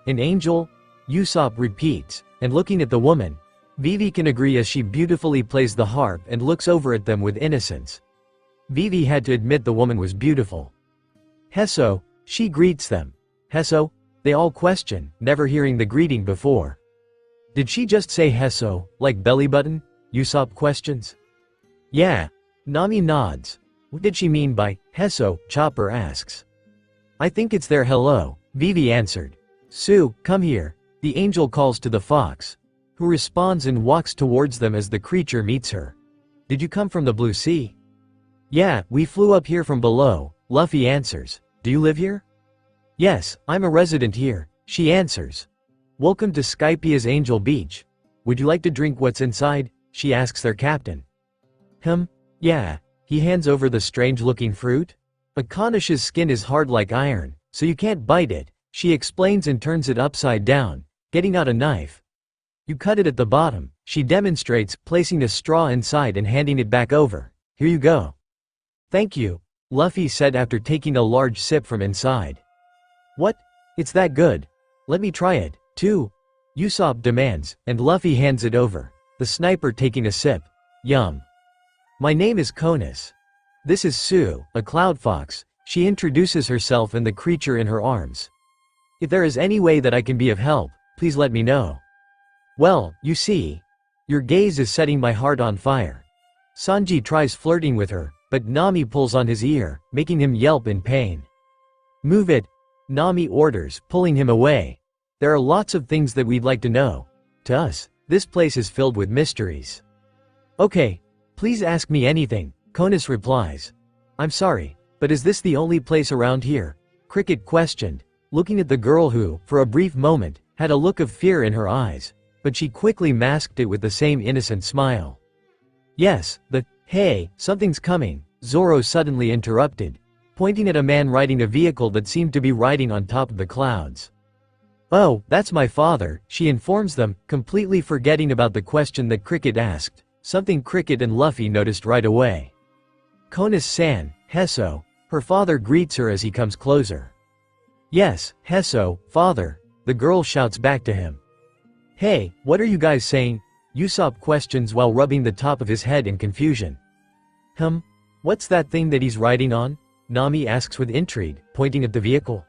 Speaker 3: An angel? Usopp repeats, and looking at the woman, Vivi can agree as she beautifully plays the harp and looks over at them with innocence. Vivi had to admit the woman was beautiful. Hesso, she greets them. Hesso? They all question, never hearing the greeting before. Did she just say Hesso, like belly button? Usopp questions. Yeah. Nami nods. What did she mean by Hesso? Chopper asks. I think it's their hello, Vivi answered. Sue, come here, the angel calls to the fox, who responds and walks towards them as the creature meets her. Did you come from the blue sea? Yeah, we flew up here from below, Luffy answers. Do you live here? Yes, I'm a resident here, she answers. Welcome to Skypia's Angel Beach. Would you like to drink what's inside? She asks their captain. Yeah. He hands over the strange-looking fruit. Akonish's skin is hard like iron, so you can't bite it, she explains and turns it upside down, getting out a knife. You cut it at the bottom, she demonstrates, placing a straw inside and handing it back over. Here you go. Thank you, Luffy said after taking a large sip from inside. What? It's that good. Let me try it, too. Usopp demands, and Luffy hands it over, the sniper taking a sip. Yum. My name is Konus. This is Sue, a cloud fox, she introduces herself and the creature in her arms. If there is any way that I can be of help, please let me know. Well, you see. Your gaze is setting my heart on fire. Sanji tries flirting with her, but Nami pulls on his ear, making him yelp in pain. Move it, Nami orders, pulling him away. There are lots of things that we'd like to know. To us, this place is filled with mysteries. Okay. Please ask me anything, Konus replies. I'm sorry, but is this the only place around here? Cricket questioned, looking at the girl who, for a brief moment, had a look of fear in her eyes, but she quickly masked it with the same innocent smile. Yes, hey, something's coming, Zoro suddenly interrupted, pointing at a man riding a vehicle that seemed to be riding on top of the clouds. Oh, that's my father, she informs them, completely forgetting about the question that Cricket asked. Something Cricket and Luffy noticed right away. Konus-san, Hesso, her father greets her as he comes closer. Yes, Hesso, father, the girl shouts back to him. Hey, what are you guys saying? Usopp questions while rubbing the top of his head in confusion. What's that thing that he's riding on? Nami asks with intrigue, pointing at the vehicle.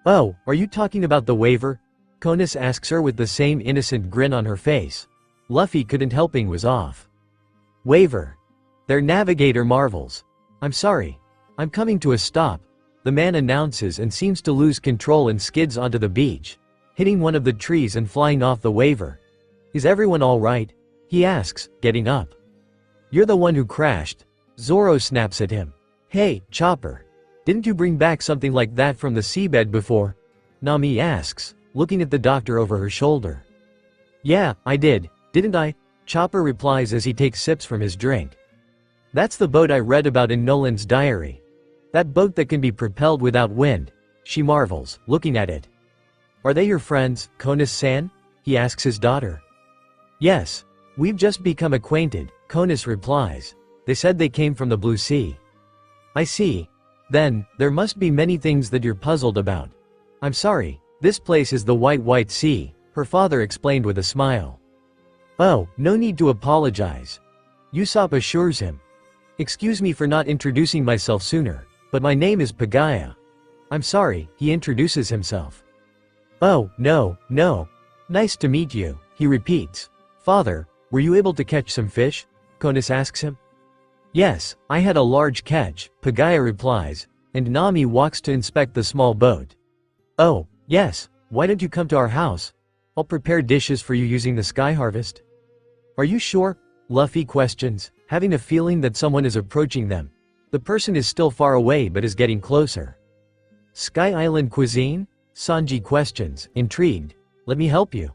Speaker 3: Oh, are you talking about the waiver? Conus asks her with the same innocent grin on her face. Luffy couldn't helping was off. Waiver. Their navigator marvels. I'm sorry. I'm coming to a stop, the man announces and seems to lose control and skids onto the beach, hitting one of the trees and flying off the waiver. Is everyone alright? He asks, getting up. You're the one who crashed. Zoro snaps at him. Hey, Chopper. Didn't you bring back something like that from the seabed before? Nami asks, looking at the doctor over her shoulder. Yeah, I did, didn't I? Chopper replies as he takes sips from his drink. That's the boat I read about in Nolan's diary. That boat that can be propelled without wind. She marvels, looking at it. Are they your friends, Conus-san? He asks his daughter. Yes. We've just become acquainted, Conus replies. They said they came from the Blue Sea. I see. Then, there must be many things that you're puzzled about. I'm sorry, this place is the White Sea, her father explained with a smile. Oh, no need to apologize. Usopp assures him. Excuse me for not introducing myself sooner, but my name is Pagaya. I'm sorry, he introduces himself. Oh, no. Nice to meet you, he repeats. Father, were you able to catch some fish? Conus asks him. Yes, I had a large catch, Pagaya replies, and Nami walks to inspect the small boat. Oh, yes, why don't you come to our house? I'll prepare dishes for you using the sky harvest. Are you sure? Luffy questions, having a feeling that someone is approaching them. The person is still far away but is getting closer. Sky Island cuisine? Sanji questions, intrigued. Let me help you.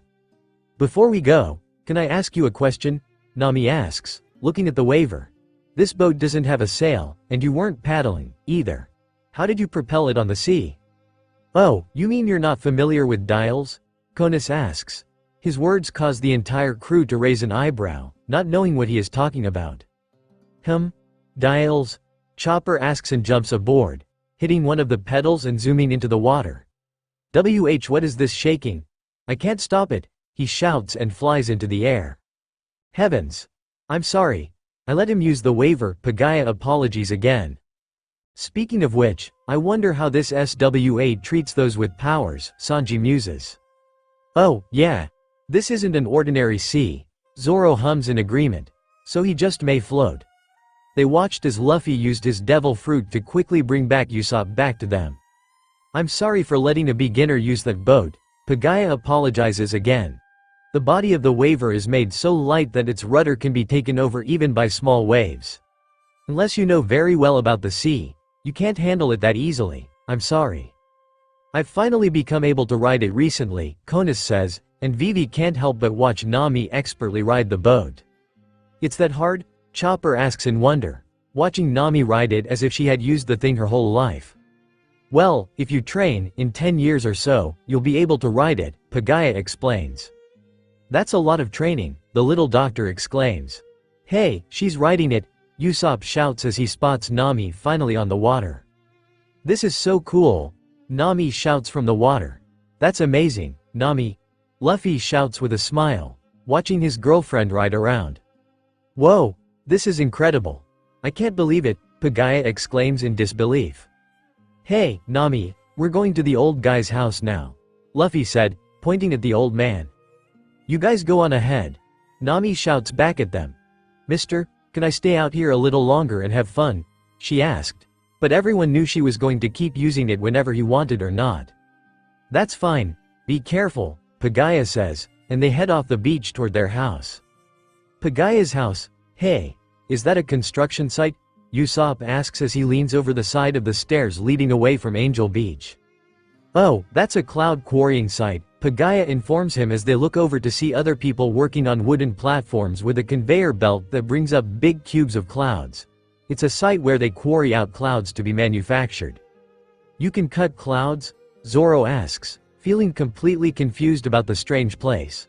Speaker 3: Before we go, can I ask you a question? Nami asks, looking at the waiver. This boat doesn't have a sail, and you weren't paddling, either. How did you propel it on the sea? Oh, you mean you're not familiar with dials? Conus asks. His words cause the entire crew to raise an eyebrow, not knowing what he is talking about. Dials? Chopper asks and jumps aboard, hitting one of the pedals and zooming into the water. What is this shaking? I can't stop it, he shouts and flies into the air. Heavens! I'm sorry. I let him use the waiver, Pagaya apologies again. Speaking of which, I wonder how this SWA treats those with powers, Sanji muses. Oh, yeah. This isn't an ordinary sea, Zoro hums in agreement. So he just may float. They watched as Luffy used his devil fruit to quickly bring back Usopp back to them. I'm sorry for letting a beginner use that boat, Pagaya apologizes again. The body of the waiver is made so light that its rudder can be taken over even by small waves. Unless you know very well about the sea, you can't handle it that easily, I'm sorry. I've finally become able to ride it recently, Conus says, and Vivi can't help but watch Nami expertly ride the boat. It's that hard? Chopper asks in wonder, watching Nami ride it as if she had used the thing her whole life. Well, if you train, in 10 years or so, you'll be able to ride it, Pagaya explains. That's a lot of training, the little doctor exclaims. Hey, she's riding it, Usopp shouts as he spots Nami finally on the water. This is so cool, Nami shouts from the water. That's amazing, Nami. Luffy shouts with a smile, watching his girlfriend ride around. Whoa, this is incredible. I can't believe it, Pagaya exclaims in disbelief. Hey, Nami, we're going to the old guy's house now, Luffy said, pointing at the old man. You guys go on ahead. Nami shouts back at them. Mister, can I stay out here a little longer and have fun? She asked. But everyone knew she was going to keep using it whenever he wanted or not. That's fine, be careful, Pagaya says, and they head off the beach toward their house. Pagaya's house? Hey, is that a construction site? Usopp asks as he leans over the side of the stairs leading away from Angel Beach. Oh, that's a cloud quarrying site, Pagaya informs him as they look over to see other people working on wooden platforms with a conveyor belt that brings up big cubes of clouds. It's a site where they quarry out clouds to be manufactured. You can cut clouds? Zoro asks, feeling completely confused about the strange place.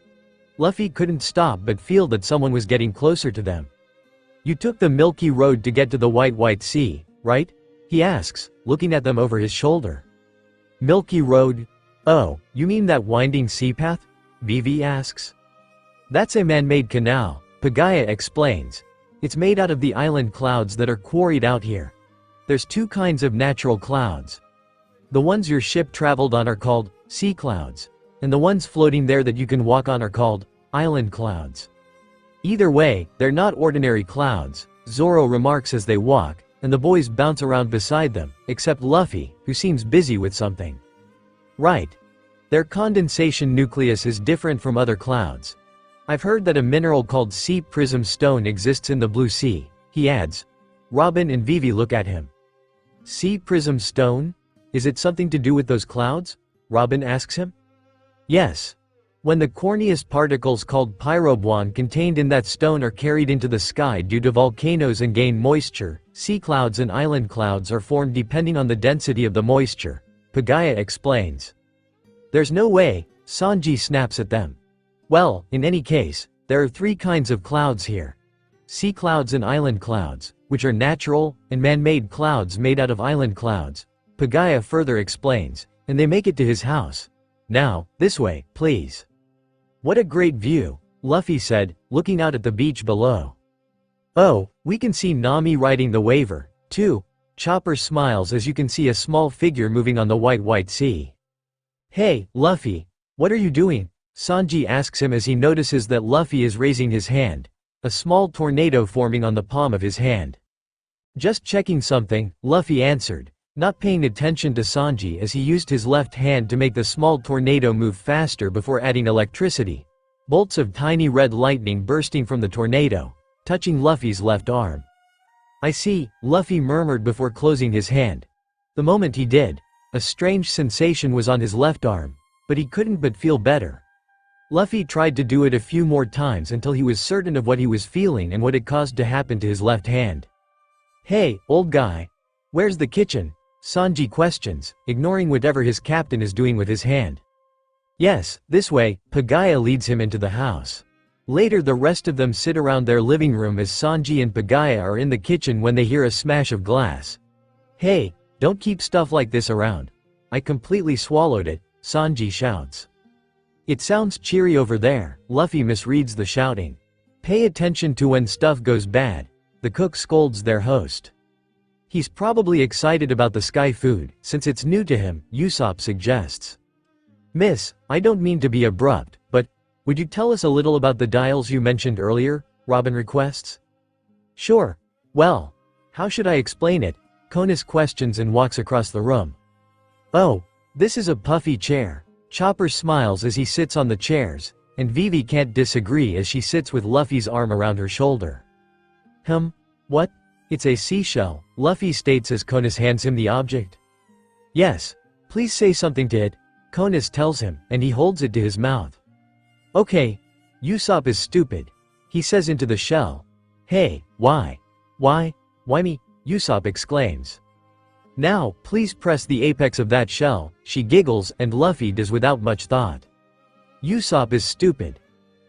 Speaker 3: Luffy couldn't stop but feel that someone was getting closer to them. You took the Milky Road to get to the White Sea, right? He asks, looking at them over his shoulder. Milky Road? Oh, you mean that winding sea path? Vivi asks. That's a man-made canal, Pagaya explains. It's made out of the island clouds that are quarried out here. There's two kinds of natural clouds. The ones your ship traveled on are called sea clouds, and the ones floating there that you can walk on are called island clouds. Either way, they're not ordinary clouds, Zoro remarks as they walk, and the boys bounce around beside them, except Luffy, who seems busy with something. Right. Their condensation nucleus is different from other clouds. I've heard that a mineral called sea prism stone exists in the blue sea, he adds. Robin and Vivi look at him. Sea prism stone? Is it something to do with those clouds? Robin asks him. Yes. When the corniest particles called pyrobuon contained in that stone are carried into the sky due to volcanoes and gain moisture, sea clouds and island clouds are formed depending on the density of the moisture, Pagaya explains. There's no way, Sanji snaps at them. Well, in any case, there are 3 kinds of clouds here. Sea clouds and island clouds, which are natural and man-made clouds made out of island clouds, Pagaya further explains, and they make it to his house. Now, this way, please. What a great view, Luffy said, looking out at the beach below. Oh, we can see Nami riding the waver, too. Chopper smiles as you can see a small figure moving on the white sea. Hey, Luffy, what are you doing? Sanji asks him as he notices that Luffy is raising his hand, a small tornado forming on the palm of his hand. Just checking something, Luffy answered, not paying attention to Sanji as he used his left hand to make the small tornado move faster before adding electricity. Bolts of tiny red lightning bursting from the tornado, touching Luffy's left arm. I see, Luffy murmured before closing his hand. The moment he did, a strange sensation was on his left arm, but he couldn't but feel better. Luffy tried to do it a few more times until he was certain of what he was feeling and what it caused to happen to his left hand. Hey, old guy. Where's the kitchen? Sanji questions, ignoring whatever his captain is doing with his hand. Yes, this way, Pagaya leads him into the house. Later the rest of them sit around their living room as Sanji and Pagaya are in the kitchen when they hear a smash of glass. Hey, don't keep stuff like this around. I completely swallowed it, Sanji shouts. It sounds cheery over there, Luffy misreads the shouting. Pay attention to when stuff goes bad, the cook scolds their host. He's probably excited about the sky food, since it's new to him, Usopp suggests. Miss, I don't mean to be abrupt, but would you tell us a little about the dials you mentioned earlier? Robin requests. Sure. Well, how should I explain it? Konis questions and walks across the room. Oh, this is a puffy chair. Chopper smiles as he sits on the chairs, and Vivi can't disagree as she sits with Luffy's arm around her shoulder. What? It's a seashell, Luffy states as Konis hands him the object. Yes. Please say something to it, Konis tells him, and he holds it to his mouth. Okay. Usopp is stupid. He says into the shell. Hey, why? Why me? Usopp exclaims. Now, please press the apex of that shell, she giggles, and Luffy does without much thought. Usopp is stupid.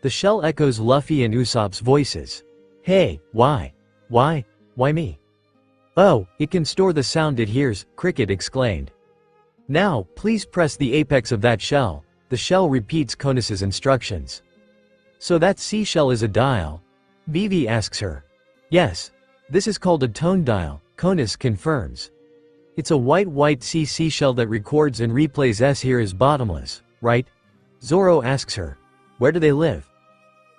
Speaker 3: The shell echoes Luffy and Usopp's voices. Hey, why? Why me? Oh, it can store the sound it hears, Cricket exclaimed. Now, please press the apex of that shell, the shell repeats Konis's instructions. So that seashell is a dial? Vivi asks her. Yes. This is called a tone dial, Konis confirms. It's a white sea seashell that records and replays S here is bottomless, right? Zoro asks her. Where do they live?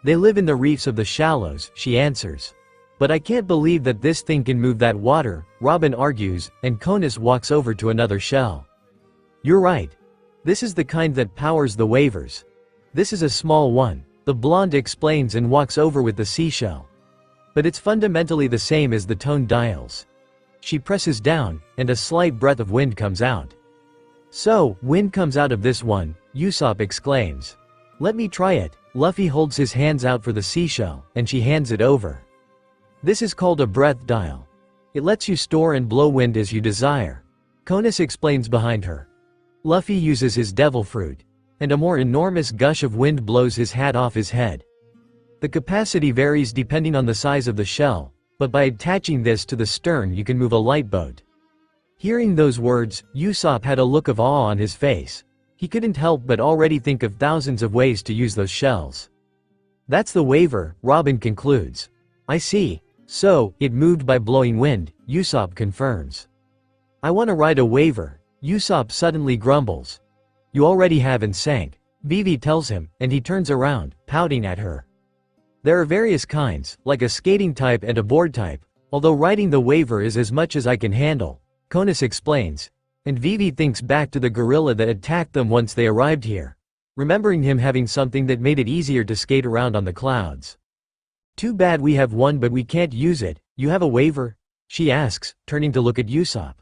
Speaker 3: They live in the reefs of the shallows, she answers. But I can't believe that this thing can move that water, Robin argues, and Konis walks over to another shell. You're right. This is the kind that powers the waivers. This is a small one, the blonde explains and walks over with the seashell. But it's fundamentally the same as the tone dials. She presses down, and a slight breath of wind comes out. So, wind comes out of this one, Usopp exclaims. Let me try it. Luffy holds his hands out for the seashell, and she hands it over. This is called a breath dial. It lets you store and blow wind as you desire. Konis explains behind her. Luffy uses his devil fruit, and a more enormous gush of wind blows his hat off his head. The capacity varies depending on the size of the shell, but by attaching this to the stern you can move a light boat. Hearing those words, Usopp had a look of awe on his face. He couldn't help but already think of thousands of ways to use those shells. That's the waiver, Robin concludes. I see. So, it moved by blowing wind, Usopp confirms. I want to ride a waiver. Usopp suddenly grumbles. You already have and sank, Vivi tells him, and he turns around, pouting at her. There are various kinds, like a skating type and a board type, although riding the waiver is as much as I can handle, Konis explains, and Vivi thinks back to the gorilla that attacked them once they arrived here, remembering him having something that made it easier to skate around on the clouds. Too bad we have one but we can't use it. You have a waiver? She asks, turning to look at Usopp.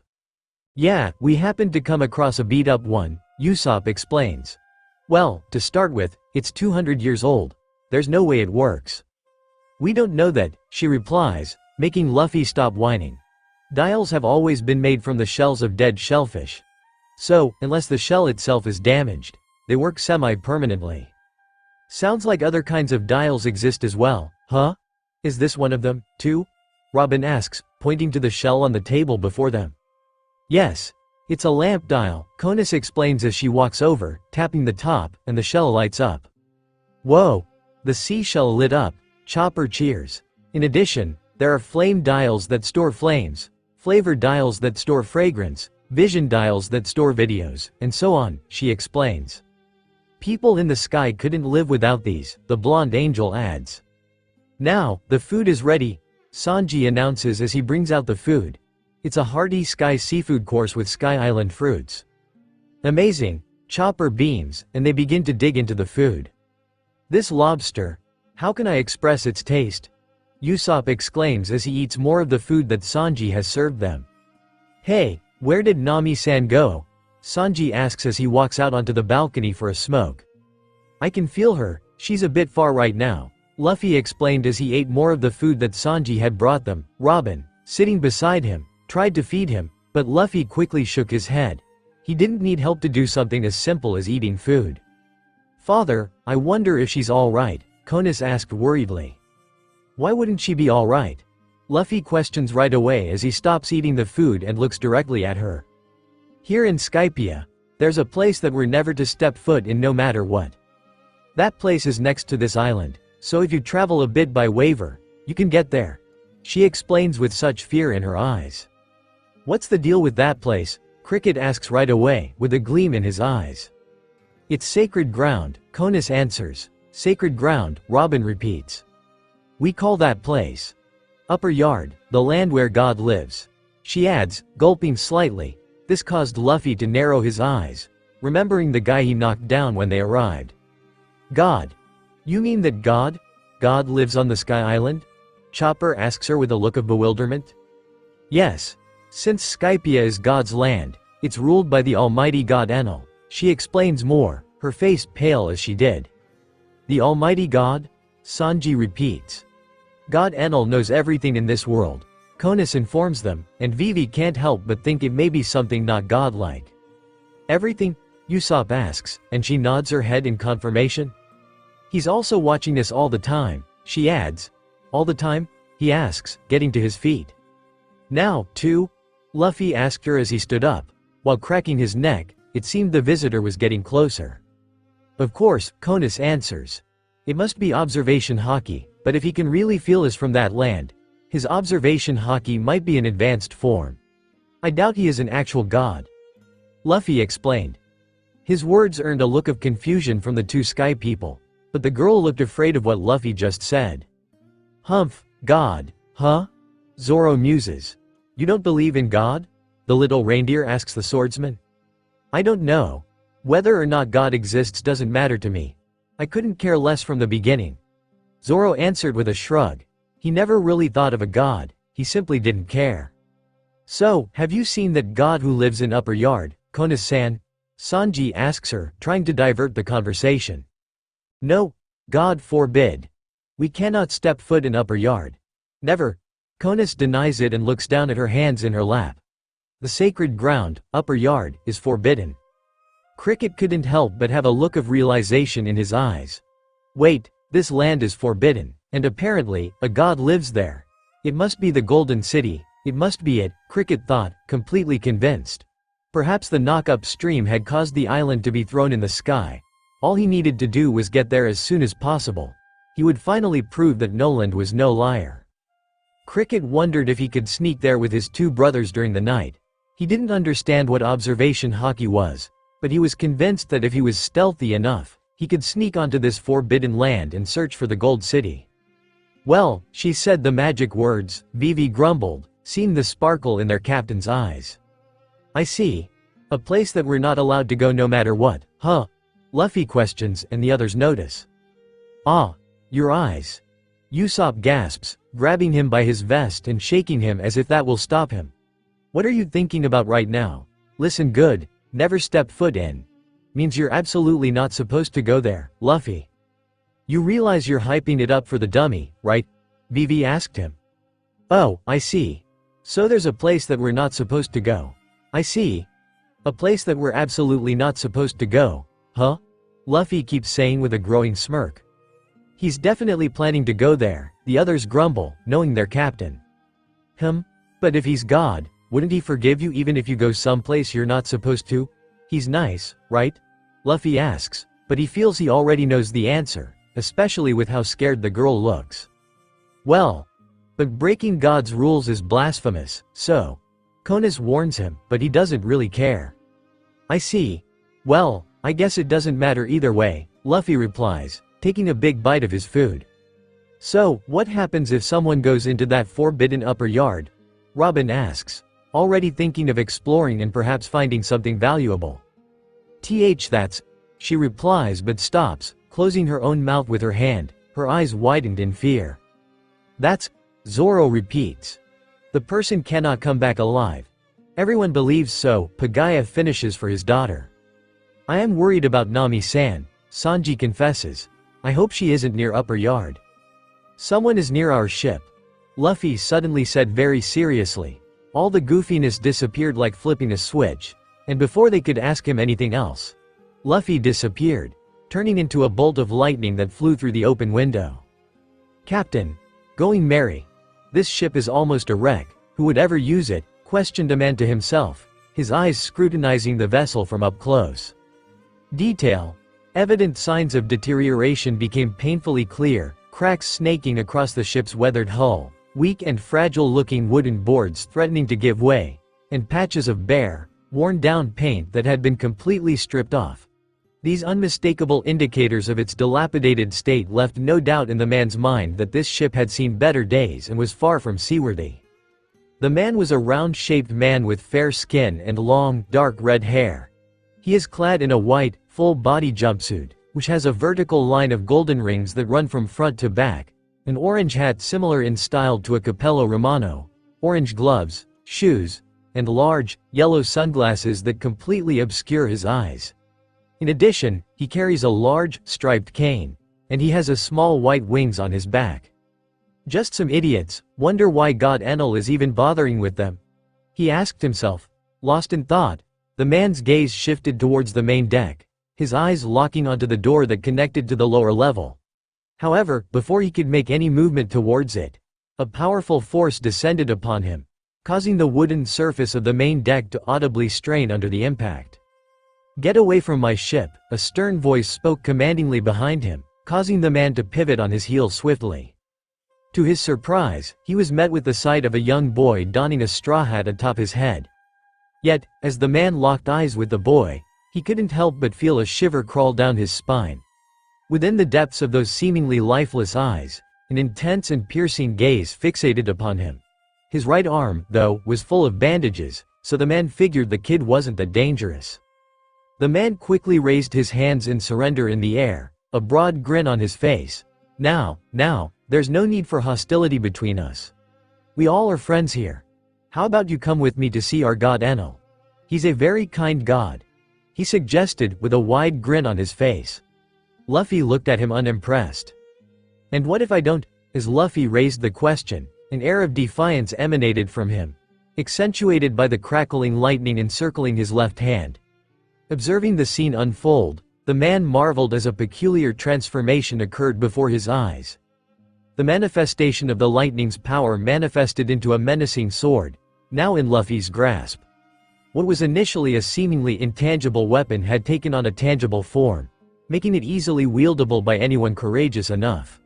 Speaker 3: Yeah, we happened to come across a beat-up one, Usopp explains. Well, to start with, it's 200 years old. There's no way it works. We don't know that, she replies, making Luffy stop whining. Dials have always been made from the shells of dead shellfish. So, unless the shell itself is damaged, they work semi-permanently. Sounds like other kinds of dials exist as well, huh? Is this one of them, too? Robin asks, pointing to the shell on the table before them. Yes. It's a lamp dial, Konis explains as she walks over, tapping the top, and the shell lights up. Whoa! The seashell lit up. Chopper cheers. In addition, there are flame dials that store flames, flavor dials that store fragrance, vision dials that store videos, and so on, she explains. People in the sky couldn't live without these, the blonde angel adds. Now, the food is ready, Sanji announces as he brings out the food. It's a hearty sky seafood course with Sky Island fruits. Amazing, Chopper beams, and they begin to dig into the food. This lobster, how can I express its taste? Usopp exclaims as he eats more of the food that Sanji has served them. Hey, where did Nami-san go? Sanji asks as he walks out onto the balcony for a smoke. I can feel her, she's a bit far right now, Luffy explained as he ate more of the food that Sanji had brought them. Robin, sitting beside him, tried to feed him, but Luffy quickly shook his head. He didn't need help to do something as simple as eating food. Father, I wonder if she's alright, Konis asked worriedly. Why wouldn't she be alright? Luffy questions right away as he stops eating the food and looks directly at her. Here in Skypia, there's a place that we're never to step foot in no matter what. That place is next to this island, so if you travel a bit by waiver, you can get there. She explains with such fear in her eyes. What's the deal with that place? Cricket asks right away, with a gleam in his eyes. It's sacred ground, Konis answers. Sacred ground, Robin repeats. We call that place Upper Yard, the land where God lives. She adds, gulping slightly. This caused Luffy to narrow his eyes, remembering the guy he knocked down when they arrived. God? You mean that God lives on the Sky Island? Chopper asks her with a look of bewilderment. Yes. Since Skypia is God's land, it's ruled by the almighty God Enel. She explains more, her face pale as she did. The almighty God? Sanji repeats. God Enel knows everything in this world, Konis informs them, and Vivi can't help but think it may be something not godlike. Everything? Usopp asks, and she nods her head in confirmation. He's also watching us all the time, she adds. All the time? He asks, getting to his feet. Now, too? Luffy asked her as he stood up. While cracking his neck, it seemed the visitor was getting closer. Of course, Konis answers. It must be observation haki, but if he can really feel us from that land, his observation haki might be an advanced form. I doubt he is an actual god. Luffy explained. His words earned a look of confusion from the two sky people, but the girl looked afraid of what Luffy just said. Humph, God, huh? Zoro muses. You don't believe in God? The little reindeer asks the swordsman. I don't know. Whether or not God exists doesn't matter to me. I couldn't care less from the beginning. Zoro answered with a shrug. He never really thought of a god, he simply didn't care. So, have you seen that god who lives in Upper Yard, Konis-san? Sanji asks her, trying to divert the conversation. No, God forbid. We cannot step foot in Upper Yard. Never. Konis denies it and looks down at her hands in her lap. The sacred ground, Upper Yard, is forbidden. Cricket couldn't help but have a look of realization in his eyes. Wait, this land is forbidden, and apparently, a god lives there. It must be the Golden City, it must be it, Cricket thought, completely convinced. Perhaps the knock-up stream had caused the island to be thrown in the sky. All he needed to do was get there as soon as possible. He would finally prove that Noland was no liar. Cricket wondered if he could sneak there with his two brothers during the night. He didn't understand what observation hockey was, but he was convinced that if he was stealthy enough, he could sneak onto this forbidden land and search for the Gold City. Well, she said the magic words, Vivi grumbled, seeing the sparkle in their captain's eyes. I see. A place that we're not allowed to go no matter what, huh? Luffy questions and the others notice. Ah, your eyes. Usopp gasps, grabbing him by his vest and shaking him as if that will stop him. What are you thinking about right now? Listen good, never step foot in. Means you're absolutely not supposed to go there, Luffy. You realize you're hyping it up for the dummy, right? Vivi asked him. Oh, I see. So there's a place that we're not supposed to go. I see. A place that we're absolutely not supposed to go, huh? Luffy keeps saying with a growing smirk. He's definitely planning to go there, the others grumble, knowing their captain. But if he's God, wouldn't he forgive you even if you go someplace you're not supposed to? He's nice, right? Luffy asks, but he feels he already knows the answer, especially with how scared the girl looks. Well, but breaking God's rules is blasphemous, so. Konas warns him, but he doesn't really care. I see. Well, I guess it doesn't matter either way, Luffy replies, taking a big bite of his food. So, what happens if someone goes into that forbidden upper yard? Robin asks, already thinking of exploring and perhaps finding something valuable. That's, she replies but stops, closing her own mouth with her hand, her eyes widened in fear. That's, Zoro repeats. The person cannot come back alive. Everyone believes so, Pagaya finishes for his daughter. I am worried about Nami-san, Sanji confesses. I hope she isn't near upper yard. Someone is near our ship. Luffy suddenly said very seriously. All the goofiness disappeared like flipping a switch, and before they could ask him anything else, Luffy disappeared, turning into a bolt of lightning that flew through the open window. Captain, going merry. This ship is almost a wreck. Who would ever use it? Questioned a man to himself, his eyes scrutinizing the vessel from up close. Detail. Evident signs of deterioration became painfully clear, cracks snaking across the ship's weathered hull, weak and fragile-looking wooden boards threatening to give way, and patches of bare, worn-down paint that had been completely stripped off. These unmistakable indicators of its dilapidated state left no doubt in the man's mind that this ship had seen better days and was far from seaworthy. The man was a round-shaped man with fair skin and long, dark red hair. He is clad in a white, full-body jumpsuit, which has a vertical line of golden rings that run from front to back, an orange hat similar in style to a Capello Romano, orange gloves, shoes, and large, yellow sunglasses that completely obscure his eyes. In addition, he carries a large, striped cane, and he has a small white wings on his back. Just some idiots, wonder why God Enel is even bothering with them. He asked himself. Lost in thought, the man's gaze shifted towards the main deck, his eyes locking onto the door that connected to the lower level. However, before he could make any movement towards it, a powerful force descended upon him, causing the wooden surface of the main deck to audibly strain under the impact. Get away from my ship, a stern voice spoke commandingly behind him, causing the man to pivot on his heels swiftly. To his surprise, he was met with the sight of a young boy donning a straw hat atop his head. Yet, as the man locked eyes with the boy, he couldn't help but feel a shiver crawl down his spine. Within the depths of those seemingly lifeless eyes, an intense and piercing gaze fixated upon him. His right arm, though, was full of bandages, so the man figured the kid wasn't that dangerous. The man quickly raised his hands in surrender in the air, a broad grin on his face. Now, there's no need for hostility between us. We all are friends here. How about you come with me to see our god Enel? He's a very kind god, he suggested with a wide grin on his face. Luffy looked at him unimpressed. And what if I don't? As Luffy raised the question, an air of defiance emanated from him, accentuated by the crackling lightning encircling his left hand. Observing the scene unfold, the man marveled as a peculiar transformation occurred before his eyes. The manifestation of the lightning's power manifested into a menacing sword, now in Luffy's grasp. What was initially a seemingly intangible weapon had taken on a tangible form, making it easily wieldable by anyone courageous enough.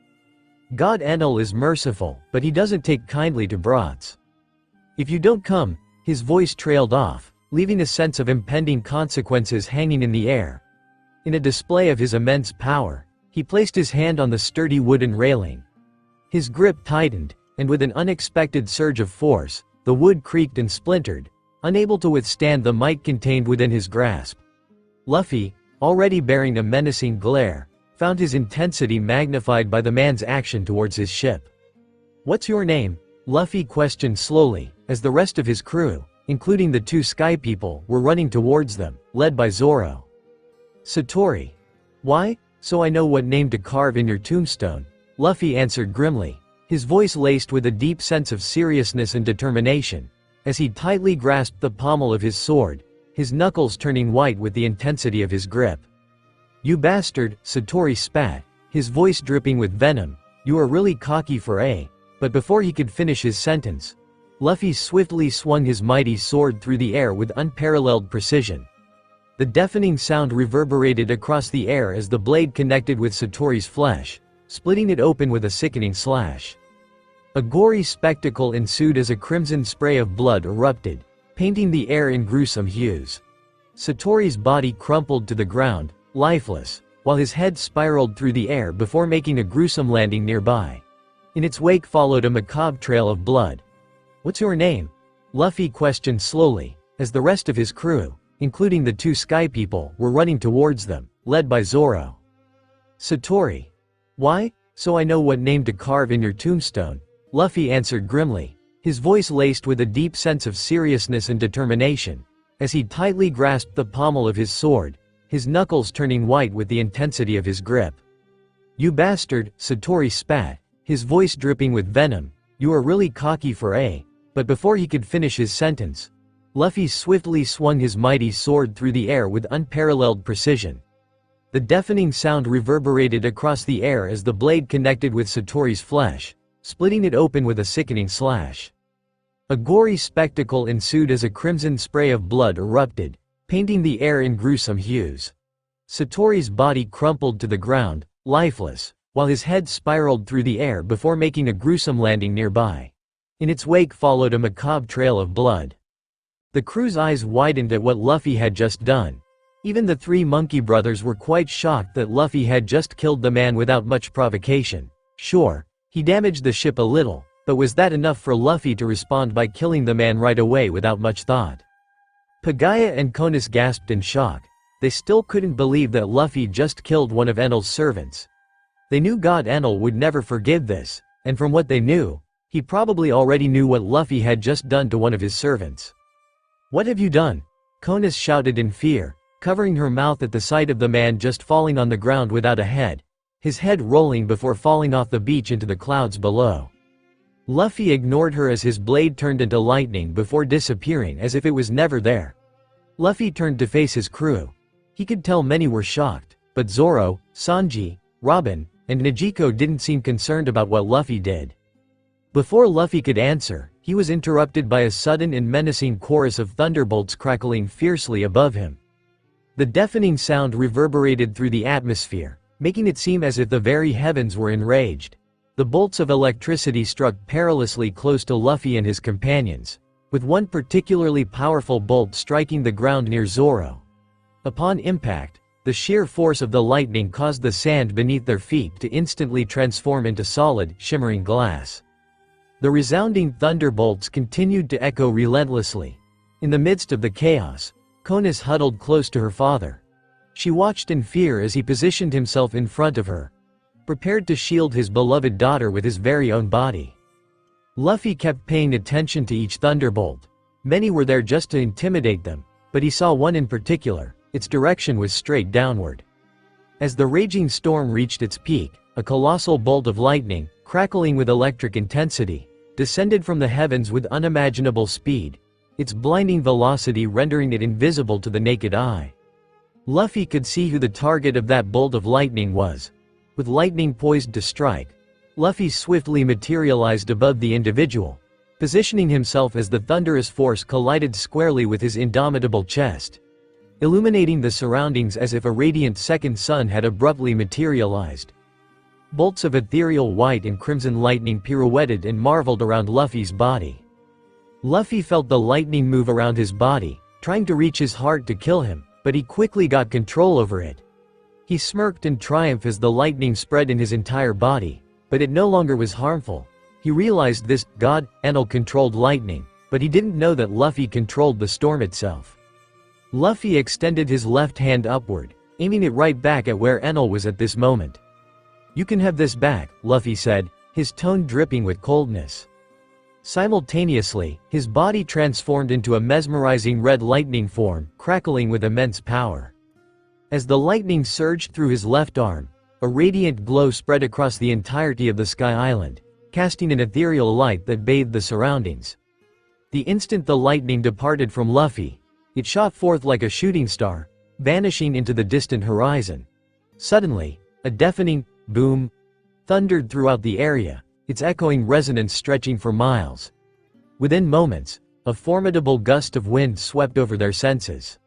Speaker 3: God Enel is merciful, but he doesn't take kindly to brats. If you don't come, His voice trailed off, leaving a sense of impending consequences hanging in the air. In a display of his immense power, he placed his hand on the sturdy wooden railing. His grip tightened, and with an unexpected surge of force, the wood creaked and splintered, unable to withstand the might contained within his grasp. Luffy, already bearing a menacing glare, found his intensity magnified by the man's action towards his ship. "What's your name?" Luffy questioned slowly, as the rest of his crew, including the two sky people, were running towards them, led by Zoro. "Satori." "Why? So I know what name to carve in your tombstone," Luffy answered grimly, his voice laced with a deep sense of seriousness and determination, as he tightly grasped the pommel of his sword, his knuckles turning white with the intensity of his grip. "You bastard," Satori spat, his voice dripping with venom, "you are really cocky for a—" But before he could finish his sentence, Luffy swiftly swung his mighty sword through the air with unparalleled precision. The deafening sound reverberated across the air as the blade connected with Satori's flesh, splitting it open with a sickening slash. A gory spectacle ensued as a crimson spray of blood erupted, painting the air in gruesome hues. Satori's body crumpled to the ground, lifeless, while his head spiraled through the air before making a gruesome landing nearby. In its wake followed a macabre trail of blood. "What's your name?" Luffy questioned slowly, as the rest of his crew, including the two sky people, were running towards them, led by Zoro. "Satori." "Why? So I know what name to carve in your tombstone," Luffy answered grimly, his voice laced with a deep sense of seriousness and determination, as he tightly grasped the pommel of his sword, his knuckles turning white with the intensity of his grip. "You bastard," Satori spat, his voice dripping with venom, "you are really cocky for a—" But before he could finish his sentence, Luffy swiftly swung his mighty sword through the air with unparalleled precision. The deafening sound reverberated across the air as the blade connected with Satori's flesh, splitting it open with a sickening slash. A gory spectacle ensued as a crimson spray of blood erupted, painting the air in gruesome hues. Satori's body crumpled to the ground, lifeless, while his head spiraled through the air before making a gruesome landing nearby. In its wake followed a macabre trail of blood. The crew's eyes widened at what Luffy had just done. Even the three monkey brothers were quite shocked that Luffy had just killed the man without much provocation. Sure, he damaged the ship a little, but was that enough for Luffy to respond by killing the man right away without much thought? Pagaya and Konis gasped in shock. They still couldn't believe that Luffy just killed one of Enel's servants. They knew God Enel would never forgive this, and from what they knew, he probably already knew what Luffy had just done to one of his servants. "What have you done?" Konis shouted in fear, covering her mouth at the sight of the man just falling on the ground without a head, his head rolling before falling off the beach into the clouds below. Luffy ignored her as his blade turned into lightning before disappearing as if it was never there. Luffy turned to face his crew. He could tell many were shocked, but Zoro, Sanji, Robin, and Negico didn't seem concerned about what Luffy did. Before Luffy could answer, he was interrupted by a sudden and menacing chorus of thunderbolts crackling fiercely above him. The deafening sound reverberated through the atmosphere, making it seem as if the very heavens were enraged. The bolts of electricity struck perilously close to Luffy and his companions, with one particularly powerful bolt striking the ground near Zoro. Upon impact, the sheer force of the lightning caused the sand beneath their feet to instantly transform into solid, shimmering glass. The resounding thunderbolts continued to echo relentlessly. In the midst of the chaos, Konis huddled close to her father. She watched in fear as he positioned himself in front of her, prepared to shield his beloved daughter with his very own body. Luffy kept paying attention to each thunderbolt. Many were there just to intimidate them, but he saw one in particular. Its direction was straight downward. As the raging storm reached its peak, a colossal bolt of lightning, crackling with electric intensity, descended from the heavens with unimaginable speed, its blinding velocity rendering it invisible to the naked eye. Luffy could see who the target of that bolt of lightning was. With lightning poised to strike, Luffy swiftly materialized above the individual, positioning himself as the thunderous force collided squarely with his indomitable chest, illuminating the surroundings as if a radiant second sun had abruptly materialized. Bolts of ethereal white and crimson lightning pirouetted and marveled around Luffy's body. Luffy felt the lightning move around his body, trying to reach his heart to kill him, but he quickly got control over it. He smirked in triumph as the lightning spread in his entire body, but it no longer was harmful. He realized this god, Enel controlled lightning, but he didn't know that Luffy controlled the storm itself. Luffy extended his left hand upward, aiming it right back at where Enel was at this moment. "You can have this back," Luffy said, his tone dripping with coldness. Simultaneously, his body transformed into a mesmerizing red lightning form, crackling with immense power. As the lightning surged through his left arm, a radiant glow spread across the entirety of the Sky Island, casting an ethereal light that bathed the surroundings. The instant the lightning departed from Luffy, it shot forth like a shooting star, vanishing into the distant horizon. Suddenly, a deafening boom thundered throughout the area, its echoing resonance stretching for miles. Within moments, a formidable gust of wind swept over their senses.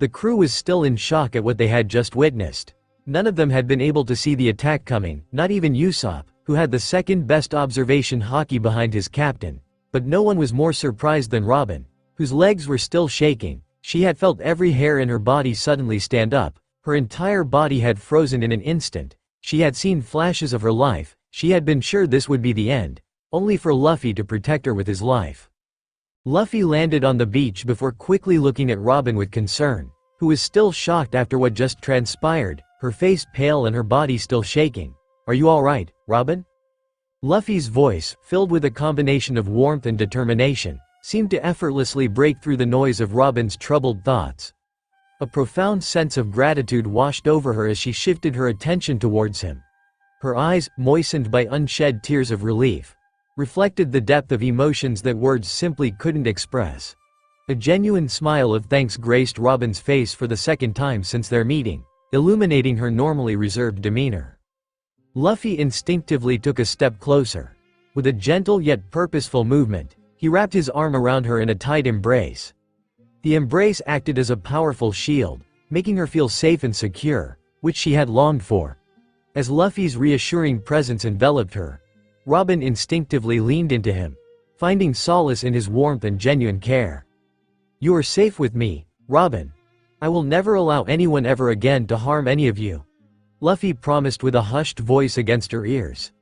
Speaker 3: The crew was still in shock at what they had just witnessed. None of them had been able to see the attack coming, not even Usopp, who had the second best observation haki behind his captain. But no one was more surprised than Robin, whose legs were still shaking. She had felt every hair in her body suddenly stand up. Her entire body had frozen in an instant. She had seen flashes of her life. She had been sure this would be the end, only for Luffy to protect her with his life. Luffy landed on the beach before quickly looking at Robin with concern, who was still shocked after what just transpired, her face pale and her body still shaking. "Are you alright, Robin?" Luffy's voice, filled with a combination of warmth and determination, seemed to effortlessly break through the noise of Robin's troubled thoughts. A profound sense of gratitude washed over her as she shifted her attention towards him. Her eyes, moistened by unshed tears of relief, reflected the depth of emotions that words simply couldn't express. A genuine smile of thanks graced Robin's face for the second time since their meeting, illuminating her normally reserved demeanor. Luffy instinctively took a step closer. With a gentle yet purposeful movement, he wrapped his arm around her in a tight embrace. The embrace acted as a powerful shield, making her feel safe and secure, which she had longed for. As Luffy's reassuring presence enveloped her, Robin instinctively leaned into him, finding solace in his warmth and genuine care. "You are safe with me, Robin. I will never allow anyone ever again to harm any of you," Luffy promised with a hushed voice against her ears.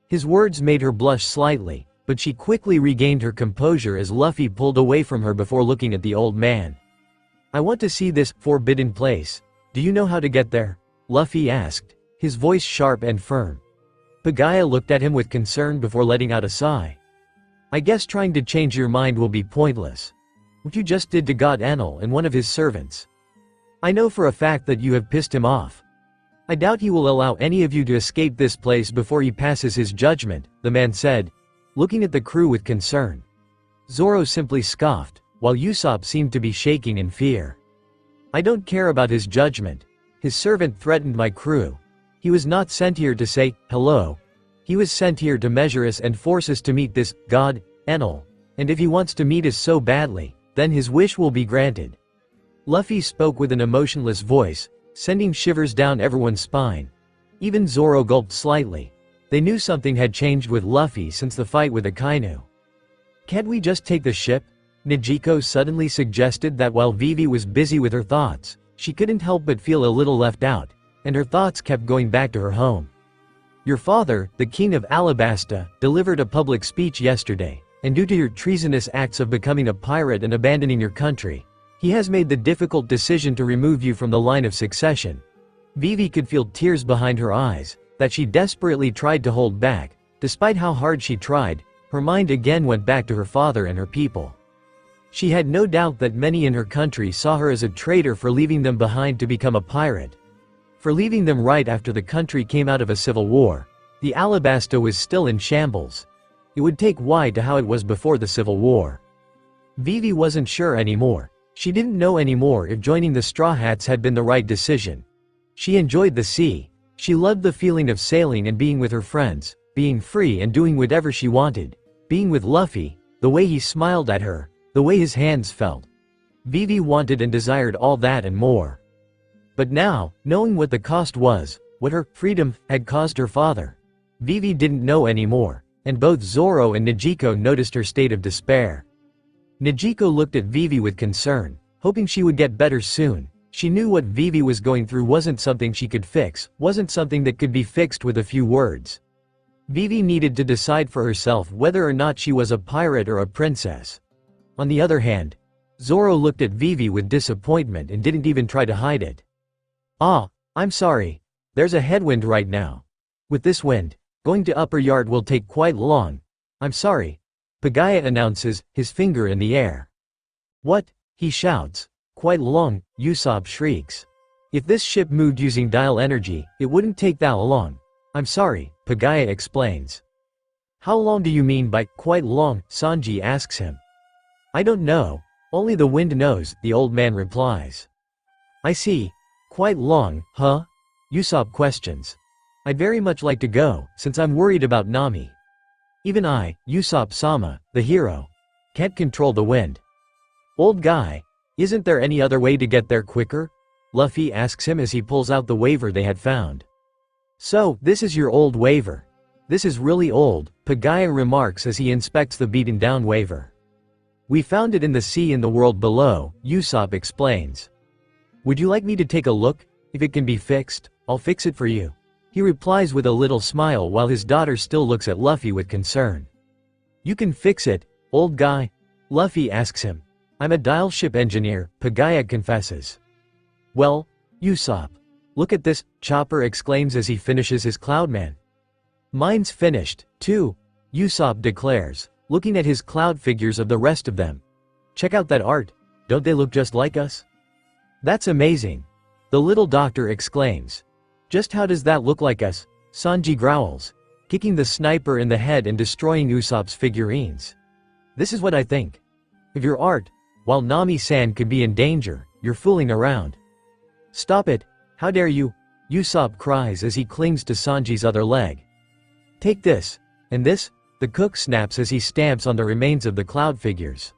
Speaker 3: His words made her blush slightly, but she quickly regained her composure as Luffy pulled away from her before looking at the old man. "I want to see this forbidden place. Do you know how to get there?" Luffy asked, his voice sharp and firm. Pagaya looked at him with concern before letting out a sigh. "I guess trying to change your mind will be pointless. What you just did to God Enel and one of his servants. I know for a fact that you have pissed him off. I doubt he will allow any of you to escape this place before he passes his judgment," the man said, looking at the crew with concern. Zoro simply scoffed, while Usopp seemed to be shaking in fear. "I don't care about his judgment. His servant threatened my crew. He was not sent here to say hello. He was sent here to measure us and force us to meet this god, Enel. And if he wants to meet us so badly, then his wish will be granted." Luffy spoke with an emotionless voice, sending shivers down everyone's spine. Even Zoro gulped slightly. They knew something had changed with Luffy since the fight with Akainu. "Can't we just take the ship?" Nijiko suddenly suggested that while Vivi was busy with her thoughts, she couldn't help but feel a little left out, and her thoughts kept going back to her home. "Your father, the king of Alabasta, delivered a public speech yesterday, and due to your treasonous acts of becoming a pirate and abandoning your country, he has made the difficult decision to remove you from the line of succession." Vivi could feel tears behind her eyes, that she desperately tried to hold back. Despite how hard she tried, her mind again went back to her father and her people. She had no doubt that many in her country saw her as a traitor for leaving them behind to become a pirate. For leaving them right after the country came out of a civil war. The Alabasta was still in shambles. It would take Y to how it was before the Civil War. Vivi wasn't sure anymore. She didn't know anymore if joining the Straw Hats had been the right decision. She enjoyed the sea. She loved the feeling of sailing and being with her friends, being free and doing whatever she wanted. Being with Luffy, the way he smiled at her, the way his hands felt. Vivi wanted and desired all that and more. But now, knowing what the cost was, what her freedom had caused her father, Vivi didn't know anymore, and both Zoro and Nijiko noticed her state of despair. Nijiko looked at Vivi with concern, hoping she would get better soon. She knew what Vivi was going through wasn't something she could fix, wasn't something that could be fixed with a few words. Vivi needed to decide for herself whether or not she was a pirate or a princess. On the other hand, Zoro looked at Vivi with disappointment and didn't even try to hide it. "Ah, I'm sorry. There's a headwind right now. With this wind, going to upper yard will take quite long. I'm sorry," Pagaya announces, his finger in the air. "What?" he shouts. "Quite long," Usopp shrieks. "If this ship moved using dial energy, it wouldn't take that long. I'm sorry," Pagaya explains. "How long do you mean by quite long?" Sanji asks him. "I don't know. Only the wind knows," the old man replies. "I see. Quite long, huh?" Usopp questions. "I'd very much like to go, since I'm worried about Nami. Even I, Usopp-sama, the hero, can't control the wind." "Old guy, isn't there any other way to get there quicker?" Luffy asks him as he pulls out the waver they had found. "So, this is your old waver. This is really old," Pagaya remarks as he inspects the beaten-down waver. "We found it in the sea in the world below," Usopp explains. "Would you like me to take a look? If it can be fixed, I'll fix it for you," he replies with a little smile while his daughter still looks at Luffy with concern. "You can fix it, old guy?" Luffy asks him. "I'm a dial ship engineer," Pagaya confesses. "Well, Usopp, look at this," Chopper exclaims as he finishes his Cloudman. "Mine's finished, too," Usopp declares, looking at his cloud figures of the rest of them. "Check out that art. Don't they look just like us?" "That's amazing," the little doctor exclaims. "Just how does that look like us?" Sanji growls, kicking the sniper in the head and destroying Usopp's figurines. "This is what I think. If your art, while Nami-san could be in danger, you're fooling around." "Stop it, how dare you," Usopp cries as he clings to Sanji's other leg. "Take this, and this," the cook snaps as he stamps on the remains of the cloud figures.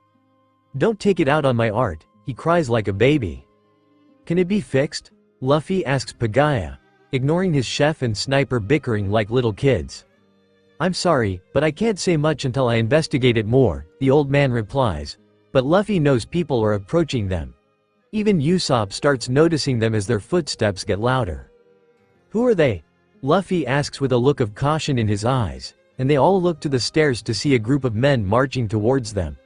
Speaker 3: "Don't take it out on my art," he cries like a baby. "Can it be fixed?" Luffy asks Pagaya, ignoring his chef and sniper bickering like little kids. "I'm sorry, but I can't say much until I investigate it more," the old man replies, but Luffy knows people are approaching them. Even Usopp starts noticing them as their footsteps get louder. "Who are they?" Luffy asks with a look of caution in his eyes, and they all look to the stairs to see a group of men marching towards them.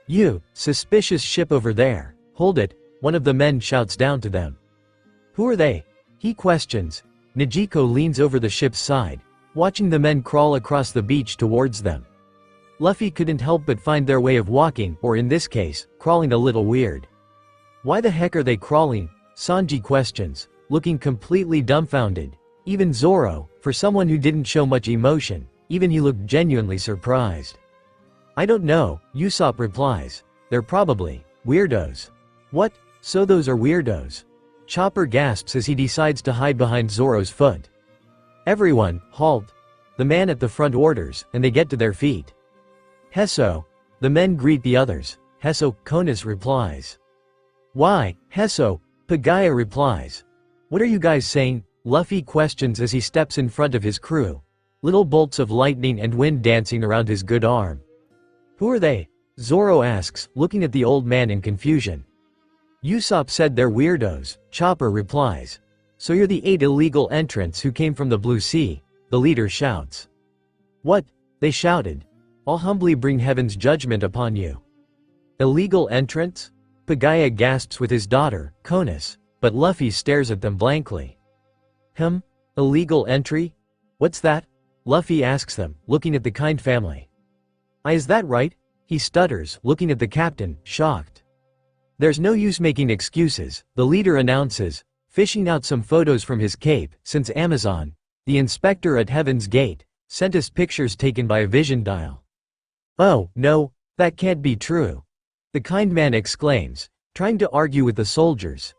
Speaker 3: "You, suspicious ship over there, hold it," one of the men shouts down to them. "Who are they?" he questions. Nijiko leans over the ship's side, watching the men crawl across the beach towards them. Luffy couldn't help but find their way of walking, or in this case, crawling a little weird. "Why the heck are they crawling?" Sanji questions, looking completely dumbfounded. Even Zoro, for someone who didn't show much emotion, even he looked genuinely surprised. "I don't know," Usopp replies. "They're probably weirdos." "What? So those are weirdos?" Chopper gasps as he decides to hide behind Zoro's foot. "Everyone, halt!" the man at the front orders, and they get to their feet. "Hesso!" the men greet the others. "Hesso," Konus replies. "Why, Hesso?" Pagaya replies. "What are you guys saying?" Luffy questions as he steps in front of his crew. Little bolts of lightning and wind dancing around his good arm. "Who are they?" Zoro asks, looking at the old man in confusion. "Usopp said they're weirdos," Chopper replies. "So you're the 8 illegal entrants who came from the Blue Sea," the leader shouts. "What?" they shouted. "I'll humbly bring heaven's judgment upon you." "Illegal entrants?" Pagaya gasps with his daughter, Konus, but Luffy stares at them blankly. Illegal entry? What's that?" Luffy asks them, looking at the Kind family. Is that right?" he stutters, looking at the captain, shocked. "There's no use making excuses," the leader announces, fishing out some photos from his cape, since Amazon, the inspector at Heaven's Gate, sent us pictures taken by a vision dial. "Oh, no, that can't be true," the kind man exclaims, trying to argue with the soldiers.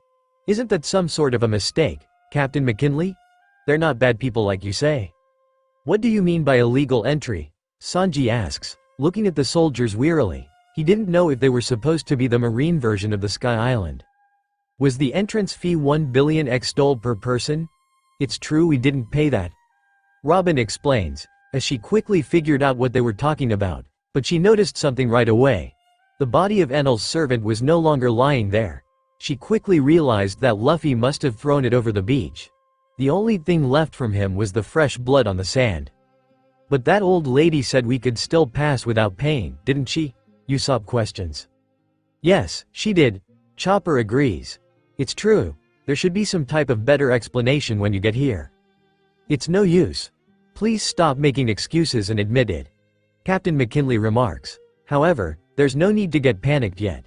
Speaker 3: "Isn't that some sort of a mistake, Captain McKinley? They're not bad people like you say." "What do you mean by illegal entry?" Sanji asks, looking at the soldiers wearily. He didn't know if they were supposed to be the marine version of the Sky Island. "Was the entrance fee 1 billion XDOL per person? It's true we didn't pay that," Robin explains, as she quickly figured out what they were talking about, but she noticed something right away. The body of Enel's servant was no longer lying there. She quickly realized that Luffy must have thrown it over the beach. The only thing left from him was the fresh blood on the sand. But that old lady said we could still pass without paying, didn't she? Usopp questions. Yes, she did. Chopper agrees. It's true. There should be some type of better explanation when you get here. It's no use. Please stop making excuses and admit it. Captain McKinley remarks. However, there's no need to get panicked yet.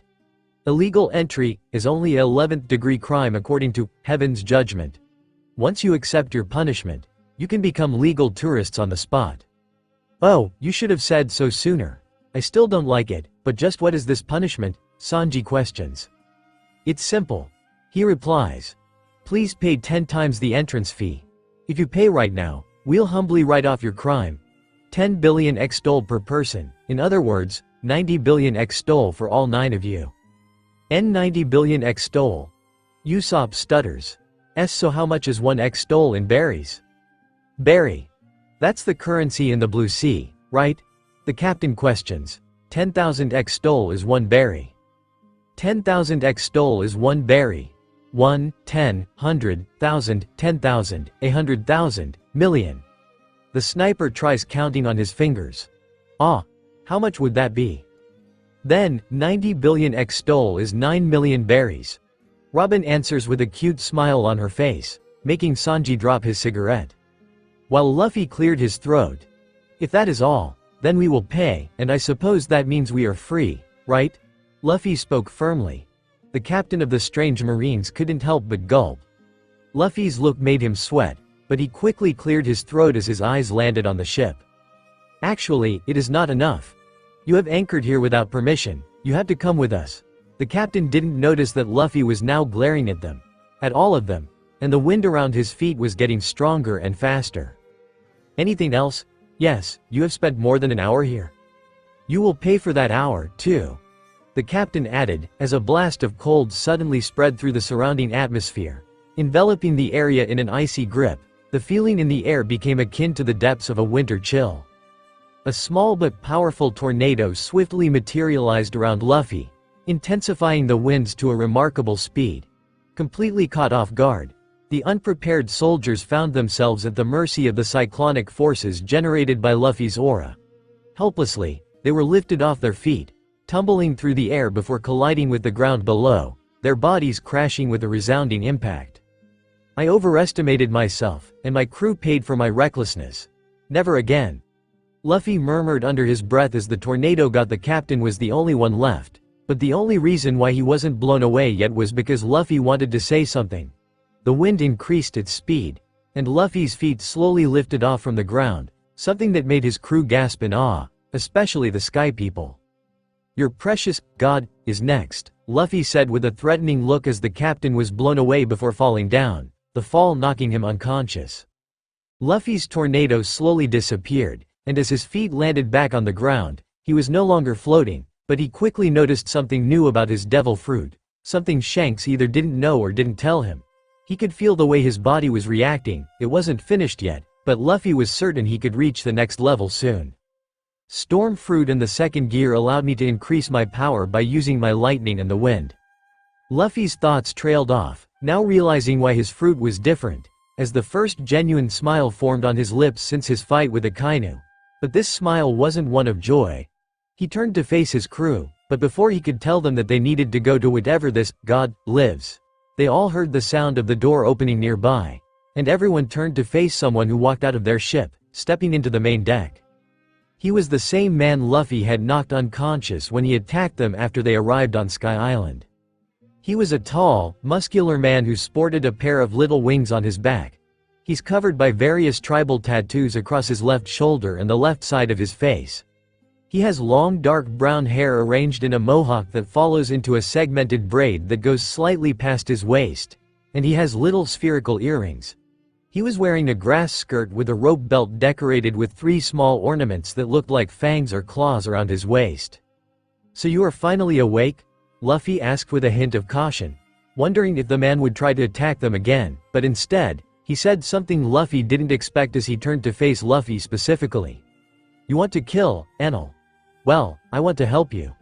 Speaker 3: Illegal entry is only an 11th degree crime according to Heaven's judgment. Once you accept your punishment, you can become legal tourists on the spot. Oh, you should have said so sooner. I still don't like it, but just what is this punishment? Sanji questions. It's simple. He replies. Please pay 10 times the entrance fee. If you pay right now, we'll humbly write off your crime. 10 billion XTOL per person, in other words, 90 billion XTOL for all 9 of you. 90 billion XTOL. Usopp stutters. So how much is 1 XTOL in berries? Berry. That's the currency in the Blue Sea, right? The captain questions. 10,000 XTOL is 1 berry. 10,000 XTOL is 1 berry. 1, 10, 100, 1,000, 10,000, 100,000, million. The sniper tries counting on his fingers. Ah, how much would that be? Then, 90 billion XTOL is 9 million berries. Robin answers with a cute smile on her face, making Sanji drop his cigarette. While Luffy cleared his throat. If that is all, then we will pay, and I suppose that means we are free, right? Luffy spoke firmly. The captain of the strange marines couldn't help but gulp. Luffy's look made him sweat, but he quickly cleared his throat as his eyes landed on the ship. Actually, it is not enough. You have anchored here without permission, you have to come with us. The captain didn't notice that Luffy was now glaring at them. At all of them. And the wind around his feet was getting stronger and faster. Anything else? Yes, you have spent more than an hour here. You will pay for that hour, too. The captain added, as a blast of cold suddenly spread through the surrounding atmosphere, enveloping the area in an icy grip. The feeling in the air became akin to the depths of a winter chill. A small but powerful tornado swiftly materialized around Luffy, intensifying the winds to a remarkable speed. Completely caught off guard, the unprepared soldiers found themselves at the mercy of the cyclonic forces generated by Luffy's aura. Helplessly, they were lifted off their feet, tumbling through the air before colliding with the ground below, their bodies crashing with a resounding impact. I overestimated myself, and my crew paid for my recklessness. Never again. Luffy murmured under his breath as the tornado got the captain was the only one left. But the only reason why he wasn't blown away yet was because Luffy wanted to say something. The wind increased its speed, and Luffy's feet slowly lifted off from the ground, something that made his crew gasp in awe, especially the Sky People. Your precious God is next, Luffy said with a threatening look as the captain was blown away before falling down, the fall knocking him unconscious. Luffy's tornado slowly disappeared, and as his feet landed back on the ground, he was no longer floating. But he quickly noticed something new about his devil fruit, something Shanks either didn't know or didn't tell him. He could feel the way his body was reacting. It wasn't finished yet, but Luffy was certain he could reach the next level soon. Storm fruit and the second gear allowed me to increase my power by using my lightning and the wind. Luffy's thoughts trailed off, now realizing why his fruit was different, as the first genuine smile formed on his lips since his fight with Akainu. But this smile wasn't one of joy. He turned to face his crew, but before he could tell them that they needed to go to whatever this God lives, they all heard the sound of the door opening nearby, and everyone turned to face someone who walked out of their ship, stepping into the main deck. He was the same man Luffy had knocked unconscious when he attacked them after they arrived on Sky Island. He was a tall, muscular man who sported a pair of little wings on his back. He's covered by various tribal tattoos across his left shoulder and the left side of his face. He has long dark brown hair arranged in a mohawk that follows into a segmented braid that goes slightly past his waist, and he has little spherical earrings. He was wearing a grass skirt with a rope belt decorated with 3 small ornaments that looked like fangs or claws around his waist. So you are finally awake? Luffy asked with a hint of caution, wondering if the man would try to attack them again, but instead, he said something Luffy didn't expect as he turned to face Luffy specifically. You want to kill Enel? Well, I want to help you.